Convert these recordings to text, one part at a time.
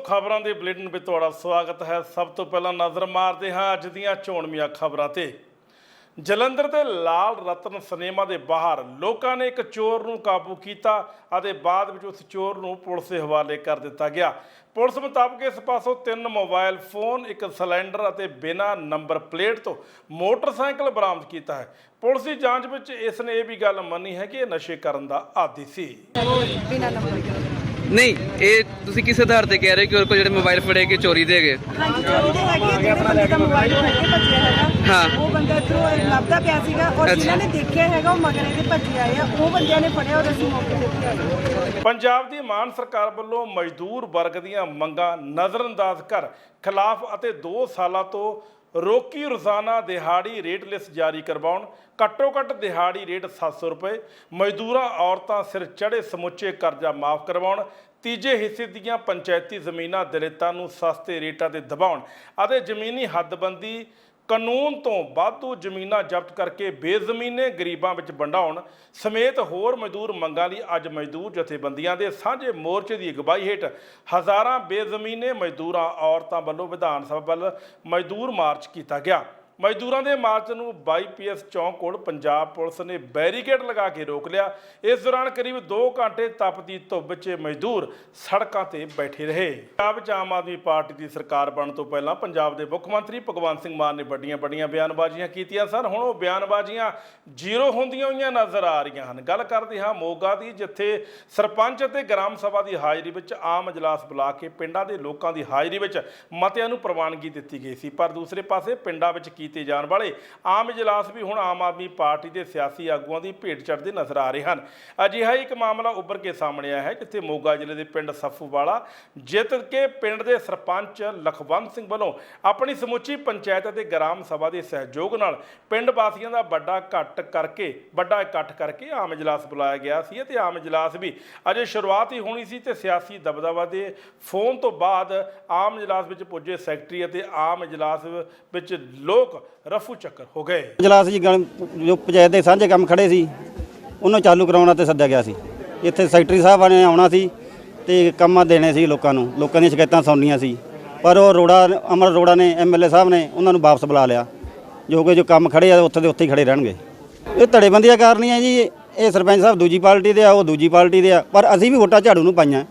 ਖਬਰਾਂ ਦੇ ਬੁਲੇਟਿਨ ਵਿੱਚ ਤੁਹਾਡਾ ਸਵਾਗਤ ਹੈ। ਸਭ ਤੋਂ ਪਹਿਲਾਂ ਨਜ਼ਰ ਮਾਰਦੇ ਹਾਂ ਅੱਜ ਦੀਆਂ ਚੋਣਵੀਆਂ ਖਬਰਾਂ ਤੇ। ਜਲੰਧਰ ਦੇ ਲਾਲ ਰਤਨ ਸਿਨੇਮਾ ਦੇ ਬਾਹਰ ਲੋਕਾਂ ਨੇ ਇੱਕ ਚੋਰ ਨੂੰ ਕਾਬੂ ਕੀਤਾ ਅਤੇ ਬਾਅਦ ਵਿੱਚ ਉਸ ਚੋਰ ਨੂੰ ਪੁਲਿਸ ਦੇ ਹਵਾਲੇ ਕਰ ਦਿੱਤਾ ਗਿਆ। ਪੁਲਿਸ ਮੁਤਾਬਕ ਇਸ ਪਾਸੋਂ 3 ਮੋਬਾਈਲ ਫੋਨ, ਇੱਕ ਸਿਲੰਡਰ ਅਤੇ ਬਿਨਾਂ ਨੰਬਰ ਪਲੇਟ ਤੋਂ ਮੋਟਰਸਾਈਕਲ ਬਰਾਮਦ ਕੀਤਾ ਹੈ। ਪੁਲਿਸ ਦੀ ਜਾਂਚ ਵਿੱਚ ਇਸ ਨੇ ਇਹ ਵੀ ਗੱਲ ਮੰਨੀ ਹੈ ਕਿ ਇਹ ਨਸ਼ੇ ਕਰਨ ਦਾ ਆਦੀ ਸੀ। नहीं ये तुसी किस आधार ते कह रहे हो कि उनको ਜਿਹੜੇ ਮੋਬਾਈਲ ਫੜੇ ਕੇ ਚੋਰੀ ਦੇ ਗਏ? ਹਾਂਜੀ ਚੋਰੀ ਦੇ ਹੈਗੇ ਜਿਹੜੇ ਬੰਦੇ ਦਾ ਮੋਬਾਈਲ ਹੈਗੇ ਭੱਜਿਆ ਹੈਗਾ। ਹਾਂ ਉਹ ਬੰਦਾ ਇੱਥੋਂ ਲੱਭਦਾ ਪਿਆ ਸੀਗਾ ਔਰ ਜਿਨ੍ਹਾਂ ਨੇ ਦੇਖਿਆ ਹੈਗਾ ਉਹ ਮਗਰ ਇਹਦੇ ਭੱਜੇ ਆਏ ਆ। ਉਹ ਬੰਦਿਆਂ ਨੇ ਫੜਿਆ ਔਰ ਅਸੀਂ ਮੌਕੇ ਤੇ ਆਏ। ਪੰਜਾਬ ਦੀ ਮਾਨ ਸਰਕਾਰ ਵੱਲੋਂ ਮਜ਼ਦੂਰ ਵਰਗ ਦੀਆਂ ਮੰਗਾਂ ਨਜ਼ਰਅੰਦਾਜ਼ ਕਰ ਖਿਲਾਫ ਅਤੇ 2 ਸਾਲਾਂ ਤੋਂ ਰੋਕੀ ਰੋਜ਼ਾਨਾ ਦਿਹਾੜੀ ਰੇਟ ਲਿਸਟ ਜਾਰੀ ਕਰਵਾਉਣ। ਘੱਟੋ ਘੱਟ ਦਿਹਾੜੀ ਰੇਟ 700 ਰੁਪਏ, ਮਜ਼ਦੂਰਾਂ ਔਰਤਾਂ ਸਿਰ ਚੜ੍ਹੇ ਸਮੁੱਚੇ ਕਰਜ਼ਾ ਮਾਫ ਕਰਵਾਉਣ, ਤੀਜੇ ਹਿੱਸੇ ਦੀਆਂ ਪੰਚਾਇਤੀ ਜ਼ਮੀਨਾਂ ਦਲਿਤਾਂ ਨੂੰ ਸਸਤੇ ਰੇਟਾਂ ਤੇ ਦਬਾਉਣ ਅਤੇ ਜ਼ਮੀਨੀ ਹੱਦਬੰਦੀ ਕਾਨੂੰਨ ਤੋਂ ਵਾਧੂ ਜ਼ਮੀਨਾਂ ਜ਼ਬਤ ਕਰਕੇ ਬੇਜ਼ਮੀਨੇ ਗਰੀਬਾਂ ਵਿੱਚ ਵੰਡਾਉਣ ਸਮੇਤ ਹੋਰ ਮਜ਼ਦੂਰ ਮੰਗਾਂ ਲਈ ਅੱਜ ਮਜ਼ਦੂਰ ਜਥੇਬੰਦੀਆਂ ਦੇ ਸਾਂਝੇ ਮੋਰਚੇ ਦੀ ਅਗਵਾਈ ਹੇਠ ਹਜ਼ਾਰਾਂ ਬੇਜ਼ਮੀਨੇ ਮਜ਼ਦੂਰਾਂ ਔਰਤਾਂ ਵੱਲੋਂ ਵਿਧਾਨ ਸਭਾ ਵੱਲ ਮਜ਼ਦੂਰ ਮਾਰਚ ਕੀਤਾ ਗਿਆ। ਮਜ਼ਦੂਰਾਂ ਦੇ ਮਾਰਚ ਨੂੰ 22 PS ਚੌਂਕ ਕੋਲ ਪੰਜਾਬ ਪੁਲਿਸ ਨੇ ਬੈਰੀਕੇਡ ਲਗਾ ਕੇ ਰੋਕ ਲਿਆ। ਇਸ ਦੌਰਾਨ ਕਰੀਬ 2 ਘੰਟੇ ਤਪਦੀ ਧੁੱਪ 'ਚ ਮਜ਼ਦੂਰ ਸੜਕਾਂ ਤੇ ਬੈਠੇ ਰਹੇ। ਪੰਜਾਬ 'ਚ ਆਮ ਆਦਮੀ ਪਾਰਟੀ ਦੀ ਸਰਕਾਰ ਬਣਨ ਤੋਂ ਪਹਿਲਾਂ ਪੰਜਾਬ ਦੇ ਮੁੱਖ ਮੰਤਰੀ ਭਗਵੰਤ ਸਿੰਘ ਮਾਨ ਨੇ ਵੱਡੀਆਂ ਬਿਆਨਬਾਜ਼ੀਆਂ ਕੀਤੀਆਂ ਸਨ। ਹੁਣ ਉਹ ਬਿਆਨਬਾਜ਼ੀਆਂ ਜ਼ੀਰੋ ਹੁੰਦੀਆਂ ਹੋਈਆਂ ਨਜ਼ਰ ਆ ਰਹੀਆਂ ਹਨ। ਗੱਲ ਕਰਦੇ ਹਾਂ ਮੋਗਾ ਦੀ, ਜਿੱਥੇ ਸਰਪੰਚ ਅਤੇ ਗ੍ਰਾਮ ਸਭਾ ਦੀ ਹਾਜ਼ਰੀ ਵਿੱਚ ਆਮ ਇਜਲਾਸ ਬੁਲਾ ਕੇ ਪਿੰਡਾਂ ਦੇ ਲੋਕਾਂ ਦੀ ਹਾਜ਼ਰੀ ਵਿੱਚ ਮਤਿਆਂ ਨੂੰ ਪ੍ਰਵਾਨਗੀ ਦਿੱਤੀ ਗਈ ਸੀ। ਪਰ ਦੂਸਰੇ ਪਾਸੇ ਪਿੰਡਾਂ ਵਿੱਚ ਕੀਤੇ ਜਾਣ ਵਾਲੇ ਆਮ ਇਜਲਾਸ ਵੀ ਹੁਣ ਆਮ ਆਦਮੀ ਪਾਰਟੀ ਦੇ ਸਿਆਸੀ ਆਗੂਆਂ ਦੀ ਭੇਟ ਚੜ੍ਹਦੇ ਨਜ਼ਰ ਆ ਰਹੇ ਹਨ। ਅਜਿਹਾ ਇੱਕ ਮਾਮਲਾ ਉੱਭਰ ਕੇ ਸਾਹਮਣੇ ਆਇਆ ਹੈ, ਜਿੱਥੇ ਮੋਗਾ ਜ਼ਿਲ੍ਹੇ ਦੇ ਪਿੰਡ ਸੱਫੂਵਾਲਾ ਜਿੱਤ ਕੇ ਪਿੰਡ ਦੇ ਸਰਪੰਚ ਲਖਵੰਤ ਸਿੰਘ ਵੱਲੋਂ ਆਪਣੀ ਸਮੁੱਚੀ ਪੰਚਾਇਤ ਅਤੇ ਗ੍ਰਾਮ ਸਭਾ ਦੇ ਸਹਿਯੋਗ ਨਾਲ ਪਿੰਡ ਵਾਸੀਆਂ ਦਾ ਵੱਡਾ ਇਕੱਠ ਕਰਕੇ ਆਮ ਇਜਲਾਸ ਬੁਲਾਇਆ ਗਿਆ ਸੀ ਅਤੇ ਆਮ ਇਜਲਾਸ ਵੀ ਅਜੇ ਸ਼ੁਰੂਆਤ ਹੀ ਹੋਣੀ ਸੀ ਤੇ ਸਿਆਸੀ ਦਬਦਬਾ ਦੇ ਫੋਨ ਤੋਂ ਬਾਅਦ ਆਮ ਇਜਲਾਸ ਵਿੱਚ ਪੁੱਜੇ ਸੈਕਟਰੀ ਅਤੇ ਆਮ ਇਜਲਾਸ ਵਿੱਚ ਲੋਕ ਰਫੂ ਚੱਕਰ ਹੋ ਗਏ। ਇਜਲਾਸ ਜੀ ਜੋ ਪੰਚਾਇਤ ਦੇ ਸਾਂਝੇ ਕੰਮ ਖੜੇ ਸੀ ਉਹਨੂੰ ਚਾਲੂ ਕਰਾਉਣਾ ਤੇ ਸੱਦਿਆ ਗਿਆ ਸੀ। ਇੱਥੇ ਸੈਕਟਰੀ ਸਾਹਿਬ ਨੇ ਆਉਣਾ ਸੀ ਤੇ ਕੰਮਾਂ ਦੇਣੇ ਸੀ ਲੋਕਾਂ ਦੀਆਂ ਸ਼ਿਕਾਇਤਾਂ ਸੁਣਨੀਆਂ ਸੀ। ਪਰ ਉਹ ਅਮਰ ਅਰੋੜਾ ਨੇ MLA ਸਾਹਿਬ ਨੇ ਉਹਨਾਂ ਨੂੰ ਵਾਪਸ ਬੁਲਾ ਲਿਆ। ਜੋ ਕੰਮ ਖੜੇ ਆ ਉੱਥੇ ਦੇ ਉੱਥੇ ਹੀ ਖੜੇ ਰਹਿਣਗੇ। ਇਹ ਧੜੇਬੰਦੀਆਂ ਕਾਰਨੀਆਂ ਜੀ। ਇਹ ਸਰਪੰਚ ਸਾਹਿਬ ਦੂਜੀ ਪਾਰਟੀ ਦੇ ਆ, ਉਹ ਦੂਜੀ ਪਾਰਟੀ ਦੇ ਆ, ਪਰ ਅਸੀਂ ਵੀ ਵੋਟਾਂ ਝਾੜੂ ਨੂੰ ਪਾਈਆਂ।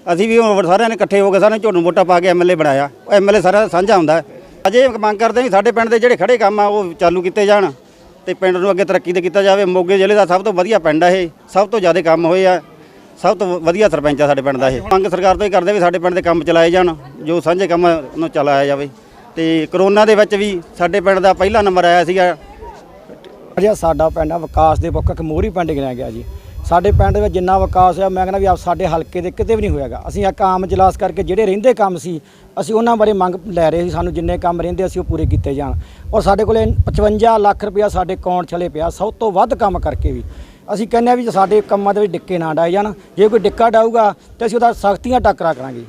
ਅਸੀਂ ਵੀ ਸਾਰਿਆਂ ਨੇ ਇਕੱਠੇ ਹੋ ਕੇ ਸਾਰਿਆਂ ਨੇ ਝਾੜੂ ਵੋਟਾਂ ਪਾ ਕੇ MLA ਬਣਾਇਆ। ਉਹ MLA ਸਾਰਾ ਸਾਂਝਾ ਹੁੰਦਾ। ਅਜੇ ਮੰਗ ਕਰਦੇ ਵੀ ਸਾਡੇ ਪਿੰਡ ਦੇ ਜਿਹੜੇ ਖੜੇ ਕੰਮ ਆ ਉਹ ਚਾਲੂ ਕੀਤੇ ਜਾਣ ਤੇ ਪਿੰਡ ਨੂੰ ਅੱਗੇ ਤਰੱਕੀ ਤੇ ਕੀਤਾ ਜਾਵੇ। ਮੋਗੇ ਜ਼ਿਲ੍ਹੇ ਦਾ ਸਭ ਤੋਂ ਵਧੀਆ ਪਿੰਡ ਆ ਇਹ, ਸਭ ਤੋਂ ਜ਼ਿਆਦਾ ਕੰਮ ਹੋਏ ਆ, ਸਭ ਤੋਂ ਵਧੀਆ ਸਰਪੰਚ ਆ ਸਾਡੇ ਪਿੰਡ ਦਾ ਇਹ। ਮੰਗ ਸਰਕਾਰ ਤੋਂ ਹੀ ਕਰਦੇ ਵੀ ਸਾਡੇ ਪਿੰਡ ਦੇ ਕੰਮ ਚਲਾਏ ਜਾਣ, ਜੋ ਸਾਂਝੇ ਕੰਮ ਨੂੰ ਚਲਾਇਆ ਜਾਵੇ। ਤੇ ਕਰੋਨਾ ਦੇ ਵਿੱਚ ਵੀ ਸਾਡੇ ਪਿੰਡ ਦਾ ਪਹਿਲਾ ਨੰਬਰ ਆਇਆ ਸੀਗਾ। ਜਿਹੜਾ ਸਾਡਾ ਪਿੰਡ ਆ ਵਿਕਾਸ ਦੇ ਪੱਖ ਇੱਕ ਮੋਹਰੀ ਪਿੰਡ ਗਿਣਿਆ ਗਿਆ ਜੀ। ਸਾਡੇ ਪਿੰਡ ਦੇ ਵਿੱਚ ਜਿੰਨਾ ਵਿਕਾਸ ਹੋਇਆ ਮੈਂ ਕਹਿੰਦਾ ਵੀ ਸਾਡੇ ਹਲਕੇ ਦੇ ਕਿਤੇ ਵੀ ਨਹੀਂ ਹੋਇਆਗਾ। ਅਸੀਂ ਇੱਕ ਆਮ ਇਜਲਾਸ ਕਰਕੇ ਜਿਹੜੇ ਰਹਿੰਦੇ ਕੰਮ ਸੀ ਅਸੀਂ ਉਹਨਾਂ ਬਾਰੇ ਮੰਗ ਲੈ ਰਹੇ ਸੀ। ਸਾਨੂੰ ਜਿੰਨੇ ਕੰਮ ਰਹਿੰਦੇ ਅਸੀਂ ਉਹ ਪੂਰੇ ਕੀਤੇ ਜਾਣ। ਔਰ ਸਾਡੇ ਕੋਲੇ 55 ਲੱਖ ਰੁਪਇਆ ਸਾਡੇ ਅਕਾਊਂਟ ਚਲੇ ਪਿਆ, ਸਭ ਤੋਂ ਵੱਧ ਕੰਮ ਕਰਕੇ ਵੀ। ਅਸੀਂ ਕਹਿੰਦੇ ਆ ਵੀ ਸਾਡੇ ਕੰਮਾਂ ਦੇ ਵਿੱਚ ਡਿੱਕੇ ਨਾ ਡਾਏ ਜਾਣ। ਜੇ ਕੋਈ ਡਿੱਕਾ ਡਾਊਗਾ ਤਾਂ ਅਸੀਂ ਉਹਦਾ ਸਖਤੀਆਂ ਟੱਕਰਾ ਕਰਾਂਗੇ।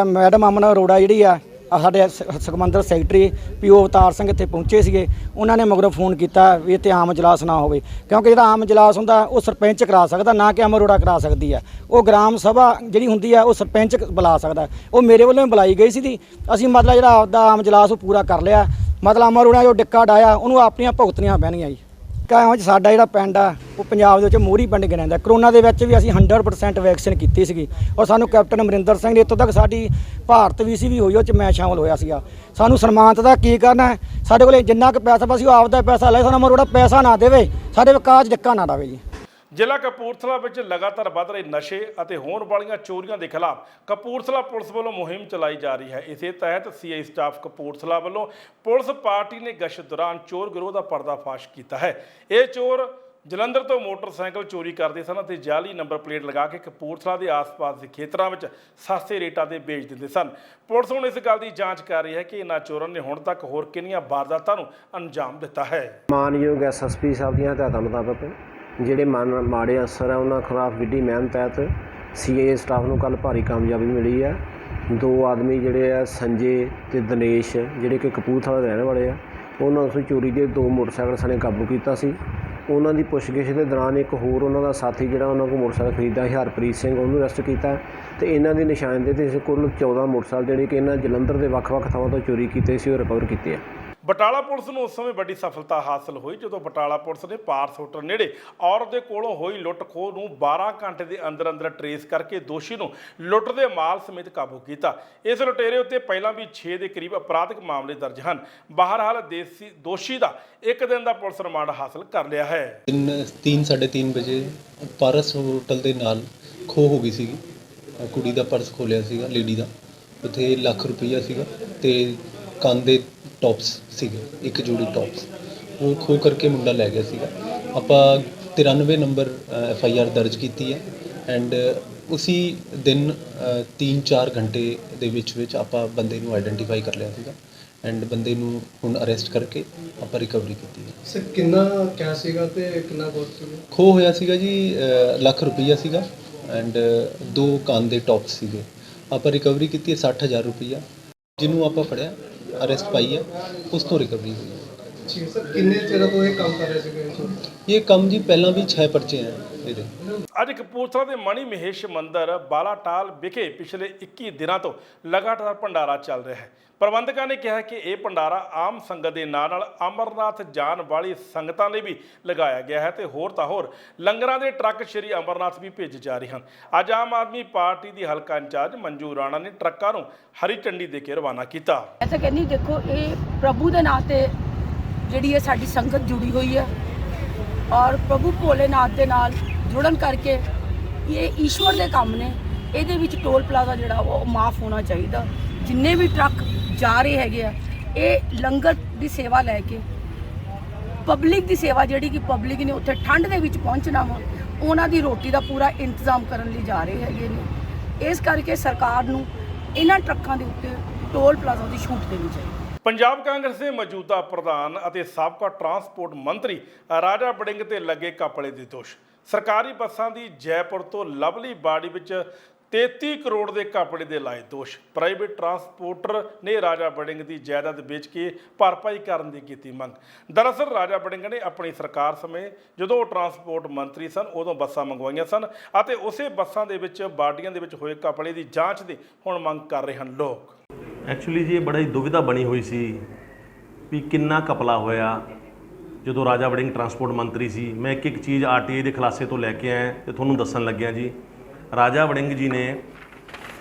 ਮੈਡਮ ਅਮਨ ਅਰੋੜਾ ਜਿਹੜੀ ਆ ਸਾਡੇ ਸਕਮੰਦਰ ਸੈਕਟਰੀ PO ਅਵਤਾਰ ਸਿੰਘ ਇੱਥੇ ਪਹੁੰਚੇ ਸੀਗੇ। ਉਹਨਾਂ ਨੇ ਮਗਰੋਂ ਫੋਨ ਕੀਤਾ ਵੀ ਇੱਥੇ ਆਮ ਇਜਲਾਸ ਨਾ ਹੋਵੇ, ਕਿਉਂਕਿ ਜਿਹੜਾ ਆਮ ਇਜਲਾਸ ਹੁੰਦਾ ਉਹ ਸਰਪੰਚ ਕਰਾ ਸਕਦਾ, ਨਾ ਕਿ ਅਮਨ ਅਰੋੜਾ ਕਰਾ ਸਕਦੀ ਹੈ। ਉਹ ਗ੍ਰਾਮ ਸਭਾ ਜਿਹੜੀ ਹੁੰਦੀ ਆ ਉਹ ਸਰਪੰਚ ਬੁਲਾ ਸਕਦਾ। ਉਹ ਮੇਰੇ ਵੱਲੋਂ ਵੀ ਬੁਲਾਈ ਗਈ ਸੀ। ਅਸੀਂ ਮਤਲਬ ਜਿਹੜਾ ਆਪਦਾ ਆਮ ਇਜਲਾਸ ਉਹ ਪੂਰਾ ਕਰ ਲਿਆ। ਮਤਲਬ ਅਮਨ ਅਰੋੜਾ ਜੋ ਡਿੱਕਾ ਡਾਇਆ ਉਹਨੂੰ ਆਪਣੀਆਂ ਭੁਗਤਣੀਆਂ ਪੈਣਗੀਆਂ ਜੀ। ਕਿਉਂ ਸਾਡਾ ਜਿਹੜਾ ਪਿੰਡ ਆ ਉਹ ਪੰਜਾਬ ਦੇ ਵਿੱਚ ਮੋਹਰੀ ਪਿੰਡ ਗਿਣਿਆ ਜਾਂਦਾ। ਕਰੋਨਾ ਦੇ ਵਿੱਚ ਵੀ ਅਸੀਂ 100% ਵੈਕਸੀਨ ਕੀਤੀ ਸੀਗੀ ਔਰ ਸਾਨੂੰ ਕੈਪਟਨ ਅਮਰਿੰਦਰ ਸਿੰਘ ਨੇ ਇੱਥੋਂ ਤੱਕ ਸਾਡੀ ਭਾਰਤ VC ਵੀ ਹੋਈ, ਉਹ 'ਚ ਮੈਂ ਸ਼ਾਮਲ ਹੋਇਆ ਸੀਗਾ। ਸਾਨੂੰ ਸਨਮਾਨਿਤ ਦਾ ਕੀ ਕਰਨਾ? ਸਾਡੇ ਕੋਲ ਜਿੰਨਾ ਕੁ ਪੈਸਾ ਅਸੀਂ ਉਹ ਆਪਦਾ ਪੈਸਾ ਲੈ, ਸਾਨੂੰ ਅਮਰੋੜਾ ਪੈਸਾ ਨਾ ਦੇਵੇ, ਸਾਡੇ ਵਿਕਾਸ ਡਿੱਕਾ ਨਾ ਡਾਵੇ ਜੀ। ਜ਼ਿਲ੍ਹਾ ਕਪੂਰਥਲਾ ਵਿੱਚ ਲਗਾਤਾਰ ਵੱਧ ਰਹੇ ਨਸ਼ੇ ਅਤੇ ਹੋਣ ਵਾਲੀਆਂ ਚੋਰੀਆਂ ਦੇ ਖਿਲਾਫ ਕਪੂਰਥਲਾ ਪੁਲਿਸ ਵੱਲੋਂ ਮੁਹਿੰਮ ਚਲਾਈ ਜਾ ਰਹੀ ਹੈ। ਇਸੇ ਤਹਿਤ CI ਸਟਾਫ ਕਪੂਰਥਲਾ ਵੱਲੋਂ ਪੁਲਿਸ ਪਾਰਟੀ ਨੇ ਗਸ਼ਤ ਦੌਰਾਨ ਚੋਰ ਗਿਰੋਹ ਦਾ ਪਰਦਾਫਾਸ਼ ਕੀਤਾ ਹੈ। ਇਹ ਚੋਰ ਜਲੰਧਰ ਤੋਂ ਮੋਟਰਸਾਈਕਲ ਚੋਰੀ ਕਰਦੇ ਸਨ ਅਤੇ ਜਾਲੀ ਨੰਬਰ ਪਲੇਟ ਲਗਾ ਕੇ ਕਪੂਰਥਲਾ ਦੇ ਆਸ-ਪਾਸ ਦੇ ਖੇਤਰਾਂ ਵਿੱਚ ਸਸਤੇ ਰੇਟਾਂ ਤੇ ਵੇਚ ਦਿੰਦੇ ਸਨ। ਪੁਲਿਸ ਹੁਣ ਇਸ ਗੱਲ ਦੀ ਜਾਂਚ ਕਰ ਰਹੀ ਹੈ ਕਿ ਇਹਨਾਂ ਚੋਰਾਂ ਨੇ ਹੁਣ ਤੱਕ ਹੋਰ ਕਿੰਨੀਆਂ ਵਾਰਦਾਤਾਂ ਨੂੰ ਅੰਜਾਮ ਦਿੱਤਾ ਹੈ। ਮਾਨਯੋਗ SSP ਸਾਹਿਬ ਦੀਆਂ ਹਦਾਇਤਾਂ ਮੁਤਾਬਕ ਜਿਹੜੇ ਮਾੜੇ ਅਸਰ ਆ ਉਹਨਾਂ ਖਿਲਾਫ ਵਿੱਢੀ ਮੁਹਿੰਮ ਤਹਿਤ CI ਸਟਾਫ ਨੂੰ ਕੱਲ੍ਹ ਭਾਰੀ ਕਾਮਯਾਬੀ ਮਿਲੀ ਹੈ। 2 ਆਦਮੀ ਜਿਹੜੇ ਆ ਸੰਜੇ ਤੇ ਦਿਨੇਸ਼ ਜਿਹੜੇ ਕਿ ਕਪੂਰਥਲਾ ਦੇ ਰਹਿਣ ਵਾਲੇ ਆ, ਉਹਨਾਂ ਨੂੰ ਚੋਰੀ ਦੇ 2 ਮੋਟਰਸਾਈਕਲ ਸਣੇ ਕਾਬੂ ਕੀਤਾ ਸੀ ਉਹਨਾਂ ਦੀ ਪੁੱਛਗਿੱਛ ਦੇ ਦੌਰਾਨ ਇੱਕ ਹੋਰ ਉਹਨਾਂ ਦਾ ਸਾਥੀ ਜਿਹੜਾ ਉਹਨਾਂ ਕੋਲ ਮੋਟਰਸਾਈਕਲ ਖਰੀਦਦਾ ਸੀ ਹਰਪ੍ਰੀਤ ਸਿੰਘ, ਉਹਨੂੰ ਅਰੈਸਟ ਕੀਤਾ ਤੇ ਇਹਨਾਂ ਦੀ ਨਿਸ਼ਾਨਦੇਹੀ ਤੇ ਕੁੱਲ 14 ਮੋਟਰਸਾਈਕਲ ਜਿਹੜੇ ਕਿ ਇਹਨਾਂ ਜਲੰਧਰ ਦੇ ਵੱਖ-ਵੱਖ ਥਾਵਾਂ ਤੋਂ ਚੋਰੀ ਕੀਤੇ ਸੀ ਉਹ ਰਿਕਵਰ ਕੀਤੇ ਆ। ਬਟਾਲਾ ਪੁਲਿਸ ਨੂੰ ਉਸ ਸਮੇਂ ਵੱਡੀ ਸਫਲਤਾ ਹਾਸਲ ਹੋਈ ਜਦੋਂ ਬਟਾਲਾ ਪੁਲਿਸ ਨੇ ਪਾਰਸ ਹੋਟਲ ਨੇੜੇ ਔਰਤ ਦੇ ਕੋਲੋਂ ਹੋਈ ਲੁੱਟ-ਖੋਹ ਨੂੰ 12 ਘੰਟੇ ਦੇ ਅੰਦਰ ਟਰੇਸ ਕਰਕੇ ਦੋਸ਼ੀ ਨੂੰ ਲੁੱਟ ਦੇ ਮਾਲ ਸਮੇਤ ਕਾਬੂ ਕੀਤਾ। ਇਸ ਲੁਟੇਰੇ ਉੱਤੇ ਪਹਿਲਾਂ ਵੀ 6 ਦੇ ਕਰੀਬ ਅਪਰਾਧਿਕ ਮਾਮਲੇ ਦਰਜ ਹਨ। ਬਹਰਹਾਲ ਦੋਸ਼ੀ ਦਾ ਇੱਕ ਦਿਨ ਦਾ ਪੁਲਿਸ ਰਿਮਾਂਡ ਹਾਸਲ ਕਰ ਲਿਆ ਹੈ। 3:30 ਵਜੇ ਪਾਰਸ ਹੋਟਲ ਦੇ ਨਾਲ ਖੋਹ ਹੋ ਗਈ ਸੀਗੀ। ਕੁੜੀ ਦਾ ਪਰਸ ਖੋਲਿਆ ਸੀਗਾ, ਲੇਡੀ ਦਾ, ਉੱਥੇ ਲੱਖ ਰੁਪਈਆ ਸੀਗਾ ਤੇ ਕੰਨ ਦੇ ਟੌਪਸ ਸੀਗੇ, ਇੱਕ ਜੋੜੀ ਟੌਪਸ, ਉਹ ਖੋਹ ਕਰਕੇ ਮੁੰਡਾ ਲੈ ਗਿਆ ਸੀਗਾ। ਆਪਾਂ 93 ਨੰਬਰ FIR ਦਰਜ ਕੀਤੀ ਹੈ ਐਂਡ ਉਸੀ ਦਿਨ 3-4 ਘੰਟੇ ਦੇ ਵਿੱਚ ਆਪਾਂ ਬੰਦੇ ਨੂੰ ਆਈਡੈਂਟੀਫਾਈ ਕਰ ਲਿਆ ਸੀਗਾ ਐਂਡ ਬੰਦੇ ਨੂੰ ਹੁਣ ਅਰੈਸਟ ਕਰਕੇ ਆਪਾਂ ਰਿਕਵਰੀ ਕੀਤੀ ਹੈ। ਸਰ ਕਿੰਨਾ ਕੈਸ਼ ਸੀਗਾ ਤੇ ਕਿੰਨਾ ਗੋਲਡ ਸੀਗਾ? ਖੋਹ ਹੋਇਆ ਸੀਗਾ ਜੀ ਲੱਖ ਰੁਪਈਆ ਸੀਗਾ ਐਂਡ 2 ਕੰਨ ਦੇ ਟੌਪਸ ਸੀਗੇ। ਆਪਾਂ ਰਿਕਵਰੀ ਕੀਤੀ ਹੈ 60,000 ਰੁਪਈਆ, ਜਿਹਨੂੰ ਆਪਾਂ ਫੜਿਆ, ਅਰੈਸਟ ਪਾਈ ਹੈ, ਉਸ ਤੋਂ ਰਿਕਵਰੀ ਹੋਈ ਹੈ। ਜੀ ਸਰ ਕਿੰਨੇ ਚਿਰ ਤੋਂ ਇਹ ਕੰਮ ਕਰ ਰਹੇ ਸੀਗੇ? ਇਹ ਕੰਮ ਜੀ ਪਹਿਲਾਂ ਵੀ 6 ਪਰਚੇ ਹੈ ਇਹਦੇ। ਅੱਜ ਕਪੂਰਥਲਾ ਦੇ ਮਣੀ ਮਹੇਸ਼ ਮੰਦਿਰ ਬਾਲਾਟਾਲ ਵਿਖੇ ਪਿਛਲੇ 21 ਦਿਨਾਂ ਤੋਂ ਲਗਾਤਾਰ ਭੰਡਾਰਾ ਚੱਲ ਰਿਹਾ ਹੈ। ਪ੍ਰਬੰਧਕਾਂ ਨੇ ਕਿਹਾ ਕਿ ਇਹ ਭੰਡਾਰਾ ਆਮ ਸੰਗਤ ਦੇ ਨਾਲ ਅਮਰਨਾਥ ਜਾਣ ਵਾਲੀ ਸੰਗਤਾਂ ਲਈ ਵੀ ਲਗਾਇਆ ਗਿਆ ਹੈ ਤੇ ਹੋਰ ਤਾਂ ਹੋਰ ਲੰਗਰਾਂ ਦੇ ਟਰੱਕ ਸ਼੍ਰੀ ਅਮਰਨਾਥ ਵੀ ਭੇਜੇ ਜਾ ਰਹੇ ਹਨ। ਅੱਜ ਆਮ ਆਦਮੀ ਪਾਰਟੀ ਦੀ ਹਲਕਾ ਇੰਚਾਰਜ ਮੰਜੂ ਰਾਣਾ ਨੇ ਟਰੱਕਾਂ ਨੂੰ ਹਰੀ ਝੰਡੀ ਦੇ ਕੇ ਰਵਾਨਾ ਕੀਤਾ। ਐਸਾ ਕਹਿੰਦੀ ਦੇਖੋ, ਇਹ ਪ੍ਰਭੂ ਦੇ ਨਾਂ ਤੇ ਜਿਹੜੀ ਹੈ ਸਾਡੀ ਸੰਗਤ ਜੁੜੀ ਹੋਈ ਹੈ ਔਰ ਪ੍ਰਭੂ ਭੋਲੇਨਾਥ ਦੇ ਨਾਲ ਜੁੜਨ ਕਰਕੇ ਇਹ ਈਸ਼ਵਰ ਦੇ ਕੰਮ ਨੇ। ਇਹਦੇ ਵਿੱਚ ਟੋਲ ਪਲਾਜ਼ਾ ਜਿਹੜਾ ਉਹ ਮਾਫ ਹੋਣਾ ਚਾਹੀਦਾ। ਜਿੰਨੇ ਵੀ ਟਰੱਕ ਜਾ ਰਹੇ ਹੈਗੇ ਆ, ਇਹ ਲੰਗਰ ਦੀ ਸੇਵਾ ਲੈ ਕੇ ਪਬਲਿਕ ਦੀ ਸੇਵਾ, ਜਿਹੜੀ ਕਿ ਪਬਲਿਕ ਨੇ ਉੱਥੇ ਠੰਡ ਦੇ ਵਿੱਚ ਪਹੁੰਚਣਾ ਵਾ, ਉਹਨਾਂ ਦੀ ਰੋਟੀ ਦਾ ਪੂਰਾ ਇੰਤਜ਼ਾਮ ਕਰਨ ਲਈ ਜਾ ਰਹੇ ਹੈਗੇ ਨੇ। ਇਸ ਕਰਕੇ ਸਰਕਾਰ ਨੂੰ ਇਹਨਾਂ ਟਰੱਕਾਂ ਦੇ ਉੱਤੇ ਟੋਲ ਪਲਾਜ਼ਾ ਦੀ ਛੂਟ ਦੇਣੀ ਚਾਹੀਦੀ। ਪੰਜਾਬ ਕਾਂਗਰਸ ਦੇ ਮੌਜੂਦਾ ਪ੍ਰਧਾਨ ਅਤੇ ਸਾਬਕਾ ਟਰਾਂਸਪੋਰਟ ਮੰਤਰੀ ਰਾਜਾ ਵੜਿੰਗ ਤੇ ਲੱਗੇ ਘਪਲੇ ਦੇ ਦੋਸ਼। ਸਰਕਾਰੀ ਬੱਸਾਂ ਦੀ ਜੈਪੁਰ ਤੋਂ ਲਵਲੀ ਬਾੜੀ ਵਿੱਚ 33 ਕਰੋੜ ਦੇ ਘਪਲੇ ਦੇ ਲਾਏ ਦੋਸ਼। ਪ੍ਰਾਈਵੇਟ ਟਰਾਂਸਪੋਰਟਰ ਨੇ ਰਾਜਾ ਵੜਿੰਗ ਦੀ ਜਾਇਦਾਦ ਵੇਚ ਕੇ ਭਰਪਾਈ ਕਰਨ ਦੀ ਕੀਤੀ ਮੰਗ। ਦਰਅਸਲ ਰਾਜਾ ਵੜਿੰਗ ਨੇ ਆਪਣੀ ਸਰਕਾਰ ਸਮੇਂ ਜਦੋਂ ਉਹ ਟਰਾਂਸਪੋਰਟ ਮੰਤਰੀ ਸਨ ਉਦੋਂ ਬੱਸਾਂ ਮੰਗਵਾਈਆਂ ਸਨ ਅਤੇ ਉਸੇ ਬੱਸਾਂ ਦੇ ਵਿੱਚ ਬਾਡੀਆਂ ਦੇ ਵਿੱਚ ਹੋਏ ਘਪਲੇ ਦੀ ਜਾਂਚ ਦੀ ਹੁਣ ਮੰਗ ਕਰ ਰਹੇ ਹਨ ਲੋਕ। ਐਕਚੁਅਲੀ ਜੀ ਇਹ ਬੜਾ ਹੀ ਦੁਵਿਧਾ ਬਣੀ ਹੋਈ ਸੀ ਵੀ ਕਿੰਨਾ ਘਪਲਾ ਹੋਇਆ ਜਦੋਂ ਰਾਜਾ ਵੜਿੰਗ ਟਰਾਂਸਪੋਰਟ ਮੰਤਰੀ ਸੀ। ਮੈਂ ਇੱਕ ਚੀਜ਼ RTI ਦੇ ਖੁਲਾਸੇ ਤੋਂ ਲੈ ਕੇ ਆਇਆ ਤੇ ਤੁਹਾਨੂੰ ਦੱਸਣ ਲੱਗਿਆ ਜੀ। ਰਾਜਾ ਵੜਿੰਗ ਜੀ ਨੇ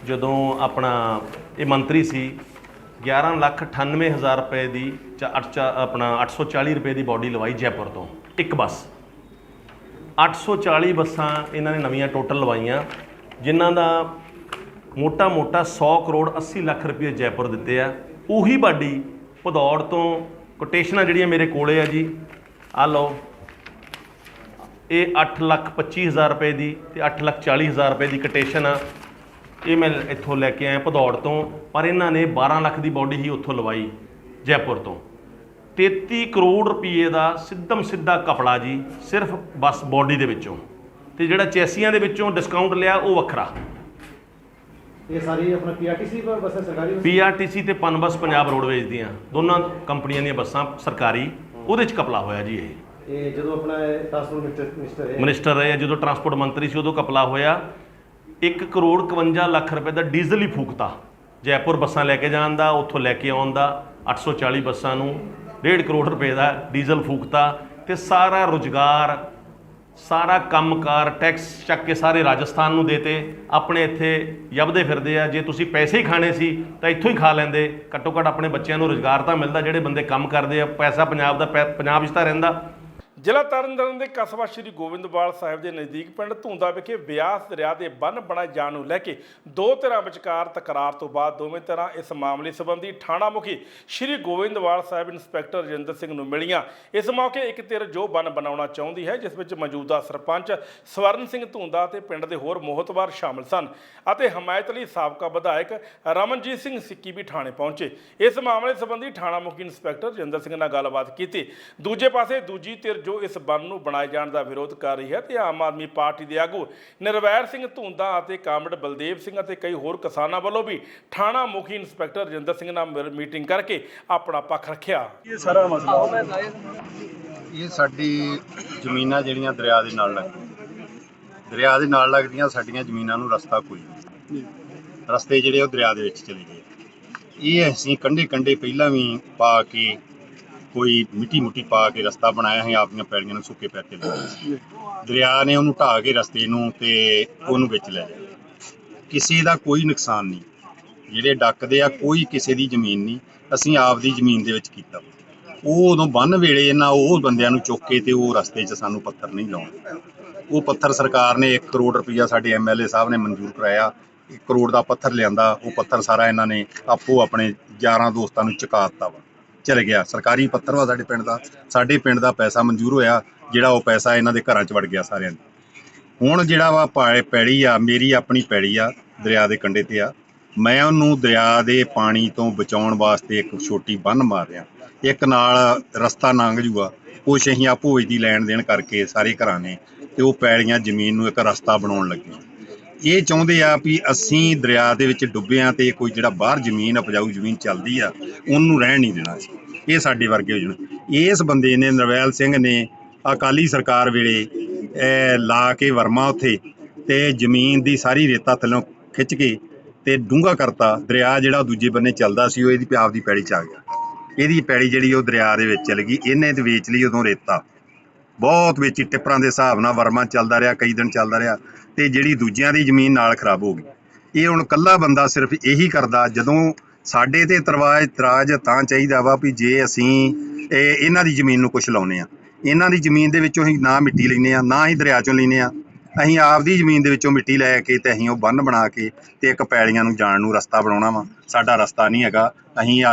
ਜਦੋਂ ਆਪਣਾ ਇਹ ਮੰਤਰੀ ਸੀ 11,98,000 ਰੁਪਏ ਦੀ ਆਪਣਾ 840 ਰੁਪਏ ਦੀ ਬੋਡੀ ਲਵਾਈ ਜੈਪੁਰ ਤੋਂ ਇੱਕ ਬੱਸ। 840 ਬੱਸਾਂ ਇਹਨਾਂ ਨੇ ਨਵੀਆਂ ਟੋਟਲ ਲਵਾਈਆਂ, ਜਿਨ੍ਹਾਂ ਦਾ ਮੋਟਾ 100 ਕਰੋੜ 80 ਲੱਖ ਰੁਪਏ ਜੈਪੁਰ ਦਿੱਤੇ ਆ। ਉਹੀ ਬਾਡੀ ਭਦੌੜ ਤੋਂ ਕੋਟੇਸ਼ਨਾਂ ਜਿਹੜੀਆਂ ਮੇਰੇ ਕੋਲੇ ਆ ਜੀ, ਆਹ ਲਓ, ਇਹ 8,25,000 ਰੁਪਏ ਦੀ ਤੇ 8,40,000 ਰੁਪਏ ਦੀ ਕੋਟੇਸ਼ਨ ਆ। ਇਹ ਮੈਂ ਇੱਥੋਂ ਲੈ ਕੇ ਆਇਆ ਭਦੌੜ ਤੋਂ, ਪਰ ਇਹਨਾਂ ਨੇ 12 ਲੱਖ ਦੀ ਬੋਡੀ ਹੀ ਉੱਥੋਂ ਲਵਾਈ ਜੈਪੁਰ ਤੋਂ। 33 ਕਰੋੜ ਰੁਪਏ ਦਾ ਸਿੱਧਾ ਘਪਲਾ ਜੀ ਸਿਰਫ ਬੱਸ ਬੋਡੀ ਦੇ ਵਿੱਚੋਂ, ਤੇ ਜਿਹੜਾ ਚੈਸੀਆਂ ਦੇ ਵਿੱਚੋਂ ਡਿਸਕਾਊਂਟ ਲਿਆ ਉਹ ਵੱਖਰਾ। ਇਹ ਸਾਰੀ ਆਪਣਾ PRTC ਪਰ ਬੱਸਾਂ ਸਰਕਾਰੀ PRTC ਤੇ ਪਨਬਸ ਪੰਜਾਬ ਰੋਡਵੇਜ਼ ਦੀਆਂ ਦੋਨਾਂ ਕੰਪਨੀਆਂ ਦੀਆਂ ਬੱਸਾਂ ਸਰਕਾਰੀ, ਉਹਦੇ 'ਚ ਘਪਲਾ ਹੋਇਆ ਜੀ। ਇਹ ਜਦੋਂ ਆਪਣਾ ਟਰਾਂਸਪੋਰਟ ਮਿਨਿਸਟਰ ਰਹੇ ਜਦੋਂ ਟਰਾਂਸਪੋਰਟ ਮੰਤਰੀ ਸੀ ਉਦੋਂ ਘਪਲਾ ਹੋਇਆ। 1 ਕਰੋੜ 51 ਲੱਖ ਰੁਪਏ ਦਾ ਡੀਜ਼ਲ ਹੀ ਫੂਕਤਾ ਜੈਪੁਰ ਬੱਸਾਂ ਲੈ ਕੇ ਜਾਣ ਦਾ, ਉੱਥੋਂ ਲੈ ਕੇ ਆਉਣ ਦਾ। 840 ਬੱਸਾਂ ਨੂੰ 1.5 ਕਰੋੜ ਰੁਪਏ ਦਾ ਡੀਜ਼ਲ ਫੂਕਤਾ ਤੇ ਸਾਰਾ ਰੁਜ਼ਗਾਰ, ਸਾਰਾ ਕੰਮਕਾਰ, ਟੈਕਸ ਚੱਕ ਕੇ ਸਾਰੇ ਰਾਜਸਥਾਨ ਨੂੰ ਦੇਤੇ। ਆਪਣੇ ਇੱਥੇ ਯਬਦੇ ਫਿਰਦੇ ਆ। ਜੇ ਤੁਸੀਂ ਪੈਸੇ ਹੀ ਖਾਣੇ ਸੀ ਤਾਂ ਇੱਥੋਂ ਹੀ ਖਾ ਲੈਂਦੇ। ਘੱਟੋ ਘੱਟ ਆਪਣੇ ਬੱਚਿਆਂ ਨੂੰ ਰੁਜ਼ਗਾਰ ਤਾਂ ਮਿਲਦਾ, ਜਿਹੜੇ ਬੰਦੇ ਕੰਮ ਕਰਦੇ ਆ, ਪੈਸਾ ਪੰਜਾਬ ਦਾ ਪੰਜਾਬ 'ਚ ਤਾਂ ਰਹਿੰਦਾ। ਜ਼ਿਲ੍ਹਾ ਤਰਨਤਾਰਨ ਦੇ ਕਸਬਾ ਸ਼੍ਰੀ ਗੋਬਿੰਦਵਾਲ ਸਾਹਿਬ ਦੇ ਨਜ਼ਦੀਕ ਪਿੰਡ ਧੂੰਦਾ ਵਿਖੇ ਬਿਆਸ ਦਰਿਆ ਦੇ ਬੰਨ੍ਹ ਬਣਾਏ ਜਾਣ ਨੂੰ ਲੈ ਕੇ ਦੋ ਧਿਰਾਂ ਵਿਚਕਾਰ ਤਕਰਾਰ ਤੋਂ ਬਾਅਦ ਦੋਵੇਂ ਧਿਰਾਂ ਇਸ ਮਾਮਲੇ ਸੰਬੰਧੀ ਥਾਣਾ ਮੁਖੀ ਸ਼੍ਰੀ ਗੋਬਿੰਦਵਾਲ ਸਾਹਿਬ ਇੰਸਪੈਕਟਰ ਰਜਿੰਦਰ ਸਿੰਘ ਨੂੰ ਮਿਲੀਆਂ। ਇਸ ਮੌਕੇ ਇੱਕ ਧਿਰ ਜੋ ਬੰਨ੍ਹ ਬਣਾਉਣਾ ਚਾਹੁੰਦੀ ਹੈ, ਜਿਸ ਵਿੱਚ ਮੌਜੂਦਾ ਸਰਪੰਚ ਸਵਰਨ ਸਿੰਘ ਧੂੰਦਾ ਤੇ ਪਿੰਡ ਦੇ ਹੋਰ ਮੋਹਤਬਾਰ ਸ਼ਾਮਲ ਸਨ ਅਤੇ ਹਮਾਇਤ ਲਈ ਸਾਬਕਾ ਵਿਧਾਇਕ ਰਮਨਜੀਤ ਸਿੰਘ ਸਿੱਕੀ ਵੀ ਥਾਣੇ ਪਹੁੰਚੇ। ਇਸ ਮਾਮਲੇ ਸੰਬੰਧੀ ਥਾਣਾ ਮੁਖੀ ਇੰਸਪੈਕਟਰ ਰਜਿੰਦਰ ਸਿੰਘ ਨਾਲ ਗੱਲਬਾਤ ਕੀਤੀ। ਦੂਜੇ ਪਾਸੇ ਦੂਜੀ ਧਿਰ ਜੋ ਇਸ ਬੰਨ ਨੂੰ ਬਣਾਏ ਜਾਣ ਦਾ ਵਿਰੋਧ ਕਰ ਰਹੀ ਹੈ ਤੇ ਆਮ ਆਦਮੀ ਪਾਰਟੀ ਦੇ ਆਗੂ ਨਿਰਵੈਰ ਸਿੰਘ ਧੂੰਦਾ ਅਤੇ ਕਾਮਰੇਡ ਬਲਦੇਵ ਸਿੰਘ ਅਤੇ ਕਈ ਹੋਰ ਕਿਸਾਨਾਂ ਵੱਲੋਂ ਵੀ ਥਾਣਾ ਮੁਖੀ ਇੰਸਪੈਕਟਰ ਰਜਿੰਦਰ ਸਿੰਘ ਨਾਲ ਮੀਟਿੰਗ ਕਰਕੇ ਆਪਣਾ ਪੱਖ ਰੱਖਿਆ। ਇਹ ਸਾਰਾ ਮਸਲਾ ਇਹ ਸਾਡੀ ਜ਼ਮੀਨਾਂ ਜਿਹੜੀਆਂ ਦਰਿਆ ਦੇ ਨਾਲ ਲੱਗਦੀਆਂ ਸਾਡੀਆਂ ਜ਼ਮੀਨਾਂ ਨੂੰ ਰਸਤਾ ਕੋਈ ਨਹੀਂ। ਰਸਤੇ ਜਿਹੜੇ ਉਹ ਦਰਿਆ ਦੇ ਵਿੱਚ ਚਲੇ ਗਏ। ਇਹ ਅਸੀਂ ਕੰਢੇ ਪਹਿਲਾਂ ਵੀ ਪਾ ਕੇ ਕੋਈ ਮਿੱਟੀ ਪਾ ਕੇ ਰਸਤਾ ਬਣਾਇਆ ਹੈ, ਆਪਣੀਆਂ ਪੈੜੀਆਂ ਨੂੰ ਸੁੱਕੇ ਪੈਰ ਤੇ ਲਾਇਆ। ਦਰਿਆ ਨੇ ਉਹਨੂੰ ਢਾਹ ਕੇ ਰਸਤੇ ਨੂੰ ਤੇ ਉਹਨੂੰ ਵਿੱਚ ਲੈ ਲਿਆ। ਕਿਸੇ ਦਾ ਕੋਈ ਨੁਕਸਾਨ ਨਹੀਂ, ਜਿਹੜੇ ਡੱਕਦੇ ਆ ਕੋਈ ਕਿਸੇ ਦੀ ਜ਼ਮੀਨ ਨਹੀਂ, ਅਸੀਂ ਆਪ ਦੀ ਜ਼ਮੀਨ ਦੇ ਵਿੱਚ ਕੀਤਾ। ਉਹ ਉਦੋਂ ਬੰਨ ਵੇਲੇ ਇਹਨਾਂ ਉਹ ਬੰਦਿਆਂ ਨੂੰ ਚੁੱਕ ਕੇ ਤੇ ਉਹ ਰਸਤੇ 'ਚ ਸਾਨੂੰ ਪੱਥਰ ਨਹੀਂ ਲਾਉਣੇ। ਉਹ ਪੱਥਰ ਸਰਕਾਰ ਨੇ 1 ਕਰੋੜ ਰੁਪਈਆ ਸਾਡੇ MLA ਸਾਹਿਬ ਨੇ ਮਨਜ਼ੂਰ ਕਰਾਇਆ। 1 ਕਰੋੜ ਦਾ ਪੱਥਰ ਲਿਆਂਦਾ। ਉਹ ਪੱਥਰ ਸਾਰਾ ਇਹਨਾਂ ਨੇ ਆਪੋ ਆਪਣੇ ਯਾਰਾਂ ਦੋਸਤਾਂ ਨੂੰ ਚੁਕਾ ਦਿੱਤਾ ਵਾ, ਚਲੇ ਗਿਆ। ਸਰਕਾਰੀ ਪੱਥਰ ਵਾ ਸਾਡੇ ਪਿੰਡ ਦਾ ਪੈਸਾ ਮਨਜ਼ੂਰ ਹੋਇਆ, ਜਿਹੜਾ ਉਹ ਪੈਸਾ ਇਹਨਾਂ ਦੇ ਘਰਾਂ 'ਚ ਵੜ ਗਿਆ ਸਾਰਿਆਂ ਦੇ। ਹੁਣ ਜਿਹੜਾ ਵਾ ਪੈੜੀ ਆ, ਮੇਰੀ ਆਪਣੀ ਪੈੜੀ ਆ, ਦਰਿਆ ਦੇ ਕੰਢੇ ਤੇ ਆ। ਮੈਂ ਉਹਨੂੰ ਦਰਿਆ ਦੇ ਪਾਣੀ ਤੋਂ ਬਚਾਉਣ ਵਾਸਤੇ ਇੱਕ ਛੋਟੀ ਬੰਨ੍ਹ ਮਾਰ ਰਿਹਾ। ਇੱਕ ਨਾਲ ਰਸਤਾ ਲੰਘ ਜੂਗਾ। ਕੁਛ ਅਸੀਂ ਆਪੋ ਦੀ ਲੈਣ ਦੇਣ ਕਰਕੇ ਸਾਰੇ ਘਰਾਂ ਨੇ ਤੇ ਉਹ ਪੈੜੀਆਂ ਜ਼ਮੀਨ ਨੂੰ ਇੱਕ ਰਸਤਾ ਬਣਾਉਣ ਲੱਗੇ। ਇਹ ਚਾਹੁੰਦੇ ਆ ਵੀ ਅਸੀਂ ਦਰਿਆ ਦੇ ਵਿੱਚ ਡੁੱਬੇ ਆ ਤੇ ਕੋਈ ਜਿਹੜਾ ਬਾਹਰ ਜ਼ਮੀਨ ਉਪਜਾਊ ਜ਼ਮੀਨ ਚੱਲਦੀ ਆ ਉਹਨੂੰ ਰਹਿਣ ਨਹੀਂ ਦੇਣਾ ਸੀ। ਇਹ ਸਾਡੇ ਵਰਗੇ ਹੋ ਜਾਣ। ਇਸ ਬੰਦੇ ਨੇ ਨਰਵੈਲ ਸਿੰਘ ਨੇ ਅਕਾਲੀ ਸਰਕਾਰ ਵੇਲੇ ਲਾ ਕੇ ਵਰਮਾ ਉੱਥੇ ਤੇ ਜ਼ਮੀਨ ਦੀ ਸਾਰੀ ਰੇਤਾ ਥੱਲੋਂ ਖਿੱਚ ਕੇ ਤੇ ਡੂੰਘਾ ਕਰਤਾ। ਦਰਿਆ ਜਿਹੜਾ ਦੂਜੇ ਬੰਨੇ ਚੱਲਦਾ ਸੀ ਉਹ ਇਹਦੀ ਆਪ ਦੀ ਪੈੜੀ 'ਚ ਆ ਗਿਆ। ਇਹਦੀ ਪੈੜੀ ਜਿਹੜੀ ਉਹ ਦਰਿਆ ਦੇ ਵਿੱਚ ਚਲ ਗਈ। ਇਹਨੇ ਤੇ ਵੇਚ ਲਈ ਉਦੋਂ ਰੇਤਾ ਬਹੁਤ ਵੇਚੀ, ਟਿੱਪਰਾਂ ਦੇ ਹਿਸਾਬ ਨਾਲ ਵਰਮਾ ਚੱਲਦਾ ਰਿਹਾ, ਕਈ ਦਿਨ ਚੱਲਦਾ ਰਿਹਾ ਤੇ ਜਿਹੜੀ ਦੂਜਿਆਂ ਦੀ ਜ਼ਮੀਨ ਨਾਲ ਖਰਾਬ ਹੋ ਗਈ। ਇਹ ਹੁਣ ਇਕੱਲਾ ਬੰਦਾ ਸਿਰਫ ਇਹੀ ਕਰਦਾ। ਜਦੋਂ ਸਾਡੇ ਤੇ ਇਤਰਾਜ਼ ਤਾਂ ਚਾਹੀਦਾ ਵਾ ਵੀ ਜੇ ਅਸੀਂ ਇਹਨਾਂ ਦੀ ਜ਼ਮੀਨ ਨੂੰ ਕੁਛ ਲਾਉਂਦੇ ਆ, ਇਹਨਾਂ ਦੀ ਜ਼ਮੀਨ ਦੇ ਵਿੱਚੋਂ ਅਸੀਂ ਨਾ ਮਿੱਟੀ ਲੈਂਦੇ ਆ ਨਾ ਹੀ ਦਰਿਆ ਚੋਂ ਲੈਂਦੇ ਆ। ਅਸੀਂ ਆਪਦੀ ਜ਼ਮੀਨ ਦੇ ਵਿੱਚੋਂ ਮਿੱਟੀ ਲੈ ਕੇ ਤੇ ਅਸੀਂ ਉਹ ਬੰਨ੍ਹ ਬਣਾ ਕੇ ਤੇ ਇੱਕ ਪੈੜੀਆਂ ਨੂੰ ਜਾਣ ਨੂੰ ਰਸਤਾ ਬਣਾਉਣਾ ਵਾ। ਸਾਡਾ ਰਸਤਾ ਨਹੀਂ ਹੈਗਾ। ਅਸੀਂ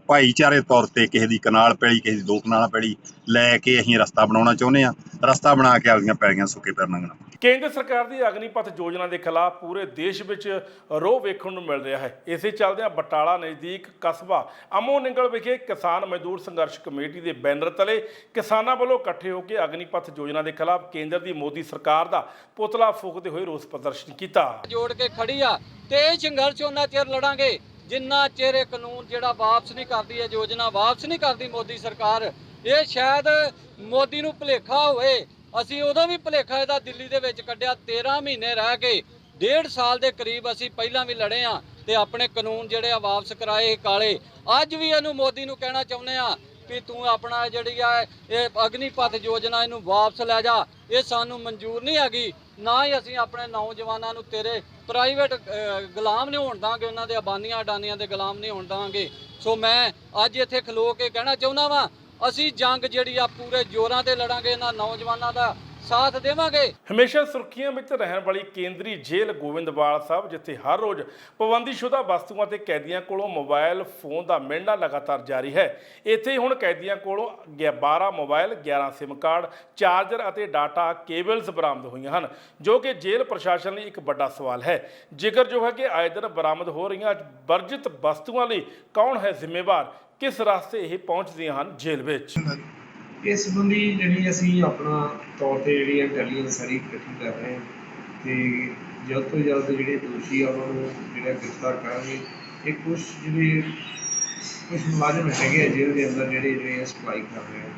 ਭਾਈਚਾਰੇ ਤੌਰ ਤੇ ਕਿਸੇ ਦੀ ਕਨਾਲ ਪੈੜੀ, ਕਿਸੇ ਦੀ 2 ਕਨਾਲਾਂ ਪੈੜੀ ਲੈ ਕੇ ਅਸੀਂ ਰਸਤਾ ਬਣਾਉਣਾ ਚਾਹੁੰਦੇ ਹਾਂ। ਰਸਤਾ ਬਣਾ ਕੇ ਆਪਦੀਆਂ ਪੈੜੀਆਂ ਸੁੱਕੇ ਪੈਰ ਲੰਘਣਾ। ਕੇਂਦਰ ਸਰਕਾਰ ਦੀ ਅਗਨੀਪਥ ਯੋਜਨਾ ਦੇ ਖਿਲਾਫ ਪੂਰੇ ਦੇਸ਼ ਵਿੱਚ ਰੋਹ ਵੇਖਣ ਨੂੰ ਮਿਲ ਰਿਹਾ ਹੈ। ਇਸੇ ਚੱਲਦਿਆਂ ਬਟਾਲਾ ਨਜ਼ਦੀਕ ਕਸਬਾ ਅਮੋ ਨਿੰਗਲ ਵਿਖੇ ਕਿਸਾਨ ਮਜ਼ਦੂਰ ਸੰਘਰਸ਼ ਕਮੇਟੀ ਦੇ ਬੈਨਰ ਤਲੇ ਕਿਸਾਨਾਂ ਵੱਲੋਂ ਇਕੱਠੇ ਹੋ ਕੇ ਅਗਨੀਪਥ ਯੋਜਨਾ ਦੇ ਖਿਲਾਫ ਕੇਂਦਰ ਦੀ ਮੋਦੀ ਸਰਕਾਰ ਦਾ ਪੁਤਲਾ ਫੂਕਦੇ ਹੋਏ ਰੋਸ ਪ੍ਰਦਰਸ਼ਨ ਕੀਤਾ। ਜੋੜ ਕੇ ਖੜੀ ਆ ਤੇ ਇਹ ਸੰਘਰਸ਼ ਉਹਨਾਂ ਚਿਰ ਲੜਾਂਗੇ ਜਿੰਨਾ ਚਿਰ ਇਹ ਕਾਨੂੰਨ ਜਿਹੜਾ ਵਾਪਸ ਨਹੀਂ ਕਰਦੀ, ਇਹ ਯੋਜਨਾ ਵਾਪਸ ਨਹੀਂ ਕਰਦੀ ਮੋਦੀ ਸਰਕਾਰ। ਇਹ ਸ਼ਾਇਦ ਮੋਦੀ ਨੂੰ ਭੁਲੇਖਾ ਹੋਵੇ। ਅਸੀਂ ਉਦੋਂ ਵੀ ਭੁਲੇਖਾ ਇਹਦਾ ਦਿੱਲੀ ਦੇ ਵਿੱਚ ਕੱਢਿਆ। 13 ਮਹੀਨੇ ਰਹਿ ਕੇ 1.5 ਸਾਲ ਦੇ ਕਰੀਬ ਅਸੀਂ ਪਹਿਲਾਂ ਵੀ ਲੜੇ ਆ ਤੇ ਆਪਣੇ ਕਾਨੂੰਨ ਜਿਹੜੇ ਆ ਵਾਪਸ ਕਰਾਏ ਕਾਲੇ। ਅੱਜ ਵੀ ਇਹਨੂੰ ਮੋਦੀ ਨੂੰ ਕਹਿਣਾ ਚਾਹੁੰਦੇ ਆ ਵੀ ਤੂੰ ਆਪਣਾ ਜਿਹੜੀ ਆ ਇਹ ਅਗਨੀਪਥ ਯੋਜਨਾ ਇਹਨੂੰ ਵਾਪਸ ਲੈ ਜਾ। ਇਹ ਸਾਨੂੰ ਮਨਜ਼ੂਰ ਨਹੀਂ ਹੈਗੀ। ਨਾ ਹੀ ਅਸੀਂ ਆਪਣੇ ਨੌਜਵਾਨਾਂ ਨੂੰ ਤੇਰੇ ਪ੍ਰਾਈਵੇਟ ਗੁਲਾਮ ਨਹੀਂ ਹੋਣ ਦਾਂਗੇ, ਉਹਨਾਂ ਦੇ ਅਬਾਨੀਆਂ ਅਡਾਨੀਆਂ ਦੇ ਗੁਲਾਮ ਨਹੀਂ ਹੋਣ ਦਾਂਗੇ। ਸੋ ਮੈਂ ਅੱਜ ਇੱਥੇ ਖਲੋ ਕੇ ਕਹਿਣਾ ਚਾਹੁੰਦਾ ਵਾਂ, ਅਸੀਂ ਜੰਗ ਜਿਹੜੀ ਆ ਪੂਰੇ ਜ਼ੋਰਾਂ ਤੇ ਲੜਾਂਗੇ, ਇਹਨਾਂ ਨੌਜਵਾਨਾਂ ਦਾ ਸਾਥ ਦੇਵਾਂਗੇ। ਹਮੇਸ਼ਾ ਸੁਰਖੀਆਂ ਵਿੱਚ ਰਹਿਣ ਵਾਲੀ ਕੇਂਦਰੀ ਜੇਲ੍ਹ ਗੋਬਿੰਦਵਾਲ ਸਾਹਿਬ, ਜਿੱਥੇ ਹਰ ਰੋਜ਼ ਪਾਬੰਦੀਸ਼ੁਦਾ ਵਸਤੂਆਂ ਤੇ ਕੈਦੀਆਂ ਕੋਲੋਂ ਮੋਬਾਈਲ ਫੋਨ ਦਾ ਮਿਲਣਾ ਲਗਾਤਾਰ ਜਾਰੀ ਹੈ। ਇੱਥੇ ਹੁਣ ਕੈਦੀਆਂ ਕੋਲੋਂ 12 ਮੋਬਾਈਲ, 11 ਸਿਮ ਕਾਰਡ, ਚਾਰਜਰ ਅਤੇ ਡਾਟਾ ਕੇਬਲਸ ਬਰਾਮਦ ਹੋਈਆਂ ਹਨ, ਜੋ ਕਿ ਜੇਲ੍ਹ ਪ੍ਰਸ਼ਾਸਨ ਲਈ ਇੱਕ ਵੱਡਾ ਸਵਾਲ ਹੈ। ਜ਼ਿਕਰਯੋਗ ਹੈ ਕਿ ਆਏ ਦਿਨ ਬਰਾਮਦ ਹੋ ਰਹੀਆਂ ਵਰਜਿਤ ਵਸਤੂਆਂ ਲਈ ਕੌਣ ਹੈ ਜ਼ਿੰਮੇਵਾਰ, ਕਿਸ ਰਸਤੇ ਇਹ ਪਹੁੰਚਦੀਆਂ ਹਨ ਜੇਲ੍ਹ ਵਿੱਚ। ਇਸ ਸੰਬੰਧੀ ਜਿਹੜੀ ਅਸੀਂ ਆਪਣਾ ਤੌਰ ਤੇ ਜਿਹੜੀ ਇੰਟੈਲੀਜੈਂਸ ਸਾਰੀ ਇਕੱਠੀ ਕਰ ਰਹੇ ਹਾਂ ਤੇ ਜਲਦ ਤੋਂ ਜਲਦ ਜਿਹੜੇ ਦੋਸ਼ੀ ਆ ਉਹਨਾਂ ਨੂੰ ਜਿਹੜਾ ਗ੍ਰਿਫਤਾਰ ਕਰਾਂਗੇ। ਇਹ ਕੁਛ ਮੁਲਾਜ਼ਮ ਹੈਗੇ ਆ ਜੇਲ੍ਹ ਦੇ ਅੰਦਰ ਜਿਹੜੇ ਸਪਲਾਈ ਕਰ ਰਹੇ ਆ,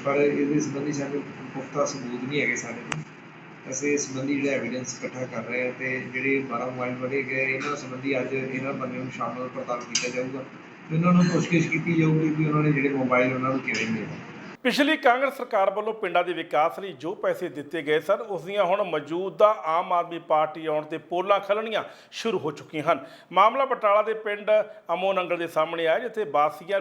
ਪਰ ਇਹਦੇ ਸੰਬੰਧੀ ਸਾਨੂੰ ਪੁਖਤਾ ਸਬੂਤ ਨਹੀਂ ਹੈਗੇ ਸਾਡੇ ਕੋਲ। ਅਸੀਂ ਇਸ ਸੰਬੰਧੀ ਜਿਹੜਾ ਐਵੀਡੈਂਸ ਇਕੱਠਾ ਕਰ ਰਹੇ ਹਾਂ ਤੇ ਜਿਹੜੇ 12 ਮੋਬਾਈਲ ਫੜੇ ਗਏ ਇਹਨਾਂ ਸੰਬੰਧੀ ਅੱਜ ਇਹਨਾਂ ਬੰਦਿਆਂ ਨੂੰ ਸ਼ਾਮਲ ਪੜਤਾਲ ਕੀਤਾ ਜਾਊਗਾ ਤੇ ਉਹਨਾਂ ਨੂੰ ਪੁੱਛਗਿੱਛ ਕੀਤੀ ਜਾਊਗੀ ਕਿ ਉਹਨਾਂ ਨੇ ਜਿਹੜੇ ਮੋਬਾਈਲ ਉਹਨਾਂ ਨੂੰ ਕਿਵੇਂ ਮਿਲੇ। ਪਿਛਲੀ ਕਾਂਗਰਸ ਸਰਕਾਰ ਵੱਲੋਂ ਪਿੰਡਾਂ ਦੇ ਵਿਕਾਸ ਲਈ ਜੋ ਪੈਸੇ ਦਿੱਤੇ ਗਏ ਸਨ, ਉਸ ਦੀਆਂ ਹੁਣ ਮੌਜੂਦਾ ਆਮ ਆਦਮੀ ਪਾਰਟੀ ਆਉਣ ਤੇ ਪੋਲਾਂ ਖੱਲਣੀਆਂ ਸ਼ੁਰੂ ਹੋ ਚੁੱਕੀਆਂ ਹਨ। ਮਾਮਲਾ ਬਟਾਲਾ ਦੇ ਪਿੰਡ ਅਮੋ ਨੰਗਲ ਦੇ ਸਾਹਮਣੇ ਆਇਆ, ਜਿੱਥੇ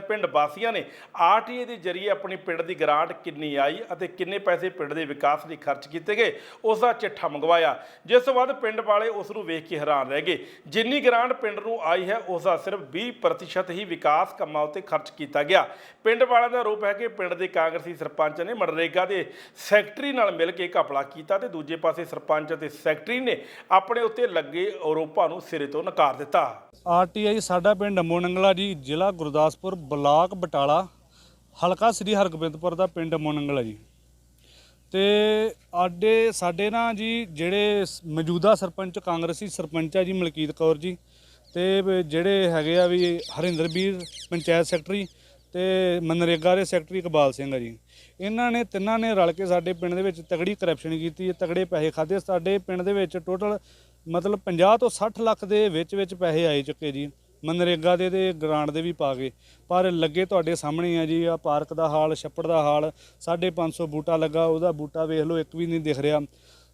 ਪਿੰਡ ਵਾਸੀਆਂ ਨੇ RTI ਦੇ ਜ਼ਰੀਏ ਆਪਣੀ ਪਿੰਡ ਦੀ ਗ੍ਰਾਂਟ ਕਿੰਨੀ ਆਈ ਅਤੇ ਕਿੰਨੇ ਪੈਸੇ ਪਿੰਡ ਦੇ ਵਿਕਾਸ ਲਈ ਖਰਚ ਕੀਤੇ ਗਏ ਉਸ ਦਾ ਚਿੱਠਾ ਮੰਗਵਾਇਆ, ਜਿਸ ਤੋਂ ਬਾਅਦ ਪਿੰਡ ਵਾਲੇ ਉਸ ਨੂੰ ਵੇਖ ਕੇ ਹੈਰਾਨ ਰਹਿ ਗਏ। ਜਿੰਨੀ ਗ੍ਰਾਂਟ ਪਿੰਡ ਨੂੰ ਆਈ ਹੈ ਉਸ ਦਾ ਸਿਰਫ 20% ਹੀ ਵਿਕਾਸ ਕੰਮਾਂ ਉੱਤੇ ਖਰਚ ਕੀਤਾ ਗਿਆ। ਪਿੰਡ ਵਾਲਿਆਂ ਦਾ ਆਰੋਪ ਹੈ ਕਿ ਪਿੰਡ ਦੇ ਕਾਂਗਰਸੀ ਸਰਪੰਚ ਨੇ ਮਨਰੇਗਾ ਦੇ ਸੈਕਟਰੀ ਨਾਲ ਮਿਲ ਕੇ ਘਪਲਾ ਕੀਤਾ ਤੇ ਦੂਜੇ ਪਾਸੇ ਸਰਪੰਚ ਅਤੇ ਸੈਕਟਰੀ ਨੇ ਆਪਣੇ ਉੱਤੇ ਲੱਗੇ ਆਰੋਪਾਂ ਨੂੰ ਸਿਰੇ ਤੋਂ ਨਕਾਰ ਦਿੱਤਾ। RTI ਸਾਡਾ ਪਿੰਡ ਅਮੋ ਨੰਗਲਾ ਜੀ, ਜ਼ਿਲ੍ਹਾ ਗੁਰਦਾਸਪੁਰ, ਬਲਾਕ ਬਟਾਲਾ, ਹਲਕਾ ਸ੍ਰੀ ਹਰਗੋਬਿੰਦਪੁਰ ਦਾ ਪਿੰਡ ਅਮੋ ਨੰਗਲਾ ਜੀ। ਤੇ ਸਾਡੇ ਨਾ ਜੀ ਜਿਹੜੇ ਮੌਜੂਦਾ ਸਰਪੰਚ ਕਾਂਗਰਸੀ ਸਰਪੰਚ ਆ ਜੀ ਮਲਕੀਤ ਕੌਰ ਜੀ, ਤੇ ਜਿਹੜੇ ਹੈਗੇ ਆ ਵੀ ਹਰਿੰਦਰ ਵੀਰ ਪੰਚਾਇਤ ਸੈਕਟਰੀ, ਤੇ ਮਨਰੇਗਾ ਦੇ ਸੈਕਟਰੀ ਇਕਬਾਲ ਸਿੰਘ ਆ ਜੀ। ਇਹਨਾਂ ਨੇ ਤਿੰਨਾਂ ਨੇ ਰਲ ਕੇ ਸਾਡੇ ਪਿੰਡ ਦੇ ਵਿੱਚ ਤਗੜੀ ਕਰਪਸ਼ਨ ਕੀਤੀ, ਤਗੜੇ ਪੈਸੇ ਖਾਦੇ। ਸਾਡੇ ਪਿੰਡ ਦੇ ਵਿੱਚ ਟੋਟਲ ਮਤਲਬ 50 ਤੋਂ 60 ਲੱਖ ਦੇ ਵਿੱਚ ਪੈਸੇ ਆਏ ਚੁੱਕੇ ਜੀ, ਮਨਰੇਗਾ ਦੇ ਤੇ ਗ੍ਰਾਂਟ ਦੇ ਵੀ ਪਾ ਗਏ। ਪਰ ਲੱਗੇ ਤੁਹਾਡੇ ਸਾਹਮਣੇ ਆ ਜੀ, ਆ ਪਾਰਕ ਦਾ ਹਾਲ, ਛੱਪੜ ਦਾ ਹਾਲ, 550 ਬੂਟਾ ਲੱਗਾ, ਉਹਦਾ ਬੂਟਾ ਵੇਖ ਲਓ ਇੱਕ ਵੀ ਨਹੀਂ ਦਿਖ ਰਿਹਾ।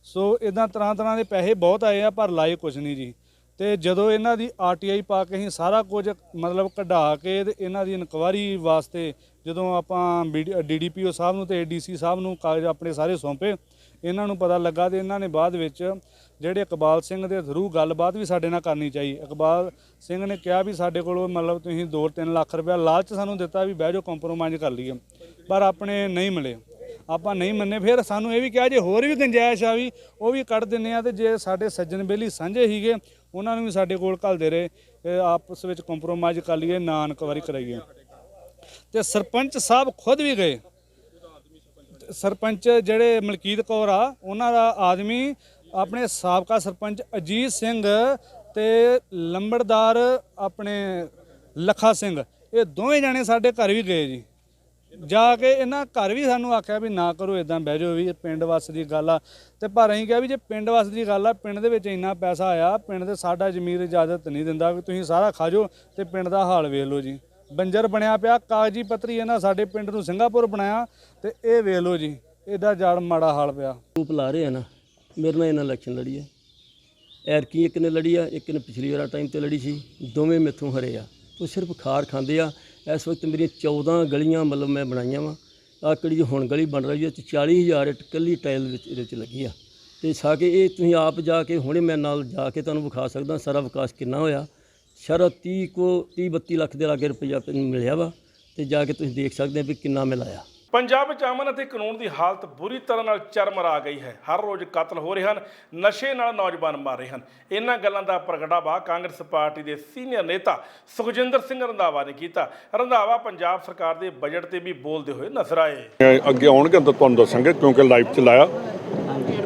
ਸੋ ਇਦਾਂ ਤਰ੍ਹਾਂ ਦੇ ਪੈਸੇ ਬਹੁਤ ਆਏ ਆ ਪਰ ਲਾਏ ਕੁਝ ਨਹੀਂ ਜੀ। ਤੇ ਜਦੋਂ ਇਹਨਾਂ ਦੀ RTI ਪਾ ਕੇ ਅਸੀਂ ਸਾਰਾ ਕੁਝ ਮਤਲਬ ਕਢਾ ਕੇ ਤੇ ਇਹਨਾਂ ਦੀ ਇਨਕੁਆਇਰੀ ਵਾਸਤੇ ਜਦੋਂ ਆਪਾਂ DDPO ਸਾਹਿਬ ਨੂੰ ਤੇ ADC ਸਾਹਿਬ ਨੂੰ ਕਾਗਜ਼ ਆਪਣੇ ਸਾਰੇ ਸੌਂਪੇ, ਇਹਨਾਂ ਨੂੰ ਪਤਾ ਲੱਗਾ ਤੇ ਇਹਨਾਂ ਨੇ ਬਾਅਦ ਵਿੱਚ ਜਿਹੜੇ ਇਕਬਾਲ ਸਿੰਘ ਦੇ ਥਰੂ ਗੱਲਬਾਤ ਵੀ ਸਾਡੇ ਨਾਲ ਕਰਨੀ ਚਾਹੀ। ਇਕਬਾਲ ਸਿੰਘ ਨੇ ਕਿਹਾ ਵੀ ਸਾਡੇ ਕੋਲ ਮਤਲਬ ਤੁਸੀਂ 2-3 ਲੱਖ ਰੁਪਇਆ ਲਾਲਚ ਸਾਨੂੰ ਦਿੱਤਾ ਵੀ ਬਹਿ ਜਾਓ ਕੰਪਰੋਮਾਈਜ਼ ਕਰ ਲਈਏ, ਪਰ ਆਪਣੇ ਨਹੀਂ ਮਿਲੇ, ਆਪਾਂ ਨਹੀਂ ਮੰਨੇ। ਫਿਰ ਸਾਨੂੰ ਇਹ ਵੀ ਕਿਹਾ ਜੇ ਹੋਰ ਵੀ ਗੁੰਜਾਇਸ਼ ਆ ਵੀ ਉਹ ਵੀ ਕੱਢ ਦਿੰਦੇ ਆ, ਤੇ ਜੇ ਸਾਡੇ ਸੱਜਣ ਬੇਲੀ ਸਾਂਝੇ ਸੀਗੇ ਉਹਨਾਂ ਨੂੰ ਵੀ ਸਾਡੇ ਕੋਲ ਘੱਲਦੇ ਰਹੇ, ਆਪਸ ਵਿੱਚ ਕੰਪਰੋਮਾਈਜ਼ ਕਰ ਲਈਏ, ਨਾ ਇਨਕੁਆਇਰੀ ਕਰਾਈਏ। ਤੇ ਸਰਪੰਚ ਸਾਹਿਬ ਖੁਦ ਵੀ ਗਏ, ਸਰਪੰਚ ਜਿਹੜੇ ਮਲਕੀਤ ਕੌਰ ਆ ਉਹਨਾਂ ਦਾ ਆਦਮੀ ਆਪਣੇ ਸਾਬਕਾ ਸਰਪੰਚ ਅਜੀਤ ਸਿੰਘ ਤੇ ਲੰਬੜਦਾਰ ਆਪਣੇ ਲੱਖਾ ਸਿੰਘ, ਇਹ ਦੋਵੇਂ ਜਾਣੇ ਸਾਡੇ ਘਰ ਵੀ ਗਏ ਜੀ। ਜਾ ਕੇ ਇਹਨਾਂ ਘਰ ਵੀ ਸਾਨੂੰ ਆਖਿਆ ਵੀ ਨਾ ਕਰੋ, ਇਦਾਂ ਬਹਿ ਜਾਓ, ਵੀ ਪਿੰਡ ਵਸ ਦੀ ਗੱਲ ਆ। ਤੇ ਪਰ ਅਸੀਂ ਕਿਹਾ ਵੀ ਜੇ ਪਿੰਡ ਵਸ ਦੀ ਗੱਲ ਆ, ਪਿੰਡ ਦੇ ਵਿੱਚ ਇੰਨਾ ਪੈਸਾ ਆਇਆ, ਪਿੰਡ ਦੇ ਸਾਡਾ ਜ਼ਮੀਰ ਇਜਾਜ਼ਤ ਨਹੀਂ ਦਿੰਦਾ ਵੀ ਤੁਸੀਂ ਸਾਰਾ ਖਾ ਜਾਓ, ਤੇ ਪਿੰਡ ਦਾ ਹਾਲ ਵੇਖ ਲਓ ਜੀ, ਬੰਜਰ ਬਣਿਆ ਪਿਆ, ਕਾਗਜ਼ੀ ਪੱਤਰੀ ਇਹਨਾਂ ਸਾਡੇ ਪਿੰਡ ਨੂੰ ਸਿੰਗਾਪੁਰ ਬਣਾਇਆ, ਤੇ ਇਹ ਵੇਖ ਲਓ ਜੀ ਇਹਦਾ ਜੜ ਮਾੜਾ ਹਾਲ ਪਿਆ। ਰੂਪ ਲਾ ਰਹੇ ਆ ਨਾ, ਮੇਰੇ ਨਾਲ ਇਹਨਾਂ ਇਲੈਕਸ਼ਨ ਲੜੀ ਹੈ, ਐਰਕੀ ਇੱਕ ਨੇ ਲੜੀ ਆ, ਇੱਕ ਨੇ ਪਿਛਲੀ ਵਾਰ ਟਾਈਮ ਤੇ ਲੜੀ ਸੀ, ਦੋਵੇਂ ਮੈਥੋਂ ਹਰੇ ਆ। ਉਹ ਸਿਰਫ ਖਾਰ ਖਾਂਦੇ ਆ। ਇਸ ਵਕਤ ਮੇਰੀਆਂ 14 ਗਲੀਆਂ ਮਤਲਬ ਮੈਂ ਬਣਾਈਆਂ ਵਾ। ਆਹ ਕਿਹੜੀ ਹੁਣ ਗਲੀ ਬਣ ਰਹੀ ਹੈ 40,000 ਇਕੱਲੀ ਟਾਈਲ ਵਿੱਚ ਇਹਦੇ 'ਚ ਲੱਗੀ ਆ। ਤੇ ਕੇ ਇਹ ਤੁਸੀਂ ਆਪ ਜਾ ਕੇ ਹੁਣੇ ਮੈਂ ਨਾਲ ਜਾ ਕੇ ਤੁਹਾਨੂੰ ਵਿਖਾ ਸਕਦਾ ਸਾਰਾ ਵਿਕਾਸ ਕਿੰਨਾ ਹੋਇਆ। ਸਾਰਾ 30-32 ਲੱਖ ਦੇ ਲਾਗੇ ਰੁਪਈਆ ਮਿਲਿਆ ਵਾ, ਤੇ ਜਾ ਕੇ ਤੁਸੀਂ ਦੇਖ ਸਕਦੇ ਵੀ ਕਿੰਨਾ ਮਿਲਾਇਆ। ਪੰਜਾਬ ਵਿੱਚ ਅਮਨ ਅਤੇ ਕਾਨੂੰਨ ਦੀ ਹਾਲਤ ਬੁਰੀ ਤਰ੍ਹਾਂ ਨਾਲ ਚਰਮਰਾ ਗਈ ਹੈ। ਹਰ ਰੋਜ਼ ਕਤਲ ਹੋ ਰਹੇ ਹਨ, ਨਸ਼ੇ ਨਾਲ ਨੌਜਵਾਨ ਮਰ ਰਹੇ ਹਨ। ਇਹਨਾਂ ਗੱਲਾਂ ਦਾ ਪ੍ਰਗਟਾਵਾ ਕਾਂਗਰਸ ਪਾਰਟੀ ਦੇ ਸੀਨੀਅਰ ਨੇਤਾ ਸੁਖਜਿੰਦਰ ਸਿੰਘ ਰੰਧਾਵਾ ਨੇ ਕੀਤਾ। ਰੰਧਾਵਾ ਪੰਜਾਬ ਸਰਕਾਰ ਦੇ ਬਜਟ ਤੇ ਵੀ ਬੋਲਦੇ ਹੋਏ ਨਜ਼ਰ ਆਏ। ਅੱਗੇ ਆਉਣਗੇ ਤਾਂ ਤੁਹਾਨੂੰ ਦੱਸਾਂਗੇ, ਕਿਉਂਕਿ ਲਾਈਵ ਚ ਲਾਇਆ,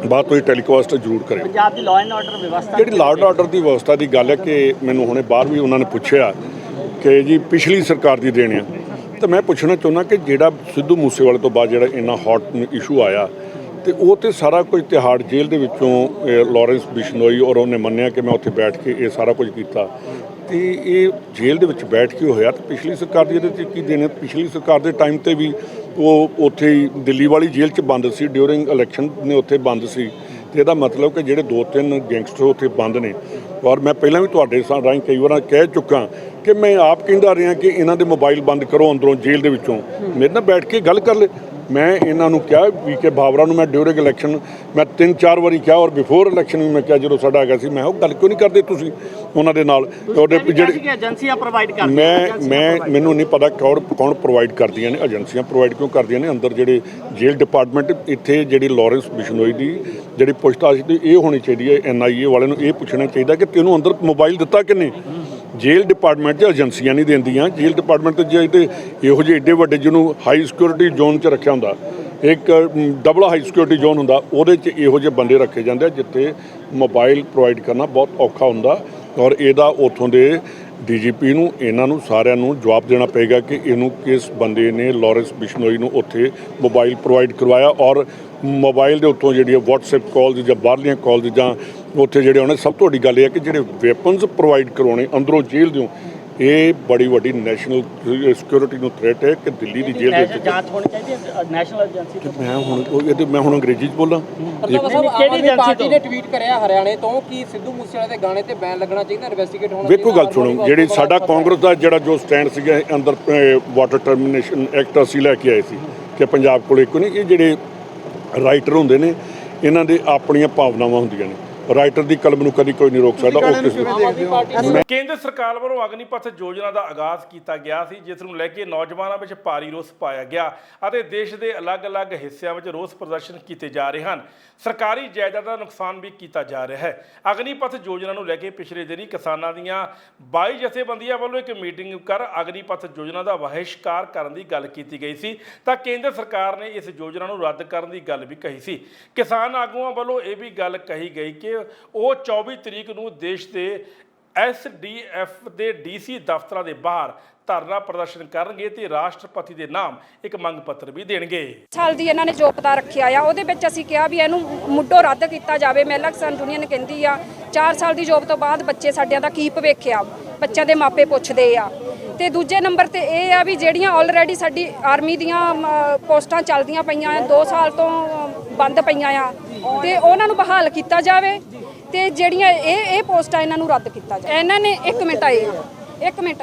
ਬਾਅਦ ਤੁਸੀਂ ਟੈਲੀਕਾਸਟ ਜ਼ਰੂਰ ਕਰਿਓ। ਪੰਜਾਬ ਦੀ ਲਾਅ ਐਂਡ ਆਰਡਰ ਵਿਵਸਥਾ, ਜਿਹੜੀ ਲਾਅ ਐਂਡ ਆਰਡਰ ਦੀ ਵਿਵਸਥਾ ਦੀ ਗੱਲ ਹੈ ਕਿ ਮੈਨੂੰ ਹੁਣੇ ਬਾਹਰ ਵੀ ਉਹਨਾਂ ਨੇ ਪੁੱਛਿਆ ਕਿ ਜੀ ਪਿਛਲੀ ਸਰਕਾਰ ਦੀ ਦੇਣ ਆ, ਤਾਂ ਮੈਂ ਪੁੱਛਣਾ ਚਾਹੁੰਦਾ ਕਿ ਜਿਹੜਾ ਸਿੱਧੂ ਮੂਸੇਵਾਲੇ ਤੋਂ ਬਾਅਦ ਜਿਹੜਾ ਇੰਨਾ ਹੌਟ ਇਸ਼ੂ ਆਇਆ, ਤੇ ਉਹ ਤੇ ਸਾਰਾ ਕੁਝ ਤਿਹਾੜ ਜੇਲ੍ਹ ਦੇ ਵਿੱਚੋਂ ਲਾਰੈਂਸ ਬਿਸ਼ਨੋਈ ਔਰ ਉਹਨੇ ਮੰਨਿਆ ਕਿ ਮੈਂ ਉੱਥੇ ਬੈਠ ਕੇ ਇਹ ਸਾਰਾ ਕੁਝ ਕੀਤਾ, ਤੇ ਇਹ ਜੇਲ੍ਹ ਦੇ ਵਿੱਚ ਬੈਠ ਕੇ ਹੋਇਆ। ਤੇ ਪਿਛਲੀ ਸਰਕਾਰ ਦੀ ਇਹਦੇ 'ਤੇ ਕੀ ਦੇਣੇ? ਪਿਛਲੀ ਸਰਕਾਰ ਦੇ ਟਾਈਮ ਤੇ ਵੀ ਉਹ ਉੱਥੇ ਹੀ ਦਿੱਲੀ ਵਾਲੀ ਜੇਲ੍ਹ 'ਚ ਬੰਦ ਸੀ, ਡਿਊਰਿੰਗ ਇਲੈਕਸ਼ਨ ਨੇ ਉੱਥੇ ਬੰਦ ਸੀ। ਤੇ ਇਹਦਾ ਮਤਲਬ ਕਿ ਜਿਹੜੇ 2-3 ਗੈਂਗਸਟਰ ਉੱਥੇ ਬੰਦ ਨੇ। ਔਰ ਮੈਂ ਪਹਿਲਾਂ ਵੀ ਤੁਹਾਡੇ ਰਾਹੀਂ ਕਈ ਵਾਰ ਕਹਿ ਚੁੱਕਾ ਕਿ ਮੈਂ ਆਪ ਕਹਿੰਦਾ ਰਿਹਾ ਕਿ ਇਹਨਾਂ ਦੇ ਮੋਬਾਈਲ ਬੰਦ ਕਰੋ ਅੰਦਰੋਂ ਜੇਲ੍ਹ ਦੇ ਵਿੱਚੋਂ, ਮੇਰੇ ਨਾਲ ਬੈਠ ਕੇ ਗੱਲ ਕਰ ਲੈ। ਮੈਂ ਇਹਨਾਂ ਨੂੰ ਕਿਹਾ VK ਬਾਬਰਾ ਨੂੰ, ਮੈਂ ਡਿਊਰਿੰਗ ਇਲੈਕਸ਼ਨ ਮੈਂ 3-4 ਵਾਰੀ ਕਿਹਾ, ਔਰ ਬਿਫੋਰ ਇਲੈਕਸ਼ਨ ਵੀ ਮੈਂ ਕਿਹਾ ਜਦੋਂ ਸਾਡਾ ਹੈਗਾ ਸੀ, ਮੈਂ ਉਹ ਗੱਲ ਕਿਉਂ ਨਹੀਂ ਕਰਦੇ ਤੁਸੀਂ ਉਹਨਾਂ ਦੇ ਨਾਲ? ਤੁਹਾਡੇ ਜਿਹੜੇ ਏਜੰਸੀਆਂ ਪ੍ਰੋਵਾਈਡ ਕਰਦੀਆਂ, ਮੈਨੂੰ ਨਹੀਂ ਪਤਾ ਕੌਣ ਪ੍ਰੋਵਾਈਡ ਕਰਦੀਆਂ ਨੇ, ਏਜੰਸੀਆਂ ਪ੍ਰੋਵਾਈਡ ਕਿਉਂ ਕਰਦੀਆਂ ਨੇ। ਅੰਦਰ ਜਿਹੜੇ ਜੇਲ੍ਹ ਡਿਪਾਰਟਮੈਂਟ, ਇੱਥੇ ਜਿਹੜੀ ਲਾਰੈਂਸ ਬਿਸ਼ਨੋਈ ਦੀ ਜਿਹੜੀ ਪੁੱਛਤਾਛ ਦੀ ਇਹ ਹੋਣੀ ਚਾਹੀਦੀ ਹੈ। NIA ਵਾਲਿਆਂ ਨੂੰ ਇਹ ਪੁੱਛਣਾ ਚਾਹੀਦਾ ਕਿ ਤੈਨੂੰ ਅੰਦਰ ਮੋਬਾਈਲ ਦਿੱਤਾ ਕਿੰਨੇ? ਜੇਲ੍ਹ ਡਿਪਾਰਟਮੈਂਟ 'ਚ ਏਜੰਸੀਆਂ ਨਹੀਂ ਦਿੰਦੀਆਂ। ਜੇਲ੍ਹ ਡਿਪਾਰਟਮੈਂਟ 'ਤੇ ਜੇ ਤੇ ਇਹੋ ਜਿਹੇ ਏਡੇ ਵੱਡੇ ਜਿਹਨੂੰ ਹਾਈ ਸਿਕਿਉਰਿਟੀ ਜ਼ੋਨ 'ਚ ਰੱਖਿਆ ਹੁੰਦਾ, ਇੱਕ ਡਬਲ ਹਾਈ ਸਿਕਿਉਰਿਟੀ ਜ਼ੋਨ ਹੁੰਦਾ, ਉਹਦੇ 'ਚ ਇਹੋ ਜਿਹੇ ਬੰਦੇ ਰੱਖੇ ਜਾਂਦੇ ਆ ਜਿੱਥੇ ਮੋਬਾਈਲ ਪ੍ਰੋਵਾਈਡ ਕਰਨਾ ਬਹੁਤ ਔਖਾ ਹੁੰਦਾ। ਔਰ ਇਹਦਾ ਉੱਥੋਂ ਦੇ DGP ਨੂੰ, ਇਹਨਾਂ ਨੂੰ ਸਾਰਿਆਂ ਨੂੰ ਜਵਾਬ ਦੇਣਾ ਪਏਗਾ ਕਿ ਇਹਨੂੰ ਕਿਸ ਬੰਦੇ ਨੇ ਲਾਰੈਂਸ ਬਿਸ਼ਨੋਈ ਨੂੰ ਉੱਥੇ ਮੋਬਾਈਲ ਪ੍ਰੋਵਾਈਡ ਕਰਵਾਇਆ। ਔਰ ਮੋਬਾਈਲ ਦੇ ਉੱਤੋਂ ਜਿਹੜੀ WhatsApp ਕਾਲਸ ਜਾਂ ਬਾਹਰਲੀਆਂ ਕਾਲਸ ਜਾਂ ਉੱਥੇ ਜਿਹੜੇ ਉਹਨੇ, ਸਭ ਤੋਂ ਵੱਡੀ ਗੱਲ ਇਹ ਹੈ ਕਿ ਜਿਹੜੇ ਵੈਪਨਸ ਪ੍ਰੋਵਾਈਡ ਕਰਵਾਉਣੇ ਅੰਦਰੋਂ ਜੇਲ੍ਹ ਦਿਓ, ਇਹ ਬੜੀ ਵੱਡੀ ਨੈਸ਼ਨਲ ਸਿਕਿਉਰਿਟੀ ਨੂੰ ਥ੍ਰੈਟ ਹੈ ਕਿ ਦਿੱਲੀ ਦੀ ਜੇਲ੍ਹ ਦੇ ਵਿੱਚ ਜਾਂਚ ਹੋਣੀ ਚਾਹੀਦੀ ਹੈ ਨੈਸ਼ਨਲ ਏਜੰਸੀ ਤੋਂ। ਮੈਂ ਹੁਣ ਅੰਗਰੇਜ਼ੀ 'ਚ ਬੋਲਾਂ। ਪਾਰਟੀ ਨੇ ਟਵੀਟ ਕਰਿਆ ਹਰਿਆਣੇ ਤੋਂ ਕਿ ਸਿੱਧੂ ਮੂਸੇਵਾਲੇ ਦੇ ਗਾਣੇ ਤੇ ਬੈਨ ਲੱਗਣਾ ਚਾਹੀਦਾ, ਇਨਵੈਸਟੀਗੇਟ ਹੋਣਾ ਚਾਹੀਦਾ। ਵੇਖੋ ਗੱਲ ਸੁਣੋ, ਜਿਹੜੀ ਸਾਡਾ ਕਾਂਗਰਸ ਦਾ ਜਿਹੜਾ ਜੋ ਸਟੈਂਡ ਸੀਗਾ ਅੰਦਰ ਵਾਟਰ ਟਰਮੀਨੇਸ਼ਨ ਐਕਟ ਅਸੀਂ ਲੈ ਕੇ ਆਏ ਸੀ ਕਿ ਪੰਜਾਬ ਕੋਲ ਇੱਕ ਨਹੀਂ, ਇਹ ਜਿਹੜੇ ਰਾਈਟਰ ਹੁੰਦੇ ਨੇ ਇਹਨਾਂ ਦੇ ਆਪਣੀਆਂ ਭਾਵਨਾਵਾਂ ਹੁੰਦੀਆਂ ਨੇ। ਰਾਈਟਰ ਦੀ ਕਲਮ ਨੂੰ ਕਦੀ ਕੋਈ ਨਹੀਂ ਰੋਕ ਸਕਦਾ। ਕੇਂਦਰ ਸਰਕਾਰ ਵੱਲੋਂ ਅਗਨੀਪਥ ਯੋਜਨਾ ਦਾ ਆਗਾਜ਼ ਕੀਤਾ ਗਿਆ ਸੀ, ਜਿਸ ਨੂੰ ਲੈ ਕੇ ਨੌਜਵਾਨਾਂ ਵਿੱਚ ਭਾਰੀ ਰੋਸ ਪਾਇਆ ਗਿਆ ਅਤੇ ਦੇਸ਼ ਦੇ ਅਲੱਗ-ਅਲੱਗ ਹਿੱਸਿਆਂ ਵਿੱਚ ਰੋਸ ਪ੍ਰਦਰਸ਼ਨ ਕੀਤੇ ਜਾ ਰਹੇ ਹਨ। ਸਰਕਾਰੀ ਜਾਇਦਾਦ ਦਾ ਨੁਕਸਾਨ ਵੀ ਕੀਤਾ ਜਾ ਰਿਹਾ ਹੈ। ਅਗਨੀਪਥ ਯੋਜਨਾ ਨੂੰ ਲੈ ਕੇ ਪਿਛਲੇ ਦਿਨੀ ਕਿਸਾਨਾਂ ਦੀਆਂ 22 ਜਥੇਬੰਦੀਆਂ ਵੱਲੋਂ ਇੱਕ ਮੀਟਿੰਗ ਕਰ ਅਗਨੀਪਥ ਯੋਜਨਾ ਦਾ ਬਹਿਸ਼ਕਾਰ ਕਰਨ ਦੀ ਗੱਲ ਕੀਤੀ ਗਈ ਸੀ, ਤਾਂ ਕੇਂਦਰ ਸਰਕਾਰ ਨੇ ਇਸ ਯੋਜਨਾ ਨੂੰ ਰੱਦ ਕਰਨ ਦੀ ਗੱਲ ਵੀ ਕਹੀ ਸੀ। ਕਿਸਾਨ ਆਗੂਆਂ ਵੱਲੋਂ ਇਹ ਵੀ ਗੱਲ ਕਹੀ ਗਈ ਕਿ ਉਹ 24 ਤਰੀਕ ਨੂੰ ਦੇਸ਼ ਦੇ SDF ਦੇ DC ਦਫ਼ਤਰਾਂ ਦੇ ਬਾਹਰ ਧਰਨਾ ਪ੍ਰਦਰਸ਼ਨ ਕਰਨਗੇ ਤੇ ਰਾਸ਼ਟਰਪਤੀ ਦੇ ਨਾਮ ਇੱਕ ਮੰਗ ਪੱਤਰ ਵੀ ਦੇਣਗੇ। ਸਾਲ ਦੀ ਇਹਨਾਂ ਨੇ ਜੋਬ ਦਾ ਰੱਖਿਆ ਆ, ਉਹਦੇ ਵਿੱਚ ਅਸੀਂ ਕਿਹਾ ਵੀ ਇਹਨੂੰ ਮੁੱਢੋਂ ਰੱਦ ਕੀਤਾ ਜਾਵੇ। ਮਹਿਲਾ ਕਿਸਾਨ ਯੂਨੀਅਨ ਕਹਿੰਦੀ ਆ 4 ਸਾਲ ਦੀ ਜੋਬ ਤੋਂ ਬਾਅਦ ਬੱਚੇ ਸਾਡਿਆਂ ਦਾ ਕੀ ਭਵਿੱਖ ਆ, ਬੱਚਿਆਂ ਦੇ ਮਾਪੇ ਪੁੱਛਦੇ ਆ। ਤੇ ਦੂਜੇ ਨੰਬਰ ਤੇ ਇਹ ਆ ਵੀ ਜਿਹੜੀਆਂ ਆਲਰੇਡੀ ਸਾਡੀ ਆਰਮੀ ਦੀਆਂ ਪੋਸਟਾਂ ਚੱਲਦੀਆਂ ਪਈਆਂ ਆ, 2 ਸਾਲ ਤੋਂ ਬੰਦ ਪਈਆਂ ਆ, ਤੇ ਉਹਨਾਂ ਨੂੰ ਬਹਾਲ ਕੀਤਾ ਜਾਵੇ ਤੇ ਜਿਹੜੀਆਂ ਇਹ ਪੋਸਟਾਂ ਇਹਨਾਂ ਨੂੰ ਰੱਦ ਕੀਤਾ ਜਾਵੇ। ਇਹਨਾਂ ਨੇ ਇੱਕ ਮਿੰਟ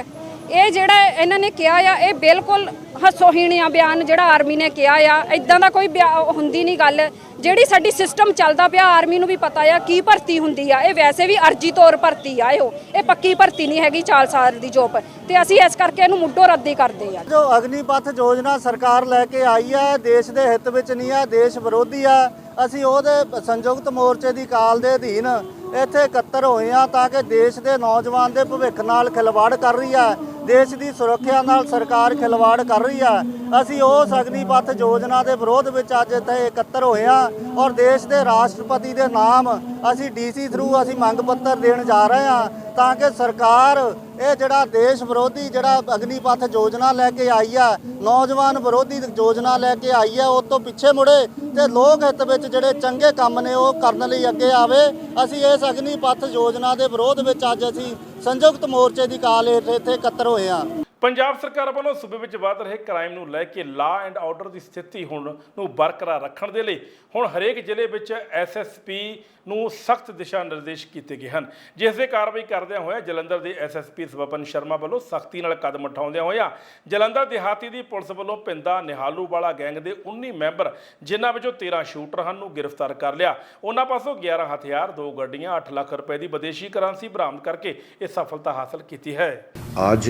ਇਹ ਜਿਹੜਾ ਇਹਨਾਂ ਨੇ ਕਿਹਾ ਆ ਇਹ ਬਿਲਕੁਲ ਹੱਸੋਹੀਣ ਆ ਬਿਆਨ ਜਿਹੜਾ ਆਰਮੀ ਨੇ ਕਿਹਾ ਆ। ਇਦਾਂ ਦਾ ਕੋਈ ਹੁੰਦੀ ਨਹੀਂ ਗੱਲ। ਜਿਹੜੀ ਸਾਡੀ ਸਿਸਟਮ ਚੱਲਦਾ ਪਿਆ ਆਰਮੀ ਨੂੰ ਵੀ ਪਤਾ ਆ ਕੀ ਭਰਤੀ ਹੁੰਦੀ ਆ। ਇਹ ਵੈਸੇ ਵੀ ਅਰਜੀ ਤੌਰ ਭਰਤੀ ਆ, ਇਹ ਪੱਕੀ ਭਰਤੀ ਨਹੀਂ ਹੈਗੀ 4 ਸਾਲ ਦੀ ਜੋਬ, ਤੇ ਅਸੀਂ ਇਸ ਕਰਕੇ ਇਹਨੂੰ ਮੁੱਢੋਂ ਰੱਦੀ ਕਰਦੇ ਆ। ਜੋ ਅਗਨੀਪਥ ਯੋਜਨਾ ਸਰਕਾਰ ਲੈ ਕੇ ਆਈ ਹੈ ਦੇਸ਼ ਦੇ ਹਿੱਤ ਵਿੱਚ ਨਹੀਂ ਹੈ, ਦੇਸ਼ ਵਿਰੋਧੀ ਆ। ਅਸੀਂ ਉਹਦੇ ਸੰਯੁਕਤ ਮੋਰਚੇ ਦੀ ਕਾਲ ਦੇ ਅਧੀਨ ਇੱਥੇ ਇਕੱਤਰ ਹੋਏ ਆ ਤਾਂ ਕਿ ਦੇਸ਼ ਦੇ ਨੌਜਵਾਨ ਦੇ ਭਵਿੱਖ ਨਾਲ ਖਿਲਵਾੜ ਕਰ ਰਹੀ ਹੈ, ਦੇਸ਼ ਦੀ ਸੁਰੱਖਿਆ ਨਾਲ ਸਰਕਾਰ ਖਿਲਵਾੜ ਕਰ ਰਹੀ ਹੈ। ਅਸੀਂ ਉਸ ਅਗਨੀਪਥ ਯੋਜਨਾ ਦੇ ਵਿਰੋਧ ਵਿੱਚ ਅੱਜ ਇੱਥੇ ਇਕੱਤਰ ਹੋਏ ਆ ਔਰ ਦੇਸ਼ ਦੇ ਰਾਸ਼ਟਰਪਤੀ ਦੇ ਨਾਮ ਅਸੀਂ ਡੀਸੀ ਥਰੂ ਅਸੀਂ ਮੰਗ ਪੱਤਰ ਦੇਣ ਜਾ ਰਹੇ ਹਾਂ ਤਾਂ ਕਿ ਸਰਕਾਰ ਇਹ ਜਿਹੜਾ ਦੇਸ਼ ਵਿਰੋਧੀ ਜਿਹੜਾ ਅਗਨੀਪਥ ਯੋਜਨਾ ਲੈ ਕੇ ਆਈ ਆ, ਨੌਜਵਾਨ ਵਿਰੋਧੀ ਯੋਜਨਾ ਲੈ ਕੇ ਆਈ ਆ, ਉਹ ਤੋਂ ਪਿੱਛੇ ਮੁੜੇ ਤੇ ਲੋਕ ਹਿੱਤ ਵਿੱਚ ਜਿਹੜੇ ਚੰਗੇ ਕੰਮ ਨੇ ਉਹ ਕਰਨ ਲਈ ਅੱਗੇ ਆਵੇ। ਅਸੀਂ ਇਸ ਅਗਨੀਪਥ ਯੋਜਨਾ ਦੇ ਵਿਰੋਧ ਵਿੱਚ ਅੱਜ ਅਸੀਂ ਸੰਯੁਕਤ ਮੋਰਚੇ ਦੀ ਕਾਲ ਹੇਠ ਇੱਥੇ ਇਕੱਤਰ ਹੋਏ ਹਾਂ। ਪੰਜਾਬ ਸਰਕਾਰ ਵੱਲੋਂ ਸੂਬੇ ਵਿੱਚ ਵੱਧ ਰਹੇ ਕ੍ਰਾਈਮ ਨੂੰ ਲੈ ਕੇ ਲਾਅ ਐਂਡ ਆਰਡਰ ਦੀ ਸਥਿਤੀ ਨੂੰ ਬਰਕਰਾਰ ਰੱਖਣ ਦੇ ਲਈ ਹੁਣ ਹਰੇਕ ਜ਼ਿਲ੍ਹੇ ਵਿੱਚ ਐਸਐਸਪੀ ਨੂੰ ਸਖਤ ਦਿਸ਼ਾ ਨਿਰਦੇਸ਼ ਕੀਤੇ ਗਏ ਹਨ, ਜਿਸ ਦੇ ਕਾਰਵਾਈ ਕਰਦਿਆਂ ਹੋਇਆ ਜਲੰਧਰ ਦੇ ਐਸਐਸਪੀ ਸਵਪਨ ਸ਼ਰਮਾ ਵੱਲੋਂ ਸਖਤੀ ਨਾਲ ਕਦਮ ਉਠਾਉਂਦਿਆਂ ਹੋਇਆ ਜਲੰਧਰ ਦਿਹਾਤੀ ਦੀ ਪੁਲਿਸ ਵੱਲੋਂ ਪਿੰਦਾ ਨਿਹਾਲੂਵਾਲਾ ਗੈਂਗ ਦੇ 19 ਮੈਂਬਰ ਜਿਨ੍ਹਾਂ ਵਿੱਚੋਂ 13 ਸ਼ੂਟਰ ਹਨ ਨੂੰ ਗ੍ਰਿਫਤਾਰ ਕਰ ਲਿਆ। ਉਹਨਾਂ ਪਾਸੋਂ 11 ਹਥਿਆਰ, 2 ਗੱਡੀਆਂ, 8 ਲੱਖ ਰੁਪਏ ਦੀ ਵਿਦੇਸ਼ੀ ਕਰੰਸੀ ਬਰਾਮਦ ਕਰਕੇ ਇਹ ਸਫਲਤਾ ਹਾਸਲ ਕੀਤੀ ਹੈ। आज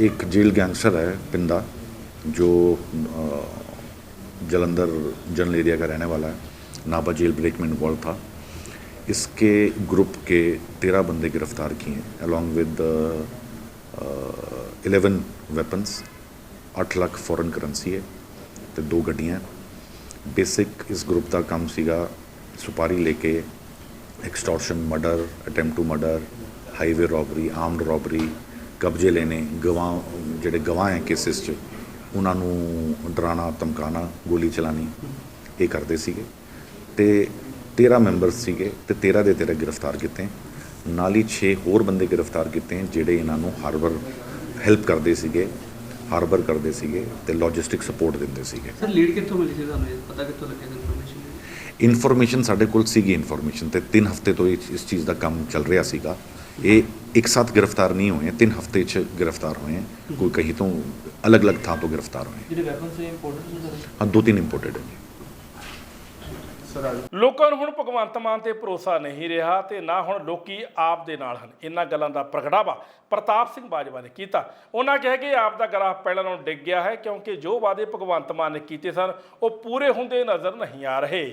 एक जेल गैंगस्टर है पिंदा जो जलंधर जनरल एरिया का रहने वाला है, नाभा जेल ब्रेक में इन्वॉल्व था। इसके ग्रुप के 13 बंदे गिरफ्तार किए हैं along with 11 weapons, 8 lakh foreign currency है तो 2 गड्डियाँ। बेसिक इस ग्रुप का काम सीगा सुपारी लेके extortion, murder, attempt to murder, highway robbery, armed robbery, कब्जे लेने, गवाह ਜਿਹੜੇ ਗਵਾਹ ਹੈ ਕੇਸਿਸ 'ਚ ਉਹਨਾਂ ਨੂੰ ਡਰਾਉਣਾ, ਧਮਕਾਉਣਾ, ਗੋਲੀ ਚਲਾਉਣੀ ਇਹ ਕਰਦੇ ਸੀਗੇ ਤੇ 13 ਮੈਂਬਰਸ ਸੀਗੇ ਤੇ 13 ਦੇ 13 ਗ੍ਰਿਫਤਾਰ ਕੀਤੇ। ਨਾਲ ਹੀ 6 ਹੋਰ ਬੰਦੇ ਗ੍ਰਿਫਤਾਰ ਕੀਤੇ ਜਿਹੜੇ ਇਹਨਾਂ ਨੂੰ ਹਾਰਬਰ ਹੈਲਪ ਕਰਦੇ ਸੀਗੇ, ਹਾਰਬਰ ਕਰਦੇ ਸੀਗੇ ਤੇ ਲੌਜਿਸਟਿਕ ਸਪੋਰਟ ਦਿੰਦੇ ਸੀਗੇ। ਸਰ ਲੀਡ ਕਿੱਥੋਂ ਮਿਲੀ ਸੀ ਤੁਹਾਨੂੰ, ਪਤਾ ਕਿੱਥੋਂ ਲੱਗਿਆ ਇਨਫੋਰਮੇਸ਼ਨ ਸਾਡੇ ਕੋਲ ਸੀਗੀ ਇਨਫੋਰਮੇਸ਼ਨ ਤੇ 3 ਹਫ਼ਤੇ ਤੋਂ ਇਸ ਚੀਜ਼ ਦਾ ਕੰਮ ਚੱਲ ਰਿਹਾ ਸੀਗਾ। ਇਹ एक साथ गिरफ्तार नहीं हुए हैं, 3 हफ्ते गिरफ्तार हुए हैं, कोई कहीं तो अलग अलग था तो गिरफ्तार हुए हैं। हाँ 2-3 इंपोर्टेड है। ਲੋਕਾਂ ਨੂੰ ਹੁਣ ਭਗਵੰਤ ਮਾਨ ਤੇ ਭਰੋਸਾ ਨਹੀਂ ਰਿਹਾ ਤੇ ਨਾ ਹੁਣ ਲੋਕੀ ਆਪ ਦੇ ਨਾਲ ਹਨ। ਇਹਨਾਂ ਗੱਲਾਂ ਦਾ ਪ੍ਰਗਟਾਵਾ ਪ੍ਰਤਾਪ ਸਿੰਘ ਬਾਜਵਾ ਨੇ ਕੀਤਾ। ਉਹਨਾਂ ਕਿਹਾ ਕਿ ਆਪ ਦਾ ਗ੍ਰਾਫ ਪਹਿਲਾਂ ਨਾਲੋਂ ਡਿੱਗ ਗਿਆ ਹੈ ਕਿਉਂਕਿ ਜੋ ਵਾਅਦੇ ਭਗਵੰਤ ਮਾਨ ਨੇ ਕੀਤੇ ਸਨ ਉਹ ਪੂਰੇ ਹੁੰਦੇ ਨਜ਼ਰ ਨਹੀਂ ਆ ਰਹੇ।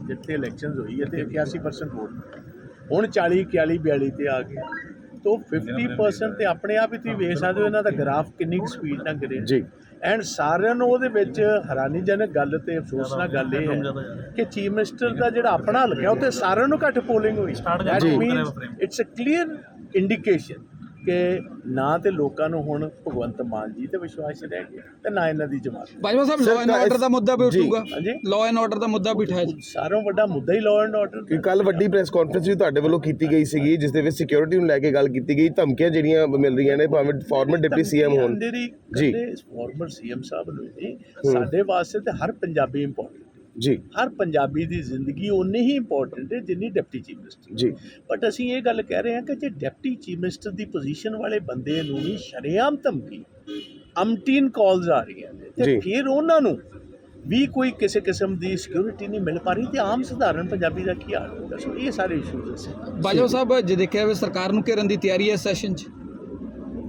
ਜਿੱਥੇ ਇਲੈਕਸ਼ਨਸ ਹੋਈ ਹੈ ਤੇ 81% ਵੋਟ ਹੁਣ 40, 41, 42 ਤੇ ਆ ਗਏ तो 50% ਤੇ ਆਪਣੇ ਆਪ ਹੀ ਤੁਸੀਂ ਵੇਖ ਸਕਦੇ ਹੋ ਇਹਨਾਂ ਦਾ ਗ੍ਰਾਫ ਕਿੰਨੀ ਸਪੀਡ ਨਾਲ ਗਿਰਿਆ ਜੀ। ਐਂਡ ਸਾਰਿਆਂ ਨੂੰ ਉਹਦੇ ਵਿੱਚ ਹੈਰਾਨੀਜਨਕ ਗੱਲ ਤੇ ਅਫਸੋਸਨਾਕ ਗੱਲ ਇਹ ਹੈ ਕਿ ਚੀਫ ਮਿਨਿਸਟਰ ਦਾ ਜਿਹੜਾ ਆਪਣਾ ਹਲਕਾ ਉੱਥੇ ਸਾਰਿਆਂ ਨੂੰ ਘੱਟ ਪੋਲਿੰਗ ਹੋਈ। That means it's a clear indication ਕਿ ਨਾ ਤੇ ਲੋਕਾਂ ਨੂੰ ਹੁਣ ਭਗਵੰਤ ਮਾਨ ਜੀ ਤੇ ਵਿਸ਼ਵਾਸ ਰਹਿ ਗਿਆ ਤੇ ਨਾ ਇਹਨਾਂ ਦੀ ਜਮਾਤ। ਬਾਜਵਾ ਸਾਹਿਬ ਲਾਅ ਐਂਡ ਆਰਡਰ ਦਾ ਮੁੱਦਾ ਵੀ ਉੱਠੂਗਾ, ਲਾਅ ਐਂਡ ਆਰਡਰ ਦਾ ਮੁੱਦਾ ਵੀ ਉਠਾਇਆ। ਸਾਰਿਆਂ ਵੱਡਾ ਮੁੱਦਾ ਹੀ ਲਾਅ ਐਂਡ ਆਰਡਰ। ਕੱਲ ਵੱਡੀ ਪ੍ਰੈਸ ਕਾਨਫਰੰਸ ਵੀ ਤੁਹਾਡੇ ਵੱਲੋਂ ਕੀਤੀ ਗਈ ਸੀਗੀ ਜਿਸ ਦੇ ਵਿੱਚ ਸਿਕਿਉਰਿਟੀ ਨੂੰ ਲੈ ਕੇ ਗੱਲ ਕੀਤੀ ਗਈ, ਧਮਕੀਆਂ ਜਿਹੜੀਆਂ ਮਿਲ ਰਹੀਆਂ ਨੇ ਭਾਵੇਂ ਫਾਰਮਰ ਡਿਪਟੀ ਸੀਐਮ ਹੋਣ ਜੀ, ਫਾਰਮਰ ਸੀਐਮ ਸਾਹਿਬ ਨੂੰ ਜੀ ਸਾਡੇ ਵਾਸਤੇ ਤੇ ਹਰ ਪੰਜਾਬੀ ਇੰਪੋਰਟੈਂਟ ਜੀ, ਹਰ ਪੰਜਾਬੀ ਦੀ ਜ਼ਿੰਦਗੀ ਉਨੀ ਹੀ ਇੰਪੋਰਟੈਂਟ ਹੈ ਜਿੰਨੀ ਡਿਪਟੀ ਚੀਫ ਮਿਨਿਸਟਰ ਜੀ। ਬਟ ਅਸੀਂ ਇਹ ਗੱਲ ਕਹਿ ਰਹੇ ਹਾਂ ਕਿ ਜੇ ਡਿਪਟੀ ਚੀਫ ਮਿਨਿਸਟਰ ਦੀ ਪੋਜੀਸ਼ਨ ਵਾਲੇ ਬੰਦੇ ਨੂੰ ਹੀ ਸ਼ਰੇਆਮ ਧਮਕੀ, ਅਮਟੀਨ ਕਾਲਸ ਆ ਰਹੀਆਂ ਨੇ ਤੇ ਫਿਰ ਉਹਨਾਂ ਨੂੰ ਵੀ ਕੋਈ ਕਿਸੇ ਕਿਸਮ ਦੀ ਸਿਕਿਉਰਿਟੀ ਨਹੀਂ ਮਿਲ ਪਾ ਰਹੀ ਤੇ ਆਮ ਸਧਾਰਨ ਪੰਜਾਬੀ ਦਾ ਕੀ ਹਾਲ ਹੋਊਗਾ। ਸੋ ਇਹ ਸਾਰੇ ਇਸ਼ੂਜ਼ ਹੈ। ਬਾਜਵਾ ਸਾਹਿਬ ਜੇ ਦੇਖਿਆ ਜਾਵੇ ਸਰਕਾਰ ਨੂੰ ਘੇਰਨ ਦੀ ਤਿਆਰੀ ਹੈ ਸੈਸ਼ਨ 'ਚ,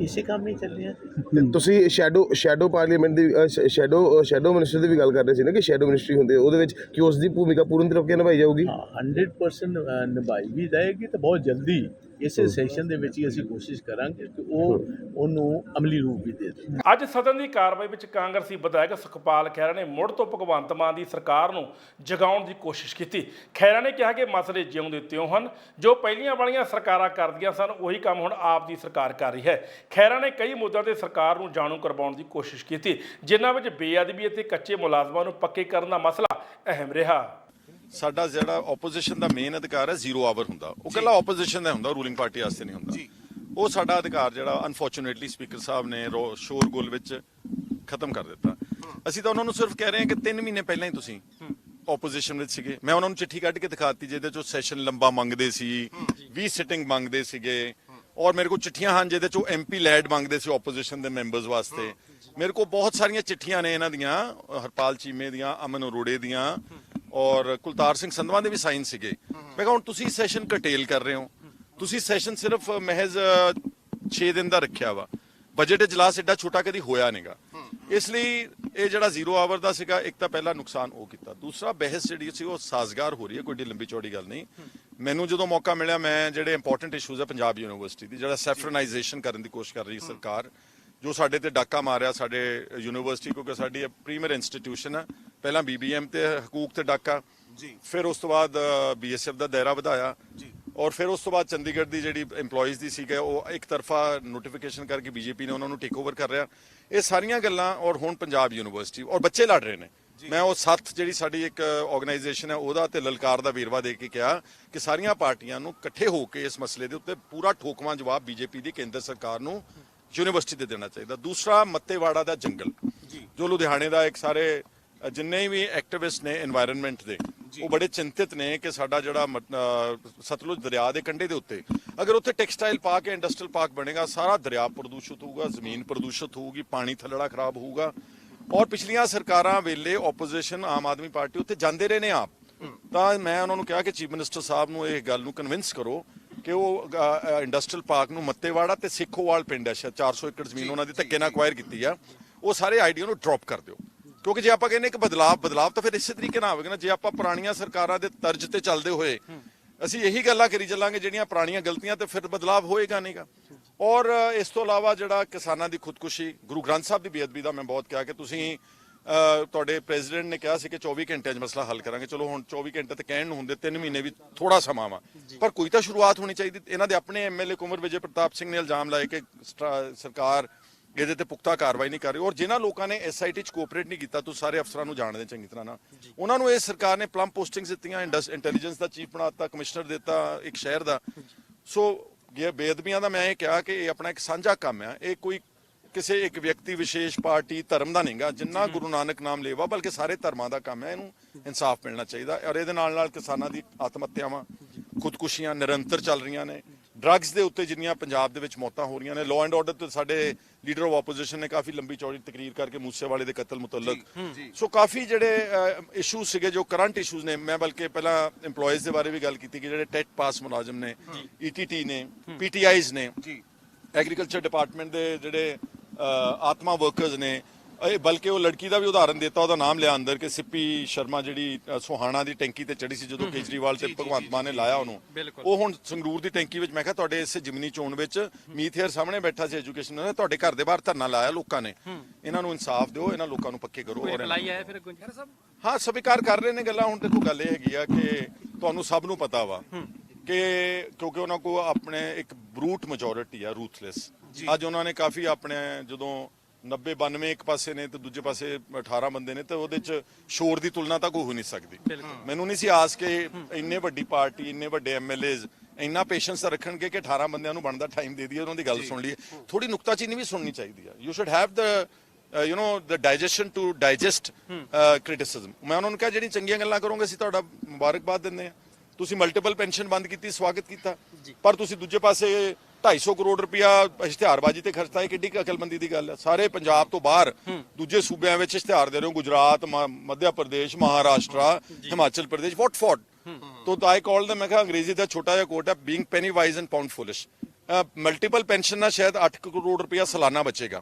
ਇਸੇ ਕੰਮ ਹੀ ਚੱਲ ਰਿਹਾ। ਤੁਸੀਂ ਸ਼ੈਡੋ ਪਾਰਲੀਮੈਂਟ ਦੀ ਸ਼ੈਡੋ ਮਿਨਿਸਟਰ ਦੀ ਵੀ ਗੱਲ ਕਰ ਰਹੇ ਸੀ ਨਾ ਕਿ ਸ਼ੈਡੋ ਮਿਨਿਸਟਰੀ ਹੁੰਦੇ ਉਹਦੇ ਵਿੱਚ ਕਿ ਉਸ ਦੀ ਭੂਮਿਕਾ ਪੂਰਨ ਤਰੀਕੇ ਨਾਲ ਨਿਭਾਈ ਜਾਊਗੀ। 100% ਨਿਭਾਈ ਵੀ ਜਾਏਗੀ ਤੇ ਬਹੁਤ ਜਲਦੀ ਇਸੇ ਸੈਸ਼ਨ ਦੇ ਵਿੱਚ ਹੀ ਅਸੀਂ ਕੋਸ਼ਿਸ਼ ਕਰਾਂਗੇ ਕਿ ਉਹ ਉਹਨੂੰ ਅਮਲੀ ਰੂਪ ਵੀ ਦੇ ਦੇਣ। ਅੱਜ ਸਦਨ ਦੀ ਕਾਰਵਾਈ ਵਿੱਚ ਕਾਂਗਰਸੀ ਵਿਧਾਇਕ ਸੁਖਪਾਲ ਖਹਿਰਾ ਨੇ ਮੁੜ ਤੋਂ ਭਗਵੰਤ ਮਾਨ ਦੀ ਸਰਕਾਰ ਨੂੰ ਜਗਾਉਣ ਦੀ ਕੋਸ਼ਿਸ਼ ਕੀਤੀ। ਖਹਿਰਾ ਨੇ ਕਿਹਾ ਕਿ ਮਸਲੇ ਜਿਉਂਦੇ ਤਿਉਂ ਹਨ, ਜੋ ਪਹਿਲੀਆਂ ਵਾਲੀਆਂ ਸਰਕਾਰਾਂ ਕਰਦੀਆਂ ਸਨ ਉਹੀ ਕੰਮ ਹੁਣ ਆਪ ਦੀ ਸਰਕਾਰ ਕਰ ਰਹੀ ਹੈ। ਖਹਿਰਾ ਨੇ ਕਈ ਮੁੱਦਿਆਂ ਤੇ ਸਰਕਾਰ ਨੂੰ ਜਾਣੂ ਕਰਵਾਉਣ ਦੀ ਕੋਸ਼ਿਸ਼ ਕੀਤੀ, ਜਿਨ੍ਹਾਂ ਵਿੱਚ ਬੇਅਦਬੀ ਅਤੇ ਕੱਚੇ ਮੁਲਾਜ਼ਮਾਂ ਨੂੰ ਪੱਕੇ ਕਰਨ ਦਾ ਮਸਲਾ ਅਹਿਮ ਰਿਹਾ। ਸਾਡਾ ਜਿਹੜਾ ਆਪੋਜੀਸ਼ਨ ਦਾ ਮੇਨ ਅਧਿਕਾਰ ਹੈ 0 ਆਵਰ ਹੁੰਦਾ, ਉਹ ਇਕੱਲਾ ਆਪੋਜੀਸ਼ਨ ਦਾ ਹੁੰਦਾ, ਰੂਲਿੰਗ ਪਾਰਟੀ ਵਾਸਤੇ ਨਹੀਂ ਹੁੰਦਾ। ਉਹ ਸਾਡਾ ਅਧਿਕਾਰ ਜਿਹੜਾ ਅਨਫੋਰਚੂਨੇਟਲੀ ਸਪੀਕਰ ਸਾਹਿਬ ਨੇ ਸ਼ੋਰਗੁਲ ਵਿੱਚ ਖਤਮ ਕਰ ਦਿੱਤਾ। ਅਸੀਂ ਤਾਂ ਉਹਨਾਂ ਨੂੰ ਸਿਰਫ ਕਹਿ ਰਹੇ ਹਾਂ ਕਿ 3 ਮਹੀਨੇ ਪਹਿਲਾਂ ਹੀ ਤੁਸੀਂ ਆਪੋਜੀਸ਼ਨ ਵਿੱਚ ਸੀਗੇ। ਮੈਂ ਉਹਨਾਂ ਨੂੰ ਚਿੱਠੀ ਕੱਢ ਕੇ ਦਿਖਾਤੀ ਜਿਹਦੇ ਚੋਂ ਸੈਸ਼ਨ ਲੰਬਾ ਮੰਗਦੇ ਸੀ, 20 ਸਿਟਿੰਗ ਮੰਗਦੇ ਸੀਗੇ, ਔਰ ਮੇਰੇ ਕੋਲ ਚਿੱਠੀਆਂ ਹਨ ਜਿਹਦੇ ਚੋਂ MP ਲੈਡ ਮੰਗਦੇ ਸੀ ਆਪੋਜੀਸ਼ਨ ਦੇ ਮੈਂਬਰਸ ਵਾਸਤੇ। ਮੇਰੇ ਕੋਲ ਬਹੁਤ ਸਾਰੀਆਂ ਚਿੱਠੀਆਂ ਨੇ ਇਹਨਾਂ ਦੀਆਂ, ਹਰਪਾਲ ਚੀਮੇ ਦੀਆਂ, ਅਮਨ ਅਰੋੜੇ ਦੀਆਂ, ਔਰ ਕੁਲਤਾਰ ਸਿੰਘ ਸੰਧਵਾਂ ਦੇ ਵੀ ਸਾਈਨ ਸੀਗੇ। ਮੈਂ ਕਿਹਾ ਹੁਣ ਤੁਸੀਂ ਸੈਸ਼ਨ ਕਰਟੇਲ ਕਰ ਰਹੇ ਹੋ, ਤੁਸੀਂ ਸੈਸ਼ਨ ਸਿਰਫ ਮਹਿਜ਼ 6 ਦਿਨ ਦਾ ਰੱਖਿਆ ਵਾ, ਬਜਟ ਇਜਲਾਸ ਐਡਾ ਛੋਟਾ ਕਦੀ ਹੋਇਆ ਨਹੀਂਗਾ। ਇਸ ਲਈ ਇਹ ਜਿਹੜਾ 0 ਆਵਰ ਦਾ ਸੀਗਾ, ਇੱਕ ਤਾਂ ਪਹਿਲਾ ਨੁਕਸਾਨ ਉਹ ਕੀਤਾ, ਦੂਸਰਾ ਬਹਿਸ ਜਿਹੜੀ ਸੀ ਉਹ ਸਾਜ਼ਗਾਰ ਹੋ ਰਹੀ ਹੈ, ਕੋਈ ਏਡੀ ਲੰਬੀ ਚੌੜੀ ਗੱਲ ਨਹੀਂ। ਮੈਨੂੰ ਜਦੋਂ ਮੌਕਾ ਮਿਲਿਆ ਮੈਂ ਜਿਹੜੇ ਇੰਪੋਰਟੈਂਟ ਇਸ਼ੂਜ਼ ਹੈ ਪੰਜਾਬ ਯੂਨੀਵਰਸਿਟੀ ਦੀ, ਜਿਹੜਾ ਸੈਫਰਨਾਈਜੇਸ਼ਨ ਕਰਨ ਦੀ ਕੋਸ਼ਿਸ਼ ਕਰ ਰਹੀ ਸਰਕਾਰ, ਜੋ ਸਾਡੇ ਤੇ ਡਾਕਾ ਮਾਰਿਆ ਸਾਡੇ ਯੂਨੀਵਰਸਿਟੀ, ਕਿਉਂਕਿ ਸਾਡੀ ਪ੍ਰੀਮੀਅਰ ਇੰਸਟੀਟਿਊਸ਼ਨ ਹੈ। ਪਹਿਲਾਂ BBM ਤੇ ਹਕੂਕ ਤੇ ਡਾਕਾ, ਫਿਰ ਉਸ ਤੋਂ ਬਾਅਦ BSF ਦਾ ਦਾਇਰਾ ਵਧਾਇਆ, ਔਰ ਫਿਰ ਉਸ ਤੋਂ ਬਾਅਦ ਚੰਡੀਗੜ੍ਹ ਦੀ ਜਿਹੜੀ EMPLOYEES ਦੀ ਸੀਗਾ ਉਹ ਇੱਕ ਤਰਫਾ ਨੋਟੀਫਿਕੇਸ਼ਨ ਕਰਕੇ BJP ਨੇ ਉਹਨਾਂ ਨੂੰ ਟੇਕ ਓਵਰ ਕਰ ਰਿਹਾ। ਇਹ ਸਾਰੀਆਂ ਗੱਲਾਂ, ਔਰ ਹੁਣ ਪੰਜਾਬ ਯੂਨੀਵਰਸਿਟੀ, ਔਰ ਬੱਚੇ ਲੜ ਰਹੇ ਨੇ। ਮੈਂ ਉਹ ਸੱਤ ਜਿਹੜੀ ਸਾਡੀ ਇੱਕ ਆਰਗੇਨਾਈਜੇਸ਼ਨ ਹੈ ਉਹਦਾ ਤੇ ਲਲਕਾਰ ਦਾ ਵੇਰਵਾ ਦੇ ਕੇ ਕਿਹਾ ਕਿ ਸਾਰੀਆਂ ਪਾਰਟੀਆਂ ਨੂੰ ਇਕੱਠੇ ਹੋ ਕੇ ਇਸ ਮਸਲੇ ਦੇ ਉੱਤੇ ਪੂਰਾ ਠੋਕਵਾਂ ਜਵਾਬ BJP ਦੀ ਕੇਂਦਰ ਸਰਕਾਰ ਨੂੰ ਯੂਨੀਵਰਸਿਟੀ ਤੇ ਦੇਣਾ ਚਾਹੀਦਾ। ਦੂਸਰਾ ਮੱਤੇਵਾੜਾ ਦਾ ਜੰਗਲ, ਜੋ ਲੁਧਿਆਣੇ ਦਾ ਇੱਕ ਸਾਰੇ ਜਿੰਨੇ ਵੀ ਐਕਟਿਵਿਸਟ ਨੇ এনवायरमेंट ਦੇ, ਉਹ ਬੜੇ ਚਿੰਤਿਤ ਨੇ ਕਿ ਸਾਡਾ ਜਿਹੜਾ ਸਤਲੁਜ ਦਰਿਆ ਦੇ ਕੰਢੇ ਦੇ ਉੱਤੇ ਅਗਰ ਉੱਥੇ ਟੈਕਸਟਾਈਲ ਪਾਰਕ ਜਾਂ ਇੰਡਸਟਰੀਅਲ ਪਾਰਕ ਬਣੇਗਾ, ਸਾਰਾ ਦਰਿਆ ਪ੍ਰਦੂਸ਼ਿਤ ਹੋਊਗਾ, ਜ਼ਮੀਨ ਪ੍ਰਦੂਸ਼ਿਤ ਹੋਊਗੀ, ਪਾਣੀ ਥੱਲੜਾ ਖਰਾਬ ਹੋਊਗਾ। ਔਰ ਪਿਛਲੀਆਂ ਸਰਕਾਰਾਂ ਵੇਲੇ ਆਪੋਜੀਸ਼ਨ ਆਮ ਆਦਮੀ ਪਾਰਟੀ ਉੱਥੇ ਜਾਂਦੇ ਰਹੇ ਨੇ ਆਪ। ਤਾਂ ਮੈਂ ਉਹਨਾਂ ਨੂੰ ਕਿਹਾ ਕਿ ਚੀਫ ਮਿਨਿਸਟਰ ਸਾਹਿਬ ਨੂੰ ਇਹ ਗੱਲ ਨੂੰ ਕਨਵਿੰਸ ਕਰੋ ਕਿ ਉਹ ਇੰਡਸਟਰੀਅਲ ਪਾਰਕ ਨੂੰ ਮੱਤੇਵਾੜਾ ਤੇ ਸਿੱਖੋਵਾਲ ਪਿੰਡ ਹੈ, 400 ਏਕੜ ਜ਼ਮੀਨ ਉਹਨਾਂ ਦੀ ਧੱਕੇ ਨਾਲ ਅਕਵਾਇਰ ਕੀਤੀ ਆ, ਉਹ ਸਾਰੇ ਆਈਡੀਆ ਨੂੰ ਡ੍ਰੌਪ ਕਰ ਦਿਓ। ਕਿਉਂਕਿ ਜੇ ਆਪਾਂ ਕਹਿੰਦੇ ਕਿ ਬਦਲਾਵ ਤਾਂ ਫਿਰ ਇਸੇ ਤਰੀਕੇ ਨਾਲ ਆਵੇਗਾ ਨਾ। ਜੇ ਆਪਾਂ ਪੁਰਾਣੀਆਂ ਸਰਕਾਰਾਂ ਦੇ ਤਰਜ਼ ਤੇ ਚੱਲਦੇ ਹੋਏ ਅਸੀਂ ਇਹੀ ਗੱਲਾਂ ਕਰੀ ਚੱਲਾਂਗੇ ਜਿਹੜੀਆਂ ਪੁਰਾਣੀਆਂ ਗਲਤੀਆਂ, ਤੇ ਫਿਰ ਬਦਲਾਵ ਹੋਏਗਾ ਨਹੀਂਗਾ। ਔਰ ਇਸ ਤੋਂ ਇਲਾਵਾ ਜਿਹੜਾ ਕਿਸਾਨਾਂ ਦੀ ਖੁਦਕੁਸ਼ੀ, ਗੁਰੂ ਗ੍ਰੰਥ ਸਾਹਿਬ ਦੀ ਬੇਅਦਬੀ ਦਾ ਮੈਂ ਬਹੁਤ ਕਿਹਾ ਕਿ ਤੁਸੀਂ ਤੁਹਾਡੇ ਪ੍ਰੈਜ਼ੀਡੈਂਟ ਨੇ ਕਿਹਾ ਸੀ ਕਿ 24 ਘੰਟਿਆਂ 'ਚ ਮਸਲਾ ਹੱਲ ਕਰਾਂਗੇ। ਚਲੋ ਹੁਣ 24 ਘੰਟੇ ਤੇ ਕਹਿਣ ਨੂੰ ਹੁੰਦੇ, 3 ਮਹੀਨੇ ਵੀ ਥੋੜਾ ਸਮਾਂ ਵਾ, ਪਰ ਕੋਈ ਤਾਂ ਸ਼ੁਰੂਆਤ ਹੋਣੀ ਚਾਹੀਦੀ। ਇਹਨਾਂ ਦੇ ਆਪਣੇ MLA ਕੁੰਵਰ ਵਿਜੇ ਪ੍ਰਤਾਪ ਸਿੰਘ ਨੇ ਇਲਜ਼ਾਮ ਲਾਏ ਕਿ ਸਰਕਾਰ ਇਹਦੇ ਤੇ ਪੁਖਤਾ ਕਾਰਵਾਈ ਨਹੀਂ ਕਰ ਰਹੀ, ਔਰ ਜਿਨ੍ਹਾਂ ਲੋਕਾਂ ਨੇ SIT 'ਚ ਕੋਆਪਰੇਟ ਨਹੀਂ ਕੀਤਾ, ਤੁਸੀਂ ਸਾਰੇ ਅਫਸਰਾਂ ਨੂੰ ਜਾਣਦੇ ਚੰਗੀ ਤਰ੍ਹਾਂ ਨਾਲ, ਉਹਨਾਂ ਨੂੰ ਇਹ ਸਰਕਾਰ ਨੇ ਪਲੰਮ ਪੋਸਟਿੰਗਸ ਦਿੱਤੀਆਂ, ਇੰਟੈਲੀਜੈਂਸ ਦਾ ਚੀਫ ਬਣਾਤਾ, ਕਮਿਸ਼ਨਰ ਦਿੱਤਾ ਇੱਕ ਸ਼ਹਿਰ ਦਾ। ਸੋ ਇਹ ਬੇਅਦਬੀਆਂ ਦਾ ਮੈਂ ਇਹ ਕਿਹਾ ਕਿ ਇਹ ਆਪਣਾ ਇੱਕ ਸਾਂਝਾ ਕੰਮ ਹੈ, ਇਹ ਕੋਈ ਕਿਸੇ ਇੱਕ ਵਿਅਕਤੀ ਵਿਸ਼ੇਸ਼ ਪਾਰਟੀ ਧਰਮ ਦਾ ਨਹੀਂਗਾ, ਜਿੰਨਾ ਗੁਰੂ ਨਾਨਕ ਨਾਮ ਲੇਵਾ, ਬਲਕਿ ਸਾਰੇ ਧਰਮਾਂ ਦਾ ਕੰਮ ਹੈ। ਇਹਨੂੰ ਇਨਸਾਫ ਮਿਲਣਾ ਚਾਹੀਦਾ। ਔਰ ਇਹਦੇ ਨਾਲ ਕਿਸਾਨਾਂ ਦੀ ਆਤਮ ਹੱਤਿਆਵਾਂ, ਖੁਦਕੁਸ਼ੀਆਂ ਨਿਰੰਤਰ ਚੱਲ ਰਹੀਆਂ ਨੇ। ਡਰੱਗਸ ਦੇ ਉੱਤੇ ਜਿੰਨੀਆਂ ਪੰਜਾਬ ਦੇ ਵਿੱਚ ਮੌਤਾਂ ਹੋ ਰਹੀਆਂ ਨੇ, ਲਾਅ ਐਂਡ ਆਰਡਰ ਤੇ ਸਾਡੇ ਲੀਡਰ ਆਫ ਆਪੋਜੀਸ਼ਨ ਨੇ ਕਾਫੀ ਲੰਬੀ ਚੌੜੀ ਤਕਰੀਰ ਕਰਕੇ ਮੂਸੇਵਾਲੇ ਦੇ ਕਤਲ ਮੁਤਲਕ, ਸੋ ਕਾਫੀ ਜਿਹੜੇ ਇਸ਼ੂ ਸੀਗੇ ਜੋ ਕਰੰਟ ਇਸ਼ੂਜ਼ ਨੇ। ਮੈਂ ਬਲਕਿ ਪਹਿਲਾਂ EMPLOYEES ਦੇ ਬਾਰੇ ਵੀ ਗੱਲ ਕੀਤੀ ਕਿ ਜਿਹੜੇ ਟੈਟ ਪਾਸ ਮੁਲਾਜ਼ਮ ਨੇ, ETT ਨੇ, PTIs ਨੇ, ਐਗਰੀਕਲਚਰ ਡਿਪਾਰਟਮੈਂਟ ਦੇ ਜਿਹੜੇ ਆਤਮਾ ਵਰਕਰਸ ਨੇ, ਬਲਕਿ ਉਹ ਲੜਕੀ ਦਾ ਵੀ ਉਦਾਹਰਨ ਦਿੱਤਾ, ਉਹਦਾ ਨਾਮ ਲਿਆ ਅੰਦਰ ਕਿ ਸਿੱਪੀ ਸ਼ਰਮਾ ਜਿਹੜੀ ਸੁਹਾਣਾ ਦੀ ਟੈਂਕੀ ਤੇ ਚੜੀ ਸੀ ਜਦੋਂ ਕੇਜਰੀਵਾਲ ਤੇ ਭਗਵੰਤ ਮਾਨ ਨੇ ਲਾਇਆ ਉਹਨੂੰ, ਉਹ ਹੁਣ ਸੰਗਰੂਰ ਦੀ ਟੈਂਕੀ ਵਿੱਚ, ਮੈਂ ਕਿਹਾ ਤੁਹਾਡੇ ਇਸੇ ਜਿਮਨੀ ਚੋਣ ਵਿੱਚ ਮੀਤ ਹੇਅਰ ਸਾਹਮਣੇ ਬੈਠਾ ਸੀ ਐਜੂਕੇਸ਼ਨ ਨਾਲ, ਤੁਹਾਡੇ ਘਰ ਦੇ ਬਾਹਰ ਧਰਨਾ ਲਾਇਆ ਲੋਕਾਂ ਨੇ। ਇਹਨਾਂ ਨੂੰ ਇਨਸਾਫ ਦਿਓ, ਇਹਨਾਂ ਲੋਕਾਂ ਨੂੰ ਪੱਕੇ ਕਰੋ। ਹਾਂ, ਸਵੀਕਾਰ ਕਰ ਰਹੇ ਨੇ ਗੱਲਾਂ। ਹੁਣ ਦੇਖੋ ਗੱਲ ਇਹ ਹੈਗੀ ਆ ਕਿ ਤੁਹਾਨੂੰ ਸਭ ਨੂੰ ਪਤਾ ਵਾ ਕਿ ਕਿਉਂਕਿ ਉਹਨਾਂ ਕੋਲ ਆਪਣੇ ਇੱਕ ਬਰੂਟ ਮੈਜੋਰਿਟੀ ਆ, ਰੂਥਲੈਸ। ਅੱਜ ਉਹਨਾਂ ਨੇ ਕਾਫੀ ਆਪਣੇ ਜਦੋਂ 90-92 ਇੱਕ ਪਾਸੇ ਨੇ ਤੇ ਦੂਜੇ ਪਾਸੇ 18 ਬੰਦੇ ਨੇ, ਤੇ ਉਹਦੇ ਚ ਸ਼ੋਰ ਦੀ ਤੁਲਨਾ ਤਾਂ ਕੋਈ ਹੋ ਨਹੀਂ ਸਕਦੀ। ਮੈਨੂੰ ਨਹੀਂ ਸੀ ਆਸ ਕਿ ਇੰਨੇ ਵੱਡੀ ਪਾਰਟੀ, ਇੰਨੇ ਵੱਡੇ MLAs ਇੰਨਾ ਪੇਸ਼ੈਂਸ ਰੱਖਣਗੇ ਕਿ 18 ਬੰਦਿਆਂ ਨੂੰ ਬਣਦਾ ਟਾਈਮ ਦੇ ਦਈਏ, ਉਹਨਾਂ ਦੀ ਗੱਲ ਸੁਣ ਲਈਏ। ਥੋੜੀ ਨੁਕਤਾਚੀਨੀ ਵੀ ਸੁਣਨੀ ਚਾਹੀਦੀ ਆ। You should have the digestion to digest criticism। ਮੈਂ ਉਹਨਾਂ ਨੂੰ ਕਿਹਾ ਜਿਹੜੀਆਂ ਚੰਗੀਆਂ ਗੱਲਾਂ ਕਰੋਗੇ ਅਸੀਂ ਤੁਹਾਡਾ ਮੁਬਾਰਕਬਾਦ ਦਿੰਦੇ ਆ। ਤੁਸੀਂ ਮਲਟੀਪਲ ਪੈਨਸ਼ਨ ਬੰਦ ਕੀਤੀ, ਸਵਾਗਤ ਕੀਤਾ, ਪਰ ਤੁਸੀਂ ਦੂਜੇ ਪਾਸੇ 250 ਕਰੋੜ ਰੁਪਇਆ ਇਸ਼ਤਿਹਾਰਬਾਜ਼ੀ ਤੇ ਖਰਚਤਾ। ਇਹ ਕਿੱਡੀ ਅਕਲਮੰਦੀ ਦੀ ਗੱਲ ਹੈ। ਸਾਰੇ ਪੰਜਾਬ ਤੋਂ ਬਾਹਰ ਦੂਜੇ ਸੂਬਿਆਂ ਵਿੱਚ ਇਸ਼ਤਿਹਾਰ ਦੇ ਰਹੇ ਹੋ, ਗੁਜਰਾਤ, ਮੱਧ ਪ੍ਰਦੇਸ਼, ਮਹਾਰਾਸ਼ਟਰ, ਹਿਮਾਚਲ ਪ੍ਰਦੇਸ਼। ਵਾਟ ਫॉर? तो I call them, मैं कहा अंग्रेजी ਦਾ ਛੋਟਾ ਜਿਹਾ ਕੋਟ ਹੈ, being penny wise and pound foolish। Multiple pension ਨਾਲ ਸ਼ਾਇਦ 8 ਕਰੋੜ ਰੁਪਇਆ ਸਾਲਾਨਾ ਬਚੇਗਾ,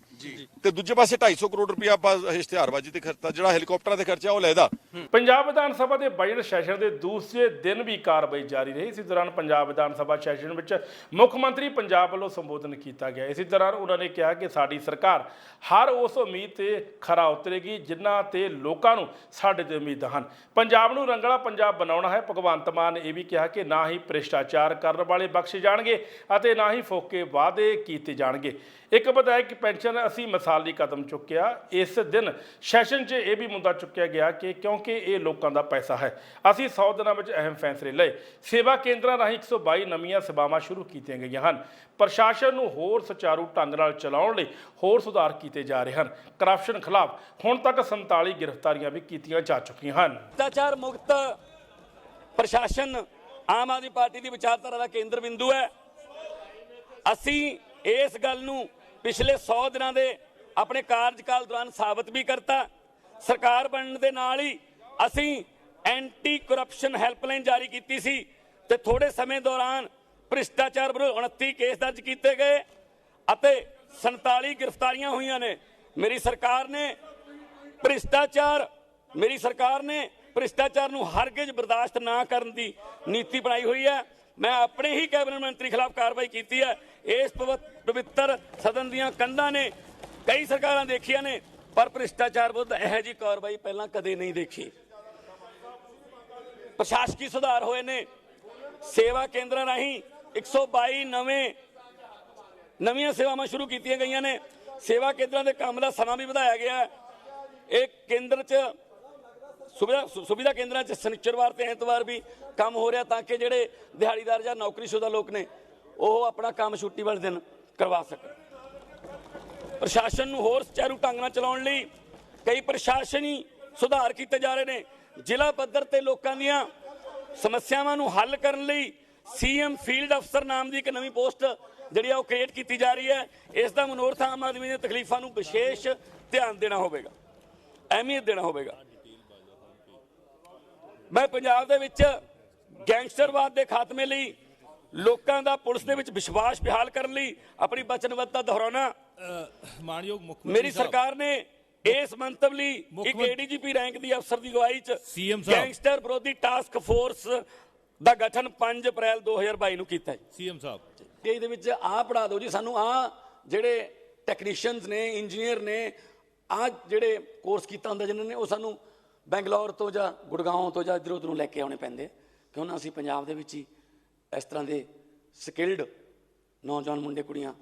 ਤੇ ਦੂਜੇ ਪਾਸੇ 250 ਕਰੋੜ ਰੁਪਇਆ ਆਪਾਂ ਇਸ਼ਤਿਹਾਰਬਾਜ਼ੀ ਤੇ ਖਰਚਤਾ। ਜਿਹੜਾ ਹੈਲੀਕਾਪਟਰਾਂ ਤੇ ਖਰਚਾ ਉਹ ਲੈਦਾ ਪੰਜਾਬ ਵਿਧਾਨ ਸਭਾ ਦੇ ਬਜਟ ਸੈਸ਼ਨ ਦੇ ਦੂਸਰੇ ਦਿਨ ਵੀ ਕਾਰਵਾਈ ਜਾਰੀ ਰਹੀ। ਇਸੇ ਦੌਰਾਨ ਪੰਜਾਬ ਵਿਧਾਨ ਸਭਾ ਸੈਸ਼ਨ ਵਿੱਚ ਮੁੱਖ ਮੰਤਰੀ ਪੰਜਾਬ ਵੱਲੋਂ ਸੰਬੋਧਨ ਕੀਤਾ ਗਿਆ। ਇਸੇ ਦੌਰਾਨ ਉਹਨਾਂ ਨੇ ਕਿਹਾ ਕਿ ਸਾਡੀ ਸਰਕਾਰ ਹਰ ਉਸ ਉਮੀਦ ਤੇ ਖਰਾ ਉਤਰੇਗੀ ਜਿਨ੍ਹਾਂ ਤੇ ਲੋਕਾਂ ਨੂੰ ਸਾਡੇ ਤੇ ਉਮੀਦਾਂ ਹਨ। ਪੰਜਾਬ ਨੂੰ ਰੰਗਲਾ ਪੰਜਾਬ ਬਣਾਉਣਾ ਹੈ। ਭਗਵੰਤ ਮਾਨ ਨੇ ਇਹ ਵੀ ਕਿਹਾ ਕਿ ਨਾ ਹੀ ਭ੍ਰਿਸ਼ਟਾਚਾਰ ਕਰਨ ਵਾਲੇ ਬਖਸ਼ੇ ਜਾਣਗੇ ਅਤੇ ਨਾ ਹੀ ਫੋਕੇ ਵਾਅਦੇ ਕੀਤੇ ਜਾਣਗੇ। ਇੱਕ ਵਿਧਾਇਕ ਪੈਨਸ਼ਨ ਅਸੀਂ ਮਿਸਾਲੀ ਕਦਮ ਚੁੱਕਿਆ। ਇਸ ਦਿਨ ਸੈਸ਼ਨ 'ਚ ਇਹ ਵੀ ਮੁੱਦਾ ਚੁੱਕਿਆ ਗਿਆ ਕਿ ਕਿਉਂਕਿ ਇਹ ਲੋਕਾਂ ਦਾ ਪੈਸਾ ਹੈ, ਅਸੀਂ 100 ਦਿਨਾਂ ਵਿੱਚ ਅਹਿਮ ਫੈਸਲੇ ਲਏ। ਸੇਵਾ ਕੇਂਦਰਾਂ ਰਾਹੀਂ 122 ਨਵੀਆਂ ਸੇਵਾਵਾਂ ਸ਼ੁਰੂ ਕੀਤੀਆਂ ਗਈਆਂ ਹਨ। ਪ੍ਰਸ਼ਾਸਨ ਨੂੰ ਹੋਰ ਸੁਚਾਰੂ ਢੰਗ ਨਾਲ ਚਲਾਉਣ ਲਈ ਹੋਰ ਸੁਧਾਰ ਕੀਤੇ ਜਾ ਰਹੇ ਹਨ। ਕਰਪਸ਼ਨ ਖਿਲਾਫ ਹੁਣ ਤੱਕ 47 ਗ੍ਰਿਫਤਾਰੀਆਂ ਵੀ ਕੀਤੀਆਂ ਜਾ ਚੁੱਕੀਆਂ ਹਨ। ਭ੍ਰਿਸ਼ਟਾਚਾਰ ਮੁਕਤ ਪ੍ਰਸ਼ਾਸਨ ਆਮ ਆਦਮੀ ਪਾਰਟੀ ਦੀ ਵਿਚਾਰਧਾਰਾ ਦਾ ਕੇਂਦਰ ਬਿੰਦੂ ਹੈ। ਅਸੀਂ ਇਸ ਗੱਲ ਨੂੰ ਪਿਛਲੇ 100 ਦਿਨਾਂ ਦੇ ਆਪਣੇ ਕਾਰਜਕਾਲ ਦੌਰਾਨ ਸਾਬਤ ਵੀ ਕਰਤਾ। ਸਰਕਾਰ ਬਣਨ ਦੇ ਨਾਲ ਹੀ ਅਸੀਂ ਐਂਟੀ ਕਰਪਸ਼ਨ ਹੈਲਪਲਾਈਨ ਜਾਰੀ ਕੀਤੀ ਸੀ ਤੇ ਥੋੜੇ ਸਮੇਂ ਦੌਰਾਨ ਭ੍ਰਿਸ਼ਟਾਚਾਰ ਵਿਰੁੱਧ 29 ਕੇਸ ਦਰਜ ਕੀਤੇ ਗਏ ਅਤੇ 47 ਗ੍ਰਿਫਤਾਰੀਆਂ ਹੋਈਆਂ ਨੇ। ਮੇਰੀ ਸਰਕਾਰ ਨੇ ਭ੍ਰਿਸ਼ਟਾਚਾਰ ਨੂੰ ਹਰਗਿਜ਼ ਬਰਦਾਸ਼ਤ ਨਾ ਕਰਨ ਦੀ ਨੀਤੀ ਬਣਾਈ ਹੋਈ ਹੈ। ਮੈਂ ਆਪਣੇ ਹੀ ਕੈਬਨਿਟ ਮੰਤਰੀ ਖਿਲਾਫ ਕਾਰਵਾਈ ਕੀਤੀ ਹੈ। ਇਸ ਪਵਿੱਤਰ ਸਦਨ ਦੀਆਂ ਕੰਧਾਂ ਨੇ ਕਈ ਸਰਕਾਰਾਂ ਦੇਖੀਆਂ ਨੇ, ਪਰ ਭ੍ਰਿਸ਼ਟਾਚਾਰ ਵਿਰੁੱਧ ਇਹੋ ਜਿਹੀ ਕਾਰਵਾਈ ਪਹਿਲਾਂ ਕਦੇ ਨਹੀਂ ਦੇਖੀ। ਪ੍ਰਸ਼ਾਸਕੀ ਸੁਧਾਰ ਹੋਏ ਨੇ। ਸੇਵਾ ਕੇਂਦਰਾਂ ਰਾਹੀਂ 122 ਨਵੀਆਂ ਸੇਵਾਵਾਂ ਸ਼ੁਰੂ ਕੀਤੀਆਂ ਗਈਆਂ ਨੇ। ਸੇਵਾ ਕੇਂਦਰਾਂ ਦੇ ਕੰਮ ਦਾ ਸਮਾਂ ਵੀ ਵਧਾਇਆ ਗਿਆ। ਇਹ ਕੇਂਦਰ 'ਚ ਸੁਵਿਧਾ ਕੇਂਦਰਾਂ 'ਚ ਸ਼ਨੀਚਰਵਾਰ ਤੇ ਐਤਵਾਰ ਵੀ ਕੰਮ ਹੋ ਰਿਹਾ ਤਾਂ ਕਿ ਜਿਹੜੇ ਦਿਹਾੜੀਦਾਰ ਜਾਂ ਨੌਕਰੀਸ਼ੁਦਾ ਲੋਕ ਨੇ ਉਹ ਆਪਣਾ ਕੰਮ ਛੁੱਟੀ ਵਾਲੇ ਦਿਨ ਕਰਵਾ ਸਕਣ। ਪ੍ਰਸ਼ਾਸਨ ਨੂੰ ਹੋਰ ਸੁਚਾਰੂ ਢੰਗ ਨਾਲ ਚਲਾਉਣ ਲਈ ਕਈ ਪ੍ਰਸ਼ਾਸਨੀ ਸੁਧਾਰ ਕੀਤੇ ਜਾ ਰਹੇ ਨੇ। ਜ਼ਿਲ੍ਹਾ ਪੱਧਰ ਤੇ ਲੋਕਾਂ ਦੀਆਂ ਸਮੱਸਿਆਵਾਂ ਨੂੰ ਹੱਲ ਕਰਨ ਲਈ ਸੀਐਮ ਫੀਲਡ ਅਫਸਰ ਨਾਮ ਦੀ ਇੱਕ ਨਵੀਂ ਪੋਸਟ ਜਿਹੜੀ ਆ ਉਹ ਕ੍ਰੀਏਟ ਕੀਤੀ ਜਾ ਰਹੀ ਹੈ। ਇਸ ਦਾ ਮਨੋਰਥ ਆਮ ਆਦਮੀ ਦੀਆਂ ਤਕਲੀਫਾਂ ਨੂੰ ਵਿਸ਼ੇਸ਼ ਧਿਆਨ ਦੇਣਾ ਹੋਵੇਗਾ, ਅਹਿਮੀਅਤ ਦੇਣਾ ਹੋਵੇਗਾ। ਮੈਂ ਪੰਜਾਬ ਦੇ ਵਿੱਚ ਗੈਂਗਸਟਰਵਾਦ ਦੇ ਖਾਤਮੇ ਲਈ ਲੋਕਾਂ ਦਾ ਪੁਲਿਸ ਦੇ ਵਿੱਚ ਵਿਸ਼ਵਾਸ ਬਹਾਲ ਕਰਨ ਲਈ ਆਪਣੀ ਵਚਨਬੱਧਤਾ ਦੁਹਰਾਉਣਾ। ਮਾਨਯੋਗ ਮੁੱਖ ਮੇਰੀ ਸਰਕਾਰ ਨੇ ਇਸ ਮੰਤਵ ਲਈ ਇੱਕ ਏਡੀਜੀਪੀ ਰੈਂਕ ਦੀ ਅਫਸਰ ਦੀ ਅਗਵਾਈ 'ਚ ਗੈਂਗਸਟਰ ਵਿਰੋਧੀ ਟਾਸਕ ਫੋਰਸ ਦਾ ਗਠਨ 5 ਅਪ੍ਰੈਲ 2022 ਨੂੰ ਕੀਤਾ। ਸੀਐਮ ਸਾਹਿਬ ਤੇ ਇਹਦੇ ਵਿੱਚ ਆਹ ਪੜ੍ਹਾ ਦਿਓ ਜੀ ਸਾਨੂੰ, ਆਹ ਜਿਹੜੇ ਟੈਕਨੀਸ਼ੀਅਨਸ ਨੇ, ਇੰਜੀਨੀਅਰ ਨੇ, ਆਹ ਜਿਹੜੇ ਕੋਰਸ ਕੀਤਾ ਹੁੰਦਾ ਜਿਨ੍ਹਾਂ ਨੇ, ਉਹ ਸਾਨੂੰ ਬੈਂਗਲੌਰ ਤੋਂ ਜਾਂ ਗੁੜਗਾਉਂ ਤੋਂ ਜਾਂ ਇੱਧਰ ਉੱਧਰੋਂ ਲੈ ਕੇ ਆਉਣੇ ਪੈਂਦੇ ਕਿਉਂ ਨਾ ਅਸੀਂ ਪੰਜਾਬ ਦੇ ਵਿੱਚ ਹੀ ਇਸ ਤਰ੍ਹਾਂ ਦੇ ਸਕਿਲਡ ਨੌਜਵਾਨ ਮੁੰਡੇ ਕੁੜੀਆਂ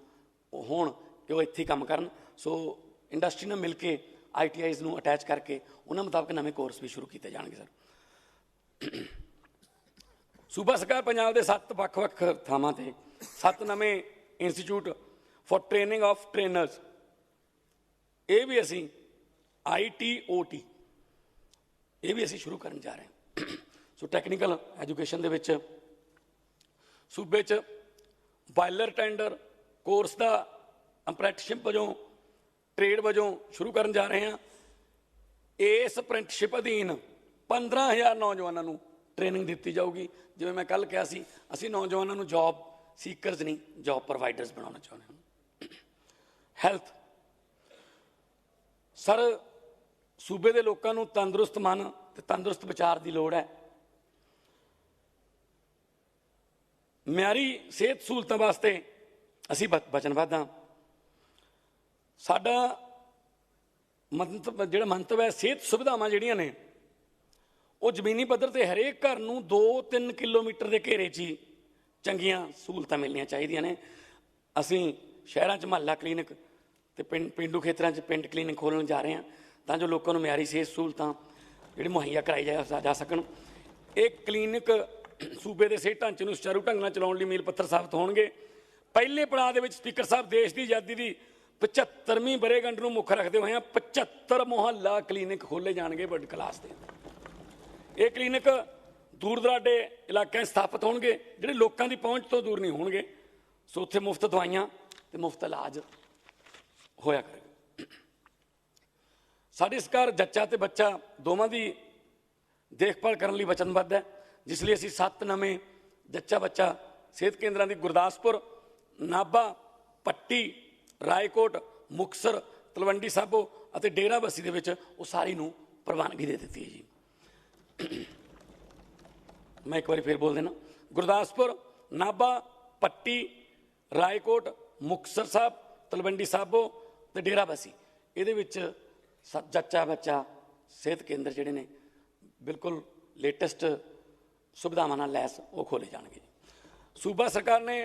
ਹੋਣ ਕਿ ਉਹ ਇੱਥੇ ਕੰਮ ਕਰਨ। ਸੋ ਇੰਡਸਟਰੀ ਨਾਲ ਮਿਲ ਕੇ ITIs ਨੂੰ ਅਟੈਚ ਕਰਕੇ ਉਹਨਾਂ ਮੁਤਾਬਕ ਨਵੇਂ ਕੋਰਸ ਵੀ ਸ਼ੁਰੂ ਕੀਤੇ ਜਾਣਗੇ। ਸਰ ਸੂਬਾ ਸਰਕਾਰ ਪੰਜਾਬ ਦੇ 7 ਵੱਖ-ਵੱਖ ਥਾਵਾਂ ਤੇ 7 ਨਵੇਂ institute for training of trainers, ਇਹ ਵੀ ਅਸੀਂ ITOT ਇਹ ਵੀ ਅਸੀਂ ਸ਼ੁਰੂ ਕਰਨ ਜਾ ਰਹੇ ਹਾਂ। ਸੋ ਟੈਕਨੀਕਲ ਐਜੂਕੇਸ਼ਨ ਦੇ ਵਿੱਚ ਸੂਬੇ 'ਚ ਬਾਇਲਰ ਟੈਂਡਰ ਕੋਰਸ ਦਾ ਅਪ੍ਰੈਂਟਿਸਸ਼ਿਪ ਵਜੋਂ, ਟ੍ਰੇਡ ਵਜੋਂ ਸ਼ੁਰੂ ਕਰਨ ਜਾ ਰਹੇ ਹਾਂ। ਇਸ ਅਪ੍ਰੈਂਟਿਸਸ਼ਿਪ ਅਧੀਨ 15,000 ਨੌਜਵਾਨਾਂ ਨੂੰ ਟ੍ਰੇਨਿੰਗ ਦਿੱਤੀ ਜਾਊਗੀ। ਜਿਵੇਂ ਮੈਂ ਕੱਲ੍ਹ ਕਿਹਾ ਸੀ, ਅਸੀਂ ਨੌਜਵਾਨਾਂ ਨੂੰ ਜੌਬ ਸੀਕਰਸ ਨਹੀਂ, ਜੌਬ ਪ੍ਰੋਵਾਈਡਰਸ ਬਣਾਉਣਾ ਚਾਹੁੰਦੇ ਹਾਂ। ਹੈਲਥ ਸਰ, ਸੂਬੇ ਦੇ ਲੋਕਾਂ ਨੂੰ ਤੰਦਰੁਸਤ ਮਨ ਤੇ ਤੰਦਰੁਸਤ ਵਿਚਾਰ ਦੀ ਲੋੜ ਹੈ। ਮਿਆਰੀ ਸਿਹਤ ਸਹੂਲਤਾਂ ਵਾਸਤੇ ਅਸੀਂ ਵਚਨਬੱਧ ਹਾਂ। ਸਾਡਾ ਜਿਹੜਾ ਮੰਤਵ ਹੈ, ਸਿਹਤ ਸੁਵਿਧਾਵਾਂ ਜਿਹੜੀਆਂ ਨੇ ਉਹ ਜ਼ਮੀਨੀ ਪੱਧਰ ਤੇ ਹਰੇਕ ਘਰ ਨੂੰ 2-3 ਕਿਲੋਮੀਟਰ ਦੇ ਘੇਰੇ 'ਚ ਹੀ ਚੰਗੀਆਂ ਸਹੂਲਤਾਂ ਮਿਲਣੀਆਂ ਚਾਹੀਦੀਆਂ ਨੇ। ਅਸੀਂ ਸ਼ਹਿਰਾਂ 'ਚ ਮੁਹੱਲਾ ਕਲੀਨਿਕ ਤੇ ਪੇਂਡੂ ਖੇਤਰਾਂ 'ਚ ਪਿੰਡ ਕਲੀਨਿਕ ਖੋਲ੍ਹਣ ਜਾ ਰਹੇ ਹਾਂ ਤਾਂ ਜੋ ਲੋਕਾਂ ਨੂੰ ਮਿਆਰੀ ਸਿਹਤ ਸਹੂਲਤਾਂ ਜਿਹੜੀ ਮੁਹੱਈਆ ਕਰਾਈ ਜਾ ਸਕਣ। ਇਹ ਕਲੀਨਿਕ ਸੂਬੇ ਦੇ ਸਿਹਤ ਢਾਂਚੇ ਨੂੰ ਸੁਚਾਰੂ ਢੰਗ ਨਾਲ ਚਲਾਉਣ ਲਈ ਮੀਲ ਪੱਥਰ ਸਾਬਤ ਹੋਣਗੇ। ਪਹਿਲੇ ਪੜਾਅ ਦੇ ਵਿੱਚ ਸਪੀਕਰ ਸਾਹਿਬ, ਦੇਸ਼ ਦੀ ਆਜ਼ਾਦੀ ਦੀ 75ਵੀਂ ਵਰ੍ਹੇਗੰਢ ਨੂੰ ਮੁੱਖ ਰੱਖਦੇ ਹੋਏ 75 ਮੁਹੱਲਾ ਕਲੀਨਿਕ ਖੋਲ੍ਹੇ ਜਾਣਗੇ ਵਰਲਡ ਕਲਾਸ ਦੇ। ਇਹ ਕਲੀਨਿਕ ਦੂਰ ਦਰਾਡੇ ਇਲਾਕਿਆਂ 'ਚ ਸਥਾਪਿਤ ਹੋਣਗੇ ਜਿਹੜੇ ਲੋਕਾਂ ਦੀ ਪਹੁੰਚ ਤੋਂ ਦੂਰ ਨਹੀਂ ਹੋਣਗੇ। ਸੋ ਉੱਥੇ ਮੁਫਤ ਦਵਾਈਆਂ ਤੇ ਮੁਫਤ ਇਲਾਜ ਹੋਇਆ ਕਰੇਗਾ। ਸਾਡੀ ਸਰਕਾਰ ਜੱਚਾ ਤੇ ਬੱਚਾ ਦੋਵਾਂ ਦੀ ਦੇਖਭਾਲ ਕਰਨ ਲਈ ਵਚਨਬੱਧ ਹੈ, ਜਿਸ ਲਈ ਅਸੀਂ 7 ਨਵੇਂ ਜੱਚਾ ਬੱਚਾ ਸਿਹਤ ਕੇਂਦਰਾਂ ਦੀ ਗੁਰਦਾਸਪੁਰ, ਨਾਭਾ, ਪੱਟੀ, ਰਾਏਕੋਟ, ਮੁਕਤਸਰ, ਤਲਵੰਡੀ ਸਾਬੋ ਅਤੇ ਡੇਰਾਬੱਸੀ ਦੇ ਵਿੱਚ ਉਹ ਸਾਰੀ ਨੂੰ ਪ੍ਰਵਾਨਗੀ ਦੇ ਦਿੱਤੀ ਹੈ ਜੀ। मैं एक बार फिर बोल देना, गुरदासपुर, नाभा, पट्टी, रायकोट, मुक्तसर साहब, तलवंडी साबो ते डेरा बसी, ਇਹਦੇ ਵਿੱਚ ਜੱਚਾ ਬੱਚਾ ਸਿਹਤ ਕੇਂਦਰ ਜਿਹੜੇ ਨੇ ਬਿਲਕੁਲ ਲੇਟੈਸਟ ਸੁਵਿਧਾਵਾਂ ਨਾਲ ਲੈਸ ਉਹ ਖੋਲੇ ਜਾਣਗੇ। ਸੂਬਾ ਸਰਕਾਰ ਨੇ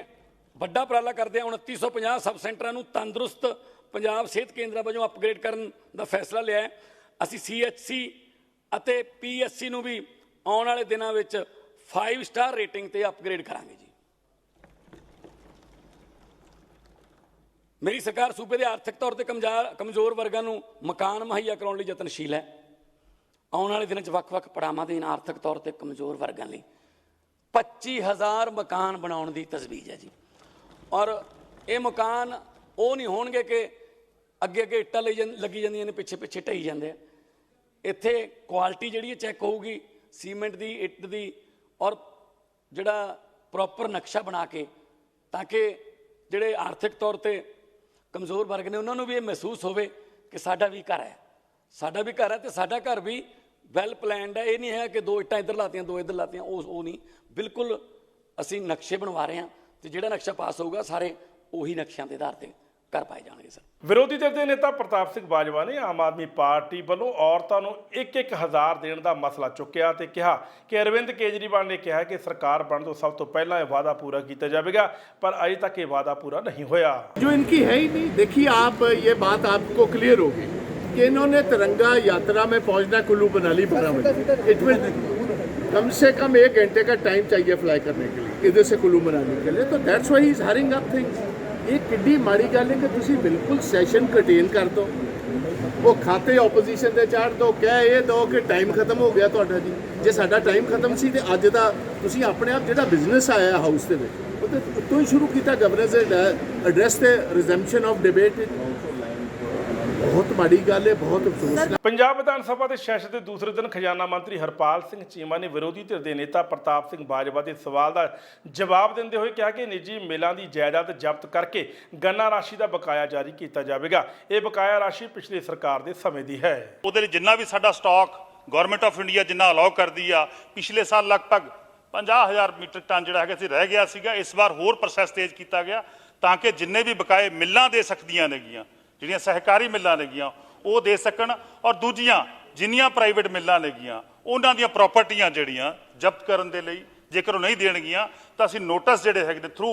ਵੱਡਾ ਉਪਰਾਲਾ ਕਰਦੇ ਆ 2950 ਸਬ ਸੈਂਟਰਾਂ ਨੂੰ ਤੰਦਰੁਸਤ ਪੰਜਾਬ ਸਿਹਤ ਕੇਂਦਰਾਂ ਵਜੋਂ ਅਪਗ੍ਰੇਡ ਕਰਨ ਦਾ ਫੈਸਲਾ ਲਿਆ ਹੈ। ਅਸੀਂ CHC ਅਤੇ PSC ਨੂੰ ਵੀ ਆਉਣ ਵਾਲੇ ਦਿਨਾਂ ਵਿੱਚ 5 ਸਟਾਰ ਰੇਟਿੰਗ ਤੇ ਅਪਗ੍ਰੇਡ ਕਰਾਂਗੇ ਜੀ। ਮੇਰੀ ਸਰਕਾਰ ਸੂਬੇ ਦੇ ਆਰਥਿਕ ਤੌਰ ਤੇ ਕਮਜ਼ੋਰ ਵਰਗਾਂ ਨੂੰ ਮਕਾਨ ਮੁਹੱਈਆ ਕਰਾਉਣ ਲਈ ਯਤਨਸ਼ੀਲ ਹੈ। ਆਉਣ ਵਾਲੇ ਦਿਨਾਂ 'ਚ ਵੱਖ-ਵੱਖ ਪੜਾਵਾਂ ਦੇ ਆਰਥਿਕ ਤੌਰ ਤੇ ਕਮਜ਼ੋਰ ਵਰਗਾਂ ਲਈ 25,000 ਮਕਾਨ ਬਣਾਉਣ ਦੀ ਤਜਵੀਜ਼ ਹੈ ਜੀ। ਔਰ ਇਹ ਮਕਾਨ ਉਹ ਨਹੀਂ ਹੋਣਗੇ ਕਿ ਅੱਗੇ ਇੱਟਾਂ ਲੱਗੀ ਜਾਂਦੀਆਂ ਨੇ, ਪਿੱਛੇ ਢਈ ਜਾਂਦੇ ਆ। ਇੱਥੇ ਕੁਆਲਿਟੀ ਜਿਹੜੀ ਹੈ ਚੈੱਕ ਹੋਊਗੀ ਸੀਮੈਂਟ ਦੀ, ਇੱਟ ਦੀ, ਔਰ ਜਿਹੜਾ ਪ੍ਰੋਪਰ ਨਕਸ਼ਾ ਬਣਾ ਕੇ, ਤਾਂ ਕਿ ਜਿਹੜੇ ਆਰਥਿਕ ਤੌਰ ਤੇ ਕਮਜ਼ੋਰ ਵਰਗ ਨੇ ਉਹਨਾਂ ਨੂੰ ਵੀ ਇਹ ਮਹਿਸੂਸ ਹੋਵੇ ਕਿ ਸਾਡਾ ਵੀ ਘਰ ਹੈ, ਤੇ ਸਾਡਾ ਘਰ ਵੀ ਵੈਲ ਪਲੈਨਡ ਹੈ। ਇਹ ਨਹੀਂ ਹੈ ਕਿ 2 ਇੱਟਾਂ ਇੱਧਰ ਲਾਤੀਆਂ 2 ਇੱਧਰ ਲਾਤੀਆਂ, ਉਹ ਨਹੀਂ। ਬਿਲਕੁਲ ਅਸੀਂ ਨਕਸ਼ੇ ਬਣਵਾ ਰਹੇ ਹਾਂ ਤੇ ਜਿਹੜਾ ਨਕਸ਼ਾ ਪਾਸ ਹੋਊਗਾ ਸਾਰੇ ਉਹੀ ਨਕਸ਼ਿਆਂ ਦੇ ਆਧਾਰ ਤੇ ਘਰ ਪਾਏ ਜਾਣਗੇ ਸਰ। ਵਿਰੋਧੀ ਧਿਰ ਦੇ ਨੇਤਾ ਪ੍ਰਤਾਪ ਸਿੰਘ ਬਾਜਵਾ ਨੇ ਆਮ ਆਦਮੀ ਪਾਰਟੀ ਵੱਲੋਂ ਔਰਤਾਂ ਨੂੰ 1-1000 ਦੇਣ ਦਾ ਮਸਲਾ ਚੁੱਕਿਆ ਤੇ ਕਿਹਾ ਕਿ ਅਰਵਿੰਦ ਕੇਜਰੀਵਾਲ ਨੇ ਕਿਹਾ ਕਿ ਸਰਕਾਰ ਬਣਨ ਤੋਂ ਸਭ ਤੋਂ ਪਹਿਲਾਂ ਇਹ ਵਾਅਦਾ ਪੂਰਾ ਕੀਤਾ ਜਾਵੇਗਾ, ਪਰ ਅਜੇ ਤੱਕ ਇਹ ਵਾਅਦਾ पूरा नहीं होया। जो इनकी है ही नहीं। देखिए आप, ये बात आपको क्लियर होगी कि इन्होंने तिरंगा यात्रा में पहुंचना कुल्लू मनाली 12 बजे, इट विल कम से कम 1 घंटे का टाइम चाहिए फ्लाई करने के लिए इधर से कुल्लू मनाली के लिए। तो that's why he is hurrying up things. ये किड्डी माड़ी गल है कि तुसी बिल्कुल सैशन कटेन कर दो, वो खाते ओपोजिशन दे चाड़ दो, कह ये दो कि टाइम खत्म हो गया तुहाडा जी। जे साडा टाइम खत्म सी ते अज दा तुसी अपने आप जिहड़ा बिजनेस आया हाउस दे विच ਉਹ ਤੋਂ ਹੀ ਸ਼ੁਰੂ ਕੀਤਾ ਗਵਰਨੈਂਸ ਐਡਰੈਸ ਤੇ ਰਿਜ਼ੈਂਪਸ਼ਨ ਆਫ ਡਿਬੇਟ। ਬਹੁਤ ਮਾੜੀ ਗੱਲ ਹੈ, ਬਹੁਤ ਅਫਸੋਸ। ਪੰਜਾਬ ਵਿਧਾਨ ਸਭਾ ਦੇ ਸੈਸ਼ਨ ਦੇ ਦੂਸਰੇ ਦਿਨ ਖਜ਼ਾਨਾ ਮੰਤਰੀ ਹਰਪਾਲ ਸਿੰਘ ਚੀਮਾ ਨੇ ਵਿਰੋਧੀ ਧਿਰ ਦੇ ਨੇਤਾ ਪ੍ਰਤਾਪ ਸਿੰਘ ਬਾਜਵਾ ਦੇ ਸਵਾਲ ਦਾ ਜਵਾਬ ਦਿੰਦੇ ਹੋਏ ਕਿਹਾ ਕਿ ਨਿੱਜੀ ਮਿਲਾਂ ਦੀ ਜਾਇਦਾਦ ਜ਼ਬਤ ਕਰਕੇ ਗੰਨਾ ਰਾਸ਼ੀ ਦਾ ਬਕਾਇਆ ਜਾਰੀ ਕੀਤਾ ਜਾਵੇਗਾ। ਇਹ ਬਕਾਇਆ ਰਾਸ਼ੀ ਪਿਛਲੀ ਸਰਕਾਰ ਦੇ ਸਮੇਂ ਦੀ ਹੈ। ਉਹਦੇ ਲਈ ਜਿੰਨਾ ਵੀ ਸਾਡਾ ਸਟਾਕ ਗਵਰਨਮੈਂਟ ਆਫ ਇੰਡੀਆ ਜਿੰਨਾ ਅਲਾਉ ਕਰਦੀ ਆ, ਪਿਛਲੇ ਸਾਲ ਲਗਭਗ 50,000 ਮੀਟ੍ਰਿਕ ਟਨ ਜਿਹੜਾ ਹੈਗਾ ਸੀ ਰਹਿ ਗਿਆ ਸੀਗਾ। ਇਸ ਵਾਰ ਹੋਰ ਪ੍ਰੋਸੈਸ ਤੇਜ਼ ਕੀਤਾ ਗਿਆ ਤਾਂ ਕਿ ਜਿੰਨੇ ਵੀ ਬਕਾਏ ਮਿੱਲਾਂ ਦੇ ਸਕਦੀਆਂ ਨੇਗੀਆਂ, ਜਿਹੜੀਆਂ ਸਹਿਕਾਰੀ ਮਿੱਲਾਂ ਨੇਗੀਆਂ, ਉਹ ਦੇ ਸਕਣ। ਔਰ ਦੂਜੀਆਂ ਜਿੰਨੀਆਂ ਪ੍ਰਾਈਵੇਟ ਮਿੱਲਾਂ ਨੇਗੀਆਂ ਉਹਨਾਂ ਦੀਆਂ ਪ੍ਰਾਪਰਟੀਆਂ ਜਿਹੜੀਆਂ ਜ਼ਬਤ ਕਰਨ ਦੇ ਲਈ ਜੇਕਰ ਉਹ ਨਹੀਂ ਦੇਣਗੀਆਂ ਤਾਂ ਅਸੀਂ ਨੋਟਿਸ ਜਿਹੜੇ ਹੈਗੇ ਨੇ ਥਰੂ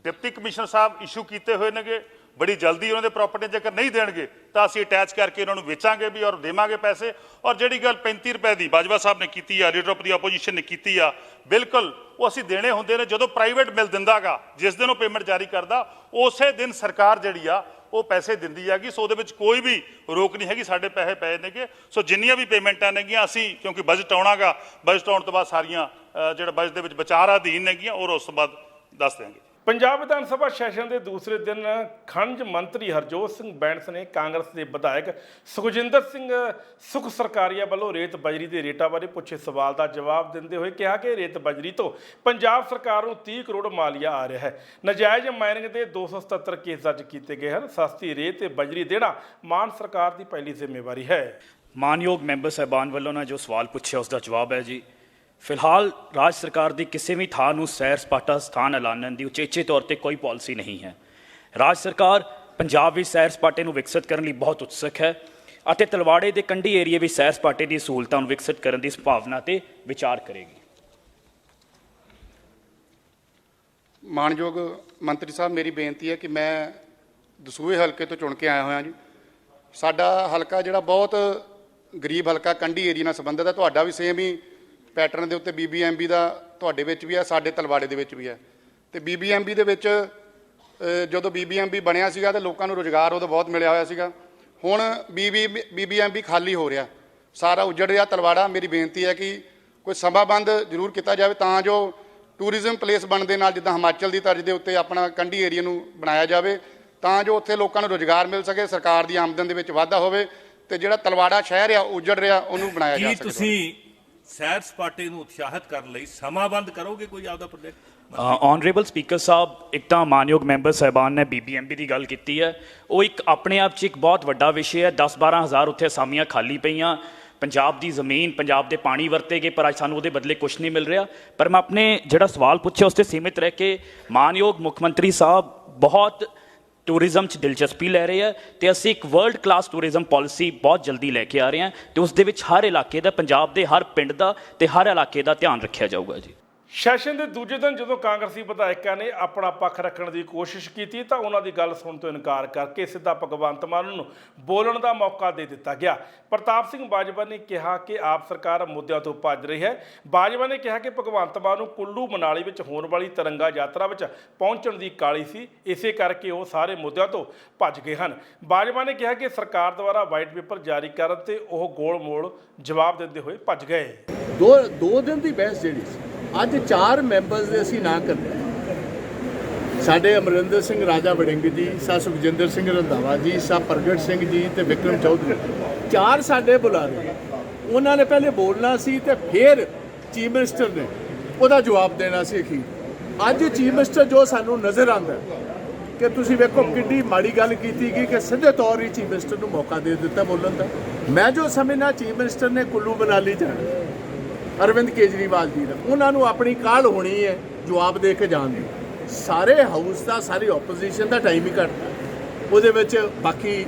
ਡਿਪਟੀ ਕਮਿਸ਼ਨਰ ਸਾਹਿਬ ਇਸ਼ੂ ਕੀਤੇ ਹੋਏ ਨੇਗੇ। ਬੜੀ ਜਲਦੀ ਉਹਨਾਂ ਦੇ ਪ੍ਰਾਪਰਟੀ ਜੇਕਰ ਨਹੀਂ ਦੇਣਗੇ ਤਾਂ ਅਸੀਂ ਅਟੈਚ ਕਰਕੇ ਉਹਨਾਂ ਨੂੰ ਵੇਚਾਂਗੇ ਵੀ ਔਰ ਦੇਵਾਂਗੇ ਪੈਸੇ। ਔਰ ਜਿਹੜੀ ਗੱਲ 35 ਰੁਪਏ ਦੀ ਬਾਜਵਾ ਸਾਹਿਬ ਨੇ ਕੀਤੀ ਆ, ਲੀਡਰ ਆਫ ਦੀ ਆਪੋਜੀਸ਼ਨ ਨੇ ਕੀਤੀ ਆ, ਬਿਲਕੁਲ ਉਹ ਅਸੀਂ ਦੇਣੇ ਹੁੰਦੇ ਨੇ ਜਦੋਂ ਪ੍ਰਾਈਵੇਟ ਮਿਲ ਦਿੰਦਾ ਗਾ। ਜਿਸ ਦਿਨ ਉਹ ਪੇਮੈਂਟ ਜਾਰੀ ਕਰਦਾ ਉਸੇ ਦਿਨ ਸਰਕਾਰ ਜਿਹੜੀ ਆ ਉਹ ਪੈਸੇ ਦਿੰਦੀ ਹੈਗੀ। ਸੋ ਉਹਦੇ ਵਿੱਚ ਕੋਈ ਵੀ ਰੋਕ ਨਹੀਂ ਹੈਗੀ, ਸਾਡੇ ਪੈਸੇ ਪਏ ਨੇਗੇ। ਸੋ ਜਿੰਨੀਆਂ ਵੀ ਪੇਮੈਂਟਾਂ ਨੇਗੀਆਂ ਅਸੀਂ, ਕਿਉਂਕਿ ਬਜਟ ਆਉਣਾਗਾ, ਬਜਟ ਆਉਣ ਤੋਂ ਬਾਅਦ ਸਾਰੀਆਂ ਜਿਹੜਾ ਬਜਟ ਦੇ ਵਿੱਚ ਵਿਚਾਰ ਅਧੀਨ ਨੇਗੀਆਂ ਔਰ ਉਸ ਤੋਂ ਬਾਅਦ ਦੱਸ ਦਿਆਂਗੇ। ਪੰਜਾਬ ਵਿਧਾਨ ਸਭਾ ਸੈਸ਼ਨ ਦੇ ਦੂਸਰੇ ਦਿਨ ਖਣਿਜ ਮੰਤਰੀ ਹਰਜੋਤ ਸਿੰਘ ਬੈਂਸ ਨੇ ਕਾਂਗਰਸ ਦੇ ਵਿਧਾਇਕ ਸੁਖਜਿੰਦਰ ਸਿੰਘ ਸੁਖ ਸਰਕਾਰੀਆ ਵੱਲੋਂ ਰੇਤ ਬਜਰੀ ਦੇ ਰੇਟਾਂ ਬਾਰੇ ਪੁੱਛੇ ਸਵਾਲ ਦਾ ਜਵਾਬ ਦਿੰਦੇ ਹੋਏ ਕਿਹਾ ਕਿ ਰੇਤ ਬਜਰੀ ਤੋਂ ਪੰਜਾਬ ਸਰਕਾਰ ਨੂੰ 30 ਕਰੋੜ ਮਾਲੀਆ ਆ ਰਿਹਾ ਹੈ। ਨਜਾਇਜ਼ ਮਾਈਨਿੰਗ ਦੇ 277 ਕੇਸ ਦਰਜ ਕੀਤੇ ਗਏ ਹਨ। ਸਸਤੀ ਰੇਤ ਤੇ ਬਜਰੀ ਦੇਣਾ ਮਾਨ ਸਰਕਾਰ ਦੀ ਪਹਿਲੀ ਜ਼ਿੰਮੇਵਾਰੀ ਹੈ। ਮਾਨਯੋਗ ਮੈਂਬਰ ਸਾਹਿਬਾਨ ਵੱਲੋਂ ਨਾ ਜੋ ਸਵਾਲ ਪੁੱਛਿਆ ਉਸ ਦਾ ਜਵਾਬ ਹੈ ਜੀ। ਫਿਲਹਾਲ ਰਾਜ ਸਰਕਾਰ ਦੀ ਕਿਸੇ ਵੀ ਥਾਂ ਨੂੰ ਸੈਰ ਸਪਾਟਾ ਸਥਾਨ ਐਲਾਨਣ ਦੀ ਉਚੇਚੇ ਤੌਰ ਤੇ ਕੋਈ ਪਾਲਿਸੀ ਨਹੀਂ ਹੈ। ਰਾਜ ਸਰਕਾਰ ਪੰਜਾਬ ਵਿੱਚ ਸੈਰ ਸਪਾਟੇ ਨੂੰ ਵਿਕਸਿਤ ਕਰਨ ਲਈ ਬਹੁਤ ਉਤਸੁਕ ਹੈ ਅਤੇ ਤਲਵਾੜੇ ਦੇ ਕੰਢੀ ਏਰੀਏ ਵਿੱਚ ਸੈਰ ਸਪਾਟੇ ਦੀ ਸਹੂਲਤਾਂ ਨੂੰ ਵਿਕਸਿਤ ਕਰਨ ਦੀ ਸੰਭਾਵਨਾ ਤੇ ਵਿਚਾਰ ਕਰੇਗੀ। ਮਾਨਯੋਗ ਮੰਤਰੀ ਸਾਹਿਬ, ਮੇਰੀ ਬੇਨਤੀ ਹੈ ਕਿ ਮੈਂ ਦਸੂਹੇ ਹਲਕੇ ਤੋਂ ਚੁਣ ਕੇ ਆਇਆ ਹੋਇਆ ਜੀ। ਸਾਡਾ ਹਲਕਾ ਜਿਹੜਾ ਬਹੁਤ ਗਰੀਬ ਹਲਕਾ ਕੰਢੀ ਏਰੀਆ ਨਾਲ ਸੰਬੰਧਿਤ ਹੈ। ਤੁਹਾਡਾ ਵੀ ਸੇਮ ਹੀ ਪੈਟਰਨ ਦੇ ਉੱਤੇ BBMB ਦਾ ਤੁਹਾਡੇ ਵਿੱਚ ਵੀ ਹੈ, ਸਾਡੇ ਤਲਵਾੜੇ ਦੇ ਵਿੱਚ ਵੀ ਹੈ। ਤੇ BBMB ਦੇ ਵਿੱਚ ਜਦੋਂ BBMB ਬਣਿਆ ਸੀਗਾ ਤੇ ਲੋਕਾਂ ਨੂੰ ਰੁਜ਼ਗਾਰ ਉਦੋਂ ਬਹੁਤ ਮਿਲਿਆ ਹੋਇਆ ਸੀਗਾ। ਹੁਣ BBMB ਖਾਲੀ ਹੋ ਰਿਹਾ, ਸਾਰਾ ਉੱਜੜ ਰਿਹਾ ਤਲਵਾੜਾ। ਮੇਰੀ ਬੇਨਤੀ ਹੈ ਕਿ ਕੋਈ ਸਮਾਬੰਧ ਜ਼ਰੂਰ ਕੀਤਾ ਜਾਵੇ ਤਾਂ ਜੋ ਟੂਰਿਜ਼ਮ ਪਲੇਸ ਬਣਨ ਦੇ ਨਾਲ ਜਿੱਦਾਂ ਹਿਮਾਚਲ ਦੀ ਤਰਜ਼ ਦੇ ਉੱਤੇ ਆਪਣਾ ਕੰਢੀ ਏਰੀਆ ਨੂੰ ਬਣਾਇਆ ਜਾਵੇ ਤਾਂ ਜੋ ਉੱਥੇ ਲੋਕਾਂ ਨੂੰ ਰੁਜ਼ਗਾਰ ਮਿਲ ਸਕੇ, ਸਰਕਾਰ ਦੀ ਆਮਦਨ ਦੇ ਵਿੱਚ ਵਾਧਾ ਹੋਵੇ ਤੇ ਜਿਹੜਾ ਤਲਵਾੜਾ ਸ਼ਹਿਰ ਆ ਉੱਜੜ ਰਿਹਾ ਉਹਨੂੰ ਬਣਾਇਆ ਜਾ ਸਕੇ। ਤੁਸੀਂ ਸੈਰ ਸਪਾਟੇ ਨੂੰ ਉਤਸ਼ਾਹਿਤ ਕਰਨ ਲਈ ਸਮਾਬੰਧ ਕਰੋਗੇ ਕੋਈ ਆਪਦਾ ਪ੍ਰੋਜੈਕਟ? ਆਨਰੇਬਲ ਸਪੀਕਰ ਸਾਹਿਬ, ਇੱਕ ਤਾਂ ਮਾਨਯੋਗ ਮੈਂਬਰ ਸਾਹਿਬਾਨ ਨੇ BBMB ਦੀ ਗੱਲ ਕੀਤੀ ਹੈ। ਉਹ ਇੱਕ ਆਪਣੇ ਆਪ 'ਚ ਇੱਕ ਬਹੁਤ ਵੱਡਾ ਵਿਸ਼ੇ ਹੈ। 10-12 ਹਜ਼ਾਰ ਉੱਥੇ ਅਸਾਮੀਆਂ ਖਾਲੀ ਪਈਆਂ। ਪੰਜਾਬ ਦੀ ਜ਼ਮੀਨ, ਪੰਜਾਬ ਦੇ ਪਾਣੀ ਵਰਤੇ ਗਏ, ਪਰ ਅੱਜ ਸਾਨੂੰ ਉਹਦੇ ਬਦਲੇ ਕੁਝ ਨਹੀਂ ਮਿਲ ਰਿਹਾ। ਪਰ ਮੈਂ ਆਪਣੇ ਜਿਹੜਾ ਸਵਾਲ ਪੁੱਛਿਆ ਉਸ 'ਤੇ ਸੀਮਿਤ ਰਹਿ ਕੇ, ਮਾਨਯੋਗ ਮੁੱਖ ਮੰਤਰੀ ਸਾਹਿਬ ਬਹੁਤ ਟੂਰਿਜ਼ਮ 'ਚ ਦਿਲਚਸਪੀ ਲੈ ਰਹੇ ਆ ਤੇ ਅਸੀਂ ਇੱਕ ਵਰਲਡ ਕਲਾਸ ਟੂਰਿਜ਼ਮ ਪਾਲਿਸੀ ਬਹੁਤ ਜਲਦੀ ਲੈ ਕੇ ਆ ਰਹੇ ਹਾਂ ਤੇ ਉਸ ਦੇ ਵਿੱਚ ਹਰ ਇਲਾਕੇ ਦਾ, ਪੰਜਾਬ ਦੇ ਹਰ ਪਿੰਡ ਦਾ ਤੇ ਹਰ ਇਲਾਕੇ ਦਾ ਧਿਆਨ ਰੱਖਿਆ ਜਾਊਗਾ ਜੀ। ਸੈਸ਼ਨ ਦੇ ਦੂਜੇ ਦਿਨ ਜਦੋਂ ਕਾਂਗਰਸੀ ਵਿਧਾਇਕਾਂ ਨੇ ਆਪਣਾ ਪੱਖ ਰੱਖਣ ਦੀ ਕੋਸ਼ਿਸ਼ ਕੀਤੀ ਤਾਂ ਉਹਨਾਂ ਦੀ ਗੱਲ ਸੁਣਨ ਤੋਂ ਇਨਕਾਰ ਕਰਕੇ ਸਿੱਧਾ ਭਗਵੰਤ ਮਾਨ ਨੂੰ ਬੋਲਣ ਦਾ ਮੌਕਾ ਦੇ ਦਿੱਤਾ ਗਿਆ। ਪ੍ਰਤਾਪ ਸਿੰਘ ਬਾਜਵਾ ਨੇ ਕਿਹਾ ਕਿ ਆਪ ਸਰਕਾਰ ਮੁੱਦਿਆਂ ਤੋਂ ਭੱਜ ਰਹੀ ਹੈ। ਬਾਜਵਾ ਨੇ ਕਿਹਾ ਕਿ ਭਗਵੰਤ ਮਾਨ ਨੂੰ ਕੁੱਲੂ ਮਨਾਲੀ ਵਿੱਚ ਹੋਣ ਵਾਲੀ ਤਿਰੰਗਾ ਯਾਤਰਾ ਵਿੱਚ ਪਹੁੰਚਣ ਦੀ ਕਾਹਲੀ ਸੀ, ਇਸੇ ਕਰਕੇ ਉਹ ਸਾਰੇ ਮੁੱਦਿਆਂ ਤੋਂ ਭੱਜ ਗਏ ਹਨ। ਬਾਜਵਾ ਨੇ ਕਿਹਾ ਕਿ ਸਰਕਾਰ ਦੁਆਰਾ ਵਾਈਟ ਪੇਪਰ ਜਾਰੀ ਕਰਨ ਤੇ ਉਹ ਗੋਲ-ਮੋਲ ਜਵਾਬ ਦਿੰਦੇ ਹੋਏ ਭੱਜ ਗਏ। ਦੋ ਦਿਨ ਦੀ ਬਹਿਸ ਜਿਹੜੀ ਸੀ, ਅੱਜ 4 ਮੈਂਬਰਸ ਦੇ ਅਸੀਂ ਨਾ ਕਰਦੇ। ਸਾਡੇ ਅਮਰਿੰਦਰ ਸਿੰਘ ਰਾਜਾ ਵੜਿੰਗ ਜੀ, ਸਾ ਸੁਖਜਿੰਦਰ ਸਿੰਘ ਰੰਧਾਵਾ ਜੀ, ਸਾ ਪ੍ਰਗਟ ਸਿੰਘ ਜੀ ਤੇ ਵਿਕਰਮ ਚੌਧਰੀ, 4 ਸਾਡੇ ਬੁਲਾਰੇ। ਉਹਨਾਂ ਨੇ ਪਹਿਲੇ ਬੋਲਣਾ ਸੀ ਤੇ ਫਿਰ ਚੀਫ ਮਿਨਿਸਟਰ ਨੇ ਉਹਦਾ ਜਵਾਬ ਦੇਣਾ ਸੀ ਅਖੀਰ। ਅੱਜ ਚੀਫ ਮਿਨਿਸਟਰ ਜੋ ਸਾਨੂੰ ਨਜ਼ਰ ਆਉਂਦਾ ਕਿ ਤੁਸੀਂ ਵੇਖੋ ਕਿੰਨੀ ਮਾੜੀ ਗੱਲ ਕੀਤੀ ਗਈ ਕਿ ਸਿੱਧੇ ਤੌਰ ਹੀ ਚੀਫ ਮਿਨਿਸਟਰ ਨੂੰ ਮੌਕਾ ਦੇ ਦਿੱਤਾ ਬੋਲਣ ਦਾ। ਮੈਂ ਜੋ ਸਮਝਣਾ ਚੀਫ ਮਿਨਿਸਟਰ ਨੇ ਕੁੱਲੂ ਮਨਾਲੀ ਜਾਣਾ, ਅਰਵਿੰਦ ਕੇਜਰੀਵਾਲ ਜੀ ਦਾ, ਉਹਨਾਂ ਨੂੰ ਆਪਣੀ ਕਾਹਲ ਹੋਣੀ ਹੈ ਜਵਾਬ ਦੇ ਕੇ ਜਾਣ ਦੀ। ਸਾਰੇ ਹਾਊਸ ਦਾ, ਸਾਰੀ ਆਪੋਜੀਸ਼ਨ ਦਾ ਟਾਈਮ ਹੀ ਘੱਟਦਾ, ਉਹਦੇ ਵਿੱਚ ਬਾਕੀ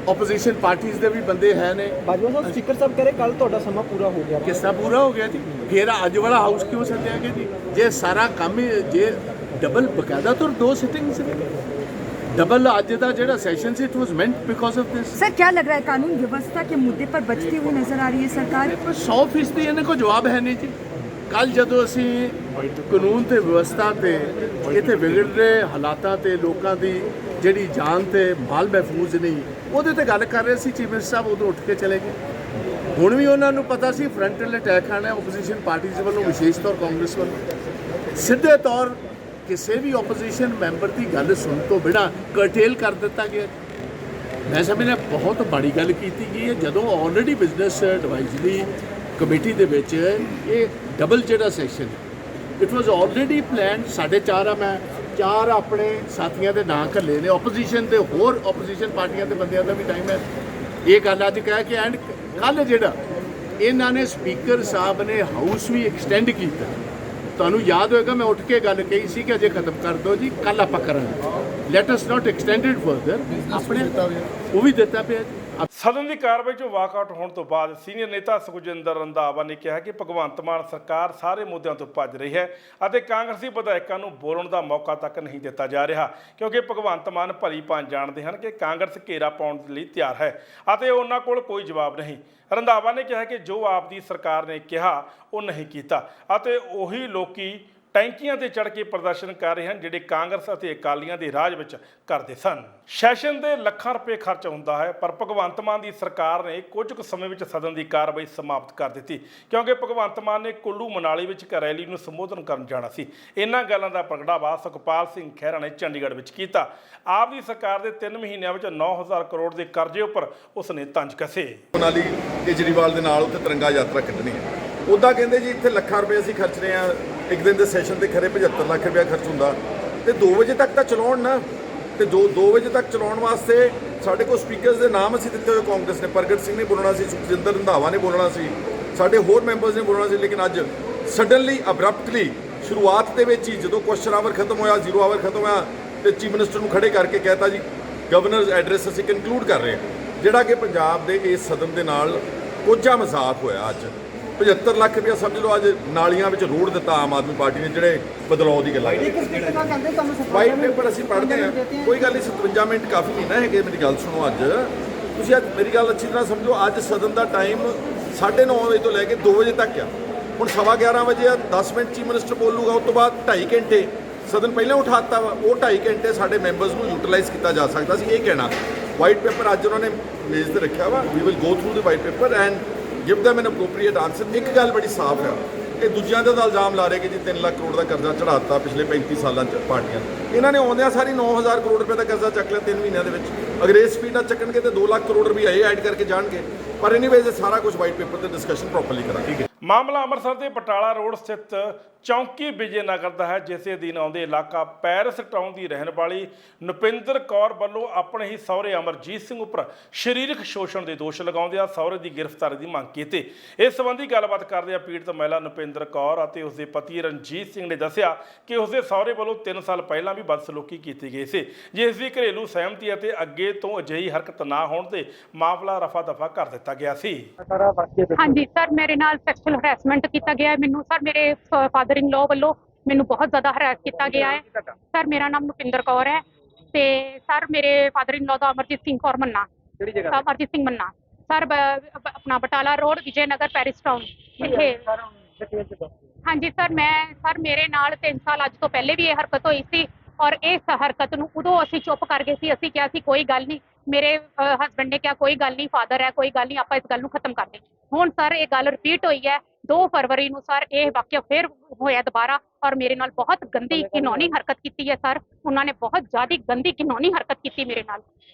ਆਪੋਜੀਸ਼ਨ ਪਾਰਟੀਆਂ ਦੇ ਵੀ ਬੰਦੇ ਹੈ ਨੇ। ਬਾਜਵਾ ਸਾਹਿਬ, ਸਪੀਕਰ ਸਾਹਿਬ ਕਹ ਰਹੇ ਕੱਲ ਤੁਹਾਡਾ ਸਮਾਂ ਪੂਰਾ ਹੋ ਗਿਆ। ਕਿਸ ਤਰ੍ਹਾਂ ਪੂਰਾ ਹੋ ਗਿਆ ਜੀ? ਫਿਰ ਅੱਜ ਵਾਲਾ ਹਾਊਸ ਕਿਉਂ ਸੱਦਿਆ ਗਿਆ ਜੀ? ਜੇ ਸਾਰਾ ਕੰਮ ਹੀ ਜੇ ਡਬਲ ਬਕਾਇਦਾ ਤੋਂ 2 ਸਿਟਿੰਗਸ डबल आज का जो सेशन से it was meant because of this. Sir क्या लग रहा है कानून व्यवस्था के मुद्दे पर बचती हुई नजर आ रही है सरकार? 100% इन्हें को जवाब है नहीं जी। कल जो असी कानून ते व्यवस्था ते इतने बिगड़ रहे हालातों ते लोगों की जी जान ते माल महफूज नहीं, वो गल कर रहे सी चीफ मिनिस्टर साहब, उदों उठ के चले गए। हुण भी उन्होंने पता सी फ्रंटल अटैक आना ओपोजिशन पार्टीज वालों, विशेष तौर कांग्रेस वालों। सीधे तौर किसी भी ओपोजिशन मैंबर की गल सुन तो बिना कर्टेल कर दिता गया। मैं समझना बहुत माड़ी गल की गई है जदों ऑलरेडी बिजनेस एडवाइजरी कमेटी दे विच ये डबल जिहड़ा session it was already plan. 4.5 मैं 4 अपने साथियों के नाम घल्ले ने, ओपोजिशन के होर ओपोजिशन पार्टियां के बंदियां का भी टाइम है। ये गल अज कह के एंड कल जिहड़ा इन्होंने स्पीकर साहब ने हाउस भी एक्सटेंड किया। ਤੁਹਾਨੂੰ याद होएगा मैं उठ के गल कही सी कि अजे खत्म कर दो जी, कल आप करांगे, let us not extended further. अपने वो भी दिता पे। सदन की कार्रवाई चों वाकआउट होने तो बाद सीनियर नेता सुखजिंदर रंधावा ने कहा कि भगवंत मान सरकार सारे मुद्दों तो भज रही है और कांग्रेसी विधायकों को बोलने का मौका तक नहीं दिता जा रहा, क्योंकि भगवंत मान भली भांत जानते हैं कि कांग्रेस घेरा पाने के लिए तैयार है और उन्होंने कोल कोई जवाब नहीं। रंधावा ने कहा कि जो आपकी सरकार ने कहा वो नहीं किया और उही लोग टैंकियां ते चढ़ के प्रदर्शन कर रहे हैं जिहड़े कांग्रेस और अकालियां दे राज विच करते सन। सैशन दे लाखां रुपए खर्च होंदा है, पर भगवंत मान की सरकार ने कुछ कुछ समय विच सदन की कार्रवाई समाप्त कर दी, क्योंकि भगवंत मान ने कुल्लू मनाली विच एक रैली नूं संबोधन करन जाना सी। इन्हां गल्लां दा प्रगटावा सुखपाल सिंह खैरा ने चंडीगढ़ विच कीता। आप दी सरकार दे 3 महीनों विच 9000 करोड़ के कर्जे उपर उसने तंज कसे। मनाली केजरीवाल दे नाल उत्ते तिरंगा यात्रा कड्ढणी है, उदा कहंदे जी इत्थे लाखां रुपए असीं खर्च रहे हां, एक दिन के सैशन से खरे 75 लाख रुपया खर्च होंदा ते 2 बजे तक तो चलाउण ना, ते 2 बजे तक चलाउण वास्ते साडे कोल स्पीकर्स के नाम असीं दित्ते हुए कांग्रेस ने, प्रगट सिंह ने बोलना सी, सुखजिंदर रंधावा ने बोलना सी, साडे होर मैंबर्स ने बोलना सी। लेकिन अज सडनली अब्रप्टली शुरुआत के विच ही जदों क्वेश्चन आवर खत्म होया, 0 आवर खत्म होया तो चीफ मिनिस्टर नूं खड़े करके कहता जी गवर्नर एड्रैस असीं कंक्लूड कर रहे हैं, जिहड़ा कि पंजाब के इस सदन के नाल कोझा मजाक होया। अज 75 लाख रुपया समझ लो अज नालियां विच रोड़ दिता आम आदमी पार्टी ने, जिहड़े बदलाव की गल। वाइट पेपर असीं पढ़ते हैं, कोई गल नहीं, 57 मिनट काफ़ी नहीं ना है। मेरी गल सुनो, अज तुसीं अज मेरी गल अच्छी तरह समझो, अज सदन का टाइम 9:30 बजे तो लैके 2 बजे तक आ। हुण 11:15 बजे 10 मिनट चीफ मिनिस्टर बोलूगा, उस तो बाद 2.5 घंटे सदन पहले उठाता वा, वो 2.5 घंटे साडे मैंबर्स को यूटिलाइज किया जा सकता सी। ये कहना वाइट पेपर अज उन्होंने मेज पर रखा वा, we will go through the white paper and give them an appropriate answer. एक गल बड़ी साफ है, ये दूजियां दा इल्जाम ला रहे कि जी 3 लाख करोड़ का कर्जा चढ़ाता पिछले 35 सालों पार्टियां, इन्होंने आउंदियां सारी 9000 करोड़ रुपए का कर्जा चक लिया 3 महीनों के। ਅਗਰ ਇਸ ਸਪੀਡ ਨਾਲ ਚੱਕਣਗੇ ਤੇ 2 ਲੱਖ ਕਰੋੜ ਰੁਪਏ ਇਹ ਐਡ ਕਰਕੇ ਜਾਣਗੇ। ਪਰ ਐਨੀਵੇਜ਼ ਇਹ ਸਾਰਾ ਕੁਝ ਵਾਈਟ ਪੇਪਰ ਤੇ ਡਿਸਕਸ਼ਨ ਪ੍ਰੋਪਰਲੀ ਕਰਾਂਗੇ। ਮਾਮਲਾ ਅੰਮ੍ਰਿਤਸਰ ਦੇ ਬਟਾਲਾ ਰੋਡ ਸਥਿਤ ਚੌਂਕੀ ਵਿਜੇ ਨਗਰ ਦਾ ਹੈ, ਜਿਸ ਦੇ ਅਧੀਨ ਆਉਂਦੇ ਇਲਾਕਾ ਪੈਰਿਸ ਟਾਊਨ ਦੀ ਰਹਿਣ ਵਾਲੀ ਨੁਪਿੰਦਰ ਕੌਰ ਵੱਲੋਂ ਆਪਣੇ ਹੀ ਸਹੁਰੇ ਅਮਰਜੀਤ ਸਿੰਘ ਉੱਪਰ ਸਰੀਰਕ ਸ਼ੋਸ਼ਣ ਦੇ ਦੋਸ਼ ਲਗਾਉਂਦਿਆਂ ਸਹੁਰੇ ਦੀ ਗ੍ਰਿਫਤਾਰੀ ਦੀ ਮੰਗ ਕੀਤੀ। ਇਸ ਸੰਬੰਧੀ ਗੱਲਬਾਤ ਕਰਦਿਆਂ ਪੀੜਤ ਮਹਿਲਾ ਨੁਪਿੰਦਰ ਕੌਰ ਅਤੇ ਉਸਦੇ ਪਤੀ ਰਣਜੀਤ ਸਿੰਘ ਨੇ ਦੱਸਿਆ ਕਿ ਉਸਦੇ ਸਹੁਰੇ ਵੱਲੋਂ 3 ਸਾਲ ਪਹਿਲਾਂ ਵੀ ਬਦਸਲੂਕੀ ਕੀਤੀ ਗਈ ਸੀ, ਜਿਸ ਦੀ ਘਰੇਲੂ ਸਹਿਮਤੀ ਅਤੇ ਅੱਗੇ ਤੋਂ ਅਜਿਹੀ ਹਰਕਤ ਨਾ ਹੋਣ ਤੇ ਮਾਮਲਾ ਰਫਾ ਦਫਾ ਕਰ ਦਿੱਤਾ ਗਿਆ ਸੀ। ਹਾਂਜੀ ਸਰ, ਮੇਰੇ ਨਾਲ ਸੈਕਸ਼ੂਅਲ ਹਰੈਸਮੈਂਟ ਕੀਤਾ ਗਿਆ ਹੈ। ਮੈਨੂੰ ਸਰ ਮੇਰੇ ਫਾਦਰ ਇਨ ਲੋ ਵੱਲੋਂ ਮੈਨੂੰ ਬਹੁਤ ਜ਼ਿਆਦਾ ਹਰਾਸ ਕੀਤਾ ਗਿਆ ਹੈ। ਸਰ ਮੇਰਾ ਨਾਮ ਨੁਪਿੰਦਰ ਕੌਰ ਹੈ ਤੇ ਸਰ ਮੇਰੇ ਫਾਦਰ ਇਨ ਲੋ ਦਾ ਅਮਰਜੀਤ ਸਿੰਘ ਕੌਰ ਮੰਨਾ, ਅਮਰਜੀਤ ਸਿੰਘ ਮੰਨਾ ਸਰ ਆਪਣਾ Batala road Vijay Nagar Paris town ਇੱਥੇ। ਹਾਂਜੀ ਸਰ ਸਰ ਮੇਰੇ ਨਾਲ 3 ਸਾਲ ਅੱਜ ਤੋਂ ਪਹਿਲੇ ਵੀ ਇਹ ਹਰਕਤ ਹੋਈ ਸੀ ਔਰ ਇਸ ਹਰਕਤ ਨੂੰ ਉਦੋਂ ਅਸੀਂ ਚੁੱਪ ਕਰ ਗਏ ਸੀ। ਅਸੀਂ ਕਿਹਾ ਸੀ ਕੋਈ ਗੱਲ ਨਹੀਂ, ਮੇਰੇ ਹਸਬੈਂਡ ਨੇ ਕਿਹਾ ਕੋਈ ਗੱਲ ਨਹੀਂ, ਫਾਦਰ ਹੈ ਕੋਈ ਗੱਲ ਨਹੀਂ, ਆਪਾਂ ਇਸ ਗੱਲ ਨੂੰ ਖਤਮ ਕਰ ਦੇਂਗੇ। ਹੁਣ ਸਰ ਇਹ ਗੱਲ ਰਿਪੀਟ ਹੋਈ ਹੈ 2 ਫਰਵਰੀ ਨੂੰ ਸਰ ਇਹ ਵਾਕਿਆ ਫਿਰ ਹੋਇਆ ਦੁਬਾਰਾ ਔਰ ਮੇਰੇ ਨਾਲ ਬਹੁਤ ਗੰਦੀ ਘਿਨੌਣੀ ਹਰਕਤ ਕੀਤੀ ਹੈ ਸਰ। ਉਹਨਾਂ ਨੇ ਬਹੁਤ ਜ਼ਿਆਦਾ ਗੰਦੀ ਘਿਨੌਣੀ ਹਰਕਤ ਕੀਤੀ ਮੇਰੇ ਨਾਲ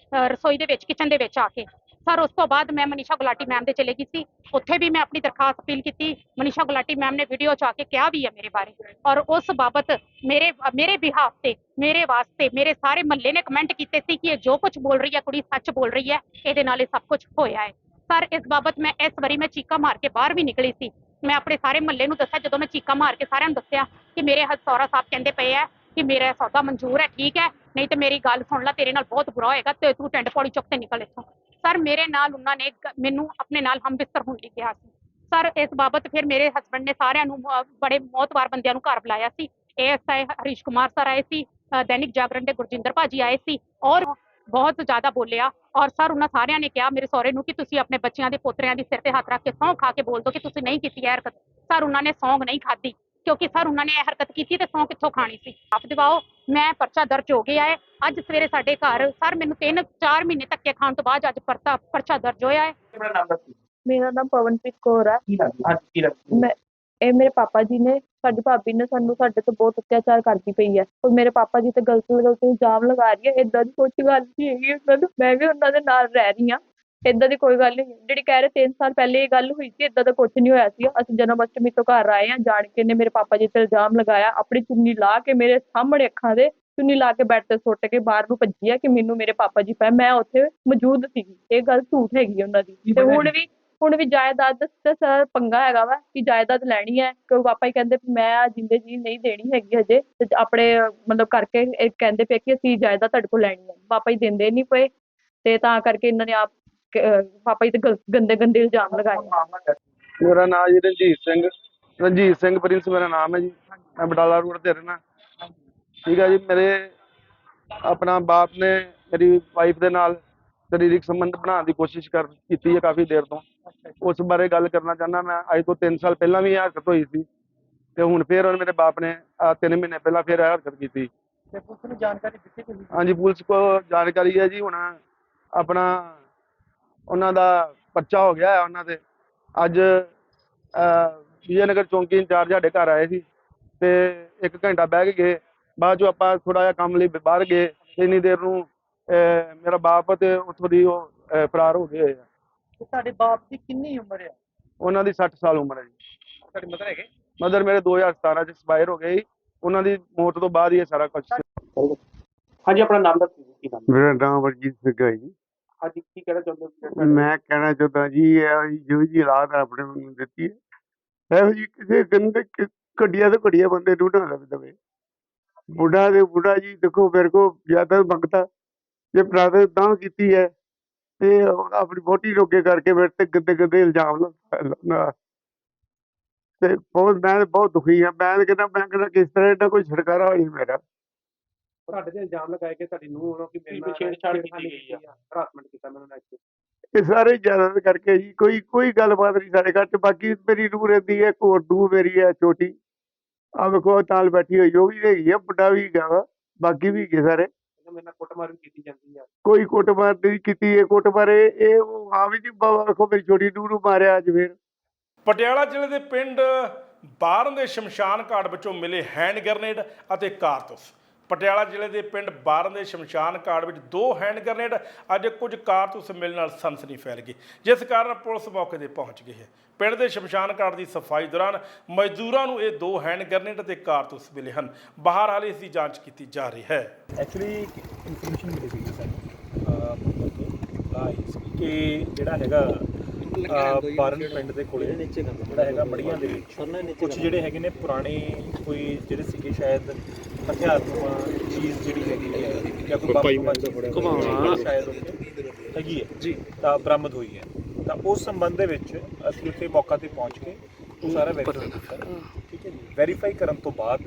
ਰਸੋਈ ਦੇ ਵਿੱਚ, ਕਿਚਨ ਦੇ ਵਿੱਚ ਆ ਕੇ ਸਰ। ਉਸ ਤੋਂ ਬਾਅਦ ਮੈਂ ਮਨੀਸ਼ਾ ਗੁਲਾਟੀ ਮੈਮ ਦੇ ਚਲੇ ਗਈ ਸੀ, ਉੱਥੇ ਵੀ ਮੈਂ ਆਪਣੀ ਦਰਖਾਸਤ ਅਪੀਲ ਕੀਤੀ। ਮਨੀਸ਼ਾ ਗੁਲਾਟੀ ਮੈਮ ਨੇ ਵੀਡੀਓ 'ਚ ਆ ਕੇ ਕਿਹਾ ਵੀ ਹੈ ਮੇਰੇ ਬਾਰੇ ਔਰ ਉਸ ਬਾਬਤ ਮੇਰੇ ਬਿਹਾਫ ਤੇ ਮੇਰੇ ਵਾਸਤੇ ਮੇਰੇ ਸਾਰੇ ਮਹੱਲੇ ਨੇ ਕਮੈਂਟ ਕੀਤੇ ਸੀ ਕਿ ਇਹ ਜੋ ਕੁਝ ਬੋਲ ਰਹੀ ਹੈ ਕੁੜੀ ਸੱਚ ਬੋਲ ਰਹੀ ਹੈ, ਇਹਦੇ ਨਾਲ ਇਹ ਸਭ ਕੁਝ ਹੋਇਆ ਹੈ ਸਰ। ਇਸ ਬਾਬਤ ਮੈਂ ਇਸ ਵਾਰੀ ਮੈਂ ਚੀਕਾ ਮਾਰ ਕੇ ਬਾਹਰ ਵੀ ਨਿਕਲੀ ਸੀ। ਮੈਂ ਆਪਣੇ ਸਾਰੇ ਮਹੱਲੇ ਨੂੰ ਦੱਸਿਆ, ਜਦੋਂ ਮੈਂ ਚੀਕਾ ਮਾਰ ਕੇ ਸਾਰਿਆਂ ਨੂੰ ਦੱਸਿਆ ਕਿ ਮੇਰੇ ਸਹੁਰਾ ਸਾਹਿਬ ਕਹਿੰਦੇ ਪਏ ਹੈ ਕਿ ਮੇਰਾ ਸੌਦਾ ਮਨਜ਼ੂਰ ਹੈ, ਠੀਕ ਹੈ, ਨਹੀਂ ਤੇ ਮੇਰੀ ਗੱਲ ਸੁਣ ਲੈ, ਤੇਰੇ ਨਾਲ ਬਹੁਤ ਬੁਰਾ ਹੋਏਗਾ ਤੇ ਤੂੰ ਟੈਂਟ ਪੌੜੀ ਚੁੱਕ ਤੇ ਨਿਕਲ ਇੱਥੋਂ। ਸਰ ਮੇਰੇ ਨਾਲ ਉਹਨਾਂ ਨੇ ਮੈਨੂੰ ਆਪਣੇ ਨਾਲ ਹਮ ਬਿਸਤਰ ਹੋਣ ਲਈ ਕਿਹਾ ਸੀ ਸਰ। ਇਸ ਬਾਬਤ ਫਿਰ ਮੇਰੇ ਹਸਬੈਂਡ ਨੇ ਸਾਰਿਆਂ ਨੂੰ ਬੜੇ ਮੌਤਵਾਰ ਬੰਦਿਆਂ ਨੂੰ ਘਰ ਬੁਲਾਇਆ ਸੀ। ASI ਹਰੀਸ਼ ਕੁਮਾਰ ਸਰ ਆਏ ਸੀ, ਦੈਨਿਕ ਜਾਗਰਣ ਦੇ ਗੁਰਜਿੰਦਰ ਭਾਜੀ ਆਏ ਸੀ ਔਰ ਬਹੁਤ ਜ਼ਿਆਦਾ ਬੋਲਿਆ ਔਰ ਸਰ ਉਹਨਾਂ ਸਾਰਿਆਂ ਨੇ ਕਿਹਾ ਮੇਰੇ ਸਹੁਰੇ ਨੂੰ ਕਿ ਤੁਸੀਂ ਆਪਣੇ ਬੱਚਿਆਂ ਦੇ ਪੋਤਰਿਆਂ ਦੀ ਸਿਰ ਤੇ ਹੱਥ ਰੱਖ ਕੇ ਸਹੁੰ ਖਾ ਕੇ ਬੋਲ ਦਿਓ ਕਿ ਤੁਸੀਂ ਨਹੀਂ ਕੀਤੀ ਇਹ ਹਰਕਤ। ਸਰ ਉਹਨਾਂ ਨੇ ਸਹੁੰ ਨਹੀਂ ਖਾਧੀ ਕਿਉਂਕਿ ਸਰ ਉਹਨਾਂ ਨੇ ਇਹ ਹਰਕਤ ਕੀਤੀ ਤੇ ਸਹੁੰ ਕਿੱਥੋਂ ਖਾਣੀ ਸੀ। ਆਪ ਦਿਵਾਓ, ਮੈਂ ਪਰਚਾ ਦਰਜ ਹੋ ਗਿਆ ਹੈ। ਅੱਜ ਸਵੇਰੇ ਸਾਡੇ ਘਰ ਸਰ ਮੈਨੂੰ 3-4 ਮਹੀਨੇ ਧੱਕੇ ਖਾਣ ਤੋਂ ਬਾਅਦ ਅੱਜ ਪਰਚਾ ਦਰਜ ਹੋਇਆ ਹੈ। ਮੇਰਾ ਨਾਮ ਪਵਨਪ੍ਰੀਤ ਕੌਰ ਹੈ। ਇਹ ਮੇਰੇ ਪਾਪਾ ਜੀ ਨੇ, ਸਾਡੀ ਭਾਬੀ ਨੇ ਸਾਡੇ ਤੋਂ ਬਹੁਤ ਅਤਿਆਚਾਰ ਕਰਦੀ ਪਈ ਹੈ ਔਰ ਮੇਰੇ ਪਾਪਾ ਜੀ ਤੇ ਗਲਤ ਇਲਜ਼ਾਮ ਲਗਾ ਰਹੀ ਹੈ। ਏਦਾਂ ਦੀ ਕੋਈ ਗੱਲ ਨਹੀਂ ਹੈਗੀ ਉਹਨਾਂ ਨੂੰ, ਮੈਂ ਵੀ ਉਹਨਾਂ ਦੇ ਨਾਲ ਰਹਿ ਰਹੀ ਹਾਂ। ਏਦਾਂ ਦੀ ਕੋਈ ਗੱਲ ਨਹੀਂ ਜਿਹੜੀ ਕਹਿ ਰਹੇ 3 ਸਾਲ ਪਹਿਲੇ ਇਹ ਗੱਲ ਹੋਈ ਸੀ, ਏਦਾਂ ਦਾ ਕੁਝ ਨਹੀਂ ਹੋਇਆ ਸੀ। ਅਸੀਂ ਜਨਮ ਅਸ਼ਟਮੀ ਤੋਂ ਘਰ ਆਏ ਹਾਂ, ਜਾਣ ਕੇ ਨੇ ਮੇਰੇ ਪਾਪਾ ਜੀ ਤੇ ਇਲਜ਼ਾਮ ਲਗਾਇਆ, ਆਪਣੀ ਚੁੰਨੀ ਲਾ ਕੇ ਮੇਰੇ ਸਾਹਮਣੇ ਅੱਖਾਂ ਦੇ ਚੁੰਨੀ ਲਾ ਕੇ ਬੈੱਡ ਤੇ ਸੁੱਟ ਕੇ ਬਾਹਰ ਨੂੰ ਭੱਜੀ ਹੈ ਕਿ ਮੈਨੂੰ ਮੇਰੇ ਪਾਪਾ ਜੀ ਪਏ, ਮੈਂ ਉੱਥੇ ਮੌਜੂਦ ਸੀਗੀ। ਇਹ ਗੱਲ ਝੂਠ ਹੈਗੀ ਉਹਨਾਂ ਦੀ। ਤੇ ਹੁਣ ਵੀ ਜਾਇਦਾਦ ਤੇ ਸਰ ਪੰਗਾ ਹੈਗਾ ਵਾ ਕਿ ਜਾਇਦਾਦ ਲੈਣੀ ਹੈ ਕਿਉਂਕਿ ਪਾਪਾ ਹੀ ਕਹਿੰਦੇ ਮੈਂ ਜਿੰਦੇ ਜੀ ਨਹੀਂ ਦੇਣੀ ਹੈਗੀ ਹਜੇ, ਤੇ ਆਪਣੇ ਮਤਲਬ ਕਰਕੇ ਇਹ ਕਹਿੰਦੇ ਪਏ ਕਿ ਅਸੀਂ ਜਾਇਦਾਦ ਤੁਹਾਡੇ ਕੋਲ ਲੈਣੀ ਹੈ। ਪਾਪਾ ਹੀ ਦਿੰਦੇ ਨਹੀਂ ਪਏ ਤੇ ਤਾਂ ਕਰਕੇ ਇਹਨਾਂ ਨੇ ਆਪ ਪਾਪਾ ਜੀ ਤੇ ਗੰਦੇ ਇਲਜ਼ਾਮ ਲਗਾਏ। ਮੇਰਾ ਨਾਮ ਜੀ ਰਣਜੀਤ ਸਿੰਘ ਪ੍ਰਿੰਸ ਮੇਰਾ ਨਾਮ ਹੈ ਜੀ। ਮੈਂ ਬਟਾਲਾ ਰੋਡ ਤੇ ਰਹਿਣਾ, ਠੀਕ ਹੈ ਜੀ। ਮੇਰੇ ਆਪਣਾ ਬਾਪ ਨੇ ਮੇਰੀ ਵਾਈਫ ਦੇ ਨਾਲ ਸਰੀਰਕ ਸੰਬੰਧ ਬਣਾਉਣ ਦੀ ਕੋਸ਼ਿਸ਼ ਕੀਤੀ ਹੈ ਕਾਫੀ ਦੇਰ ਤੋਂ। ਉਸ ਬਾਰੇ ਗੱਲ ਕਰਨਾ ਚਾਹੁੰਦਾ ਮੈਂ। ਅੱਜ ਤੋਂ 3 ਸਾਲ ਪਹਿਲਾਂ ਵੀ ਇਹ ਹਰਕਤ ਹੋਈ ਸੀ ਤੇ ਹੁਣ ਫਿਰ ਮੇਰੇ ਬਾਪ ਨੇ 3 ਮਹੀਨੇ ਪਹਿਲਾਂ ਫਿਰ ਇਹ ਹਰਕਤ ਕੀਤੀ। ਪੁਲਿਸ ਨੂੰ ਜਾਣਕਾਰੀ ਦਿੱਤੀ ਤੁਸੀਂ? ਹਾਂਜੀ, ਪੁਲਿਸ ਕੋਲ ਜਾਣਕਾਰੀ ਹੈ ਜੀ। ਹੁਣ ਆਪਣਾ ਉਹਨਾਂ ਦਾ ਪਰਚਾ ਹੋ ਗਿਆ ਹੈ ਉਹਨਾਂ ਤੇ। ਅੱਜ ਵਿਜੇ ਨਗਰ ਚੌਂਕੀ ਇੰਚਾਰਜ ਸਾਡੇ ਘਰ ਆਏ ਸੀ ਤੇ 1 ਘੰਟਾ ਬਹਿ ਕੇ ਗਏ। ਬਾਅਦ ਚੋਂ ਆਪਾਂ ਥੋੜਾ ਜਿਹਾ ਕੰਮ ਲਈ ਬਾਹਰ ਗਏ। ਇੰਨੀ ਦੇਰ ਨੂੰ ਮੇਰਾ ਬਾਪ ਤੇ ਉੱਥੋਂ ਦੀ ਉਹ ਫਰਾਰ ਹੋ ਗਏ। ਤੁਹਾਡੇ ਬਾਪ ਦੀ ਕਿੰਨੀ ਉਮਰ ਹੈ? ਉਹਨਾਂ ਦੀ 60 ਸਾਲ ਉਮਰ ਹੈ ਜੀ। ਤੁਹਾਡੀ ਮਦਰ ਹੈਗੇ? ਮਦਰ ਮੇਰੇ 2017 ਚ ਐਕਸਪਾਇਰ ਹੋ ਗਏ। ਉਹਨਾਂ ਦੀ ਮੌਤ ਤੋਂ ਬਾਅਦ ਹੀ ਇਹ ਸਾਰਾ ਕੁਝ। ਹਾਂਜੀ, ਆਪਣਾ ਨਾਮ ਦੱਸੋ ਕੀ ਨਾਮ? ਮੇਰਾ ਨਾਮ ਵਰਜੀਤ ਸਿੰਘ ਹੈ ਜੀ। ਹਾਂਜੀ, ਕੀ ਕਹਿਣਾ ਚਾਹੁੰਦੇ ਹੋ? ਮੈਂ ਕਹਿਣਾ ਚਾਹੁੰਦਾ ਜੀ ਇਹ ਜੋ ਜੀ ਹਾਲਾਤ ਆਪਣੇ ਨੂੰ ਦਿੱਤੀ ਹੈ, ਇਹੋ ਜੀ ਕਿਸੇ ਗੰਦੇ ਘਟੀਆ ਤੋਂ ਘਟੀਆ ਬੰਦੇ ਨੂੰ ਨਾ ਦਵੇ। ਬੁੱਢਾ ਜੀ ਦੇਖੋ ਮੇਰੇ ਕੋ ਜ਼ਿਆਦਾ ਮੰਗਤਾ ਜੇ ਪ੍ਰਾਪਤ ਤਾਂ ਕੀਤੀ ਹੈ ਤੇ ਆਪਣੀ ਵੋਟੀ ਰੋਕੇ ਕਰਕੇ ਮੇਰੇ ਤੇ ਗੰਦੇ ਇਲਜ਼ਾਮ ਲਾਉਂਦਾ ਤੇ ਮੈਂ ਬਹੁਤ ਦੁਖੀ ਹਾਂ। ਮੈਂ ਕਹਿੰਦਾ ਕਿਸ ਤਰ੍ਹਾਂ ਇਹਦਾ ਕੋਈ ਛੁਟਕਾਰਾ ਹੋਈ ਮੇਰਾ। ਤੁਹਾਡੇ ਤੇ ਇਲਜ਼ਾਮ ਲਗਾਏ ਕਿ ਤੁਹਾਡੀ ਨੂੰਹ ਵੱਲੋਂ ਕਿ ਮੇਰੇ ਨਾਲ ਛੇੜਛਾੜ ਕੀਤੀ ਗਈ ਆ, ਹਰਾਸਮੈਂਟ ਕੀਤਾ ਮੈਨੂੰ ਨਾਲ। ਇਹ ਸਾਰੇ ਜ਼ਿਆਦਾ ਕਰਕੇ ਜੀ ਕੋਈ ਗੱਲਬਾਤ ਨਹੀਂ ਸਾਡੇ ਘਰ ਚ। ਬਾਕੀ ਮੇਰੀ ਨੂੰਹ ਰਹਿੰਦੀ ਹੈ, ਹੋਰ ਨੂੰਹ ਮੇਰੀ ਹੈ ਛੋਟੀ, ਆ ਵੇਖੋ ਨਾਲ ਬੈਠੀ ਹੋਈ, ਉਹ ਵੀ ਹੈਗੀ ਆ, ਬੁੱਢਾ ਵੀ ਹੈਗਾ ਵਾ, ਬਾਕੀ ਵੀ ਹੈਗੇ ਸਾਰੇ। ਮੇਰੇ ਨਾਲ ਕੁੱਟਮਾਰ ਵੀ ਕੀਤੀ ਜਾਂਦੀ ਆ? ਕੋਈ ਕੁੱਟਮਾਰ ਨਹੀਂ ਕੀਤੀ ਹੈ। ਕੁੱਟਮਾਰ ਇਹ ਆ ਵੀ ਜੀ ਬਾਬਾ ਵੇਖੋ ਮੇਰੀ ਛੋਟੀ ਨੂੰਹ ਨੂੰ ਮਾਰਿਆ ਅੱਜ ਫੇਰ। ਪਟਿਆਲਾ ਜ਼ਿਲ੍ਹੇ ਦੇ ਪਿੰਡ ਬਾਰਨ ਦੇ ਸ਼ਮਸ਼ਾਨ ਘਾਟ ਵਿੱਚੋਂ ਮਿਲੇ ਹੈਂਡ ਗ੍ਰਨੇਡ ਅਤੇ ਕਾਰਤੂਸ। ਪਟਿਆਲਾ ਜ਼ਿਲ੍ਹੇ ਦੇ ਪਿੰਡ ਬਾਰਨ ਦੇ ਸ਼ਮਸ਼ਾਨ ਘਾਟ ਵਿੱਚ 2 ਹੈਂਡ ਗ੍ਰਨੇਡ ਅੱਜ ਕੁਝ ਕਾਰਤੂਸ ਮਿਲਣ ਨਾਲ ਸਨਸਨੀ ਫੈਲ ਗਈ, ਜਿਸ ਕਾਰਨ ਪੁਲਿਸ ਮੌਕੇ ਤੇ ਪਹੁੰਚ ਗਈ ਹੈ। ਪਿੰਡ ਦੇ ਸ਼ਮਸ਼ਾਨ ਘਾਟ ਦੀ ਸਫਾਈ ਦੌਰਾਨ ਮਜ਼ਦੂਰਾਂ ਨੂੰ ਇਹ 2 ਹੈਂਡ ਗ੍ਰਨੇਡ ਤੇ ਕਾਰਤੂਸ ਮਿਲੇ ਹਨ। ਬਾਹਰ ਹਾਲੇ ਇਸ ਦੀ ਜਾਂਚ ਕੀਤੀ ਜਾ ਰਹੀ ਹੈ। ਐਕਚੁਅਲੀ ਇਨਫੋਰਮੇਸ਼ਨ ਮਿਲੀ ਸੀ ਸਾਨੂੰ ਕਿ ਜਿਹੜਾ ਹੈਗਾ ਬਾਰਨ ਪਿੰਡ ਦੇ ਕੋਲੇ ਜਿਹੜਾ ਹੈਗਾ ਮੜੀਆਂ ਦੇ ਵਿੱਚ ਕੁਝ ਜਿਹੜੇ ਹੈਗੇ ਨੇ ਪੁਰਾਣੇ ਕੋਈ ਜਿਹੜੇ ਸੀਗੇ ਸ਼ਾਇਦ ਹਥਿਆਰਨੁਮਾ ਚੀਜ਼ ਜਿਹੜੀ ਹੈਗੀ ਹੈ ਜਾਂ ਕੋਈ ਬੰਬ ਸ਼ਾਇਦ ਹੈਗੀ ਹੈ ਜੀ ਤਾਂ ਬਰਾਮਦ ਹੋਈ ਹੈ। ਤਾਂ ਉਸ ਸੰਬੰਧ ਦੇ ਵਿੱਚ ਅਸੀਂ ਉੱਥੇ ਮੌਕਾ ਤੇ ਪਹੁੰਚ ਕੇ ਉਹ ਸਾਰਾ ਵੈਰੀਫਾਈ ਕੀਤਾ। ਠੀਕ ਹੈ ਜੀ, ਵੈਰੀਫਾਈ ਕਰਨ ਤੋਂ ਬਾਅਦ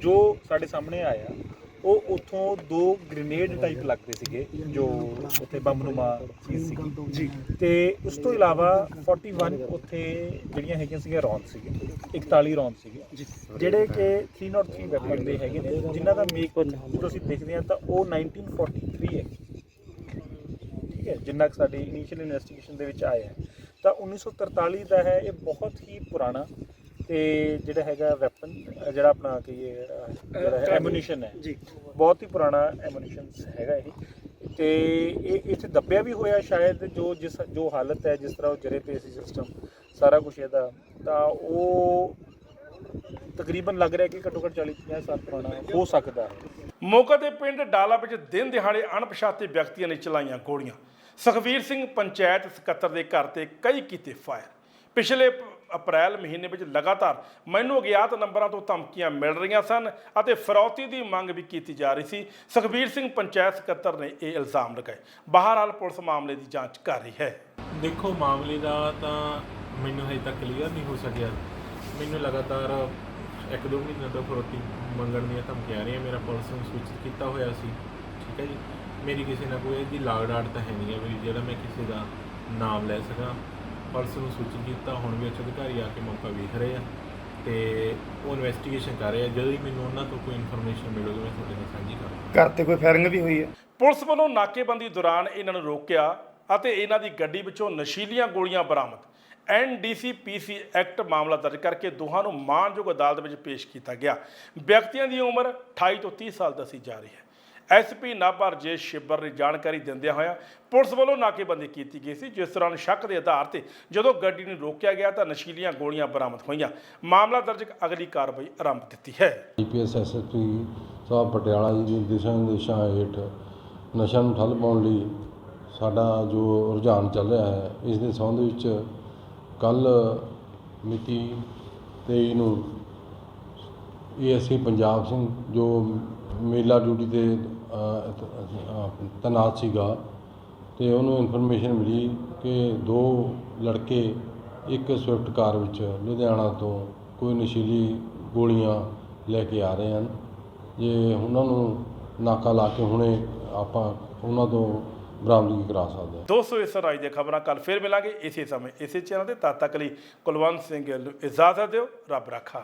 ਜੋ ਸਾਡੇ ਸਾਹਮਣੇ ਆਇਆ ਉਹ ਉੱਥੋਂ 2 ਗ੍ਰੇਨੇਡ ਟਾਈਪ ਲੱਗਦੇ ਸੀਗੇ ਜੋ ਉੱਥੇ ਬੰਬਨੁਮਾ ਚੀਜ਼ ਸੀਗੀ ਜੀ, ਤੇ ਉਸ ਤੋਂ ਇਲਾਵਾ 41 ਉੱਥੇ ਜਿਹੜੀਆਂ ਹੈਗੀਆਂ ਸੀਗੀਆਂ ਰੌਂਦ ਸੀਗੇ, 41 ਰੌਂਦ ਸੀਗੇ ਜਿਹੜੇ ਕਿ 303 ਵੈਪਨ ਦੇ ਹੈਗੇ ਨੇ, ਜਿਨ੍ਹਾਂ ਦਾ ਮੇਕ ਜਦੋਂ ਅਸੀਂ ਦੇਖਦੇ ਹਾਂ ਤਾਂ ਉਹ 1943 ਹੈ। ਠੀਕ ਹੈ, ਜਿੰਨਾ ਕਿ ਸਾਡੀ ਇਨੀਸ਼ੀਅਲ ਇਨਵੈਸਟੀਗੇਸ਼ਨ ਦੇ ਵਿੱਚ ਆਇਆ ਹੈ ਤਾਂ 1943 ਦਾ ਹੈ। ਇਹ ਬਹੁਤ ਹੀ ਪੁਰਾਣਾ ਤੇ ਜਿਹੜਾ ਹੈਗਾ ਵੈਪਨ ਜਿਹੜਾ ਆਪਣਾ ਕਹੀਏ ਜਿਹੜਾ ਐਮੂਨੀਸ਼ਨ ਹੈ ਜੀ, ਬਹੁਤ ਹੀ ਪੁਰਾਣਾ ਐਮੂਨੀਸ਼ਨ ਹੈਗਾ ਇਹ, ਤੇ ਇਹ ਇੱਥੇ ਦੱਬਿਆ ਵੀ ਹੋਇਆ ਸ਼ਾਇਦ ਜੋ ਹਾਲਤ ਹੈ ਜਿਸ ਤਰ੍ਹਾਂ ਉਹ ਜਰੇ ਪਏ ਸੀ ਸਿਸਟਮ ਸਾਰਾ ਕੁਛ ਇਹਦਾ, ਤਾਂ ਉਹ ਤਕਰੀਬਨ ਲੱਗ ਰਿਹਾ ਕਿ ਘੱਟੋ ਘੱਟ 40-50 ਸਾਲ ਪੁਰਾਣਾ ਹੋ ਸਕਦਾ ਹੈ। ਮੋਗਾ ਦੇ ਪਿੰਡ ਡਾਲਾ ਵਿੱਚ ਦਿਨ ਦਿਹਾੜੇ ਅਣਪਛਾਤੇ ਵਿਅਕਤੀਆਂ ਨੇ ਚਲਾਈਆਂ ਗੋਲੀਆਂ। ਸੁਖਵੀਰ ਸਿੰਘ ਪੰਚਾਇਤ ਸਕੱਤਰ ਦੇ ਘਰ ਤੇ ਕਈ ਕੀਤੇ ਫਾਇਰ। ਪਿਛਲੇ ਅਪ੍ਰੈਲ ਮਹੀਨੇ ਵਿੱਚ ਲਗਾਤਾਰ ਮੈਨੂੰ ਅਗਿਆਤ ਨੰਬਰਾਂ ਤੋਂ ਧਮਕੀਆਂ ਮਿਲ ਰਹੀਆਂ ਸਨ ਅਤੇ ਫਿਰੌਤੀ ਦੀ ਮੰਗ ਵੀ ਕੀਤੀ ਜਾ ਰਹੀ ਸੀ। ਸੁਖਵੀਰ ਸਿੰਘ ਪੰਚਾਇਤ ਸਕੱਤਰ ਨੇ ਇਹ ਇਲਜ਼ਾਮ ਲਗਾਏ। ਬਹਰਹਾਲ ਪੁਲਿਸ ਮਾਮਲੇ ਦੀ ਜਾਂਚ ਕਰ ਰਹੀ ਹੈ। ਦੇਖੋ, ਮਾਮਲੇ ਦਾ ਤਾਂ ਮੈਨੂੰ ਹਜੇ ਤੱਕ ਕਲੀਅਰ ਨਹੀਂ ਹੋ ਸਕਿਆ। ਮੈਨੂੰ ਲਗਾਤਾਰ 1-2 ਮਹੀਨੇ ਤੋਂ ਫਿਰੌਤੀ ਮੰਗਣ ਦੀਆਂ ਧਮਕੀਆਂ ਆ ਰਹੀਆਂ। ਮੇਰਾ ਪੁਲਿਸ ਨੂੰ ਸੂਚਿਤ ਕੀਤਾ ਹੋਇਆ ਸੀ। ਠੀਕ ਹੈ ਜੀ, ਮੇਰੀ ਕਿਸੇ ਨਾਲ ਕੋਈ ਇਹਦੀ ਲਾਗ ਡਾਟ ਤਾਂ ਹੈ ਨਹੀਂ ਹੈ ਵੀ ਜਿਹੜਾ ਮੈਂ ਕਿਸੇ ਦਾ ਨਾਮ ਲੈ ਸਕਾਂ। ਪੁਲਿਸ ਨੂੰ ਸੂਚਿਤ ਕੀਤਾ, ਹੁਣ ਵੀ ਉੱਚ ਅਧਿਕਾਰੀ ਆ ਕੇ ਮੌਕਾ ਵੇਖ ਰਹੇ ਆ ਤੇ ਉਹ ਇਨਵੈਸਟੀਗੇਸ਼ਨ ਕਰ ਰਹੇ ਆ। ਜਦੋਂ ਹੀ ਮੈਨੂੰ ਉਹਨਾਂ ਤੋਂ ਕੋਈ ਇਨਫੋਰਮੇਸ਼ਨ ਮਿਲੂਗੀ ਮੈਂ ਤੁਹਾਡੇ ਨਾਲ ਸਾਂਝੀ ਕਰਾਂਗਾ। ਘਰ ਤੇ ਕੋਈ ਫਾਇਰਿੰਗ ਵੀ ਹੋਈ ਹੈ। ਪੁਲਿਸ ਵੱਲੋਂ ਨਾਕੇਬੰਦੀ ਦੌਰਾਨ ਇਹਨਾਂ ਨੂੰ ਰੋਕਿਆ ਅਤੇ ਇਹਨਾਂ ਦੀ ਗੱਡੀ ਵਿੱਚੋਂ ਨਸ਼ੀਲੀਆਂ ਗੋਲੀਆਂ ਬਰਾਮਦ। NDCPC ਐਕਟ ਮਾਮਲਾ ਦਰਜ ਕਰਕੇ ਦੋਹਾਂ ਨੂੰ ਮਾਣਯੋਗ ਅਦਾਲਤ ਵਿੱਚ ਪੇਸ਼ ਕੀਤਾ ਗਿਆ। ਵਿਅਕਤੀਆਂ ਦੀ ਉਮਰ 28 ਤੋਂ 30 ਸਾਲ ਦੱਸੀ ਜਾ ਰਹੀ ਹੈ। SP ਨਾਭਾ ਰਜੇਸ਼ ਸ਼ਿੱਬਰ ਨੇ ਜਾਣਕਾਰੀ ਦਿੰਦਿਆਂ ਹੋਇਆ ਪੁਲਿਸ ਵੱਲੋਂ ਨਾਕੇਬੰਦੀ ਕੀਤੀ ਗਈ ਸੀ, ਜਿਸ ਦੌਰਾਨ ਸ਼ੱਕ ਦੇ ਆਧਾਰ ਤੇ ਜਦੋਂ ਗੱਡੀ ਨੂੰ ਰੋਕਿਆ ਗਿਆ ਤਾਂ ਨਸ਼ੀਲੀਆਂ ਗੋਲੀਆਂ ਬਰਾਮਦ ਹੋਈਆਂ। ਮਾਮਲਾ ਦਰਜ ਅਗਲੀ ਕਾਰਵਾਈ ਆਰੰਭ ਦਿੱਤੀ ਹੈ। IPS SSP ਸਾਹਿਬ ਪਟਿਆਲਾ ਜੀ ਦੇ ਦਿਸ਼ਾ ਨਿਰਦੇਸ਼ਾਂ ਹੇਠ ਨਸ਼ਾ ਨੂੰ ਠੱਲ ਪਾਉਣ ਲਈ ਸਾਡਾ ਜੋ ਰੁਝਾਨ ਚੱਲ ਰਿਹਾ ਹੈ, ਇਸ ਦੇ ਸੰਬੰਧ ਵਿੱਚ ਕੱਲ੍ਹ ਮਿਤੀ 23 ਨੂੰ ASP ਪੰਜਾਬ ਸਿੰਘ ਜੋ ਮੇਲਾ ਡਿਊਟੀ 'ਤੇ ਤੈਨਾਤ ਸੀਗਾ ਅਤੇ ਉਹਨੂੰ ਇਨਫੋਰਮੇਸ਼ਨ ਮਿਲੀ ਕਿ 2 ਲੜਕੇ ਇੱਕ ਸਵਿਫਟ ਕਾਰ ਵਿੱਚ ਲੁਧਿਆਣਾ ਤੋਂ ਕੋਈ ਨਸ਼ੀਲੀ ਗੋਲੀਆਂ ਲੈ ਕੇ ਆ ਰਹੇ ਹਨ। ਜੇ ਉਹਨਾਂ ਨੂੰ ਨਾਕਾ ਲਾ ਕੇ ਹੁਣੇ ਆਪਾਂ ਉਹਨਾਂ ਤੋਂ ਬਰਾਮਦਗੀ ਕਰਾ ਸਕਦੇ ਹਾਂ। ਦੋਸਤੋ, ਇਸ ਰਾਜ ਦੀਆਂ ਖਬਰਾਂ ਕੱਲ੍ਹ ਫਿਰ ਮਿਲਾਂਗੇ ਇਸੇ ਸਮੇਂ ਇਸੇ ਚੈਨਲ 'ਤੇ। ਤਦ ਤੱਕ ਲਈ ਕੁਲਵੰਤ ਸਿੰਘ ਗਿੱਲ ਨੂੰ ਇਜਾਜ਼ਤ ਦਿਓ। ਰੱਬ ਰਾਖਾ।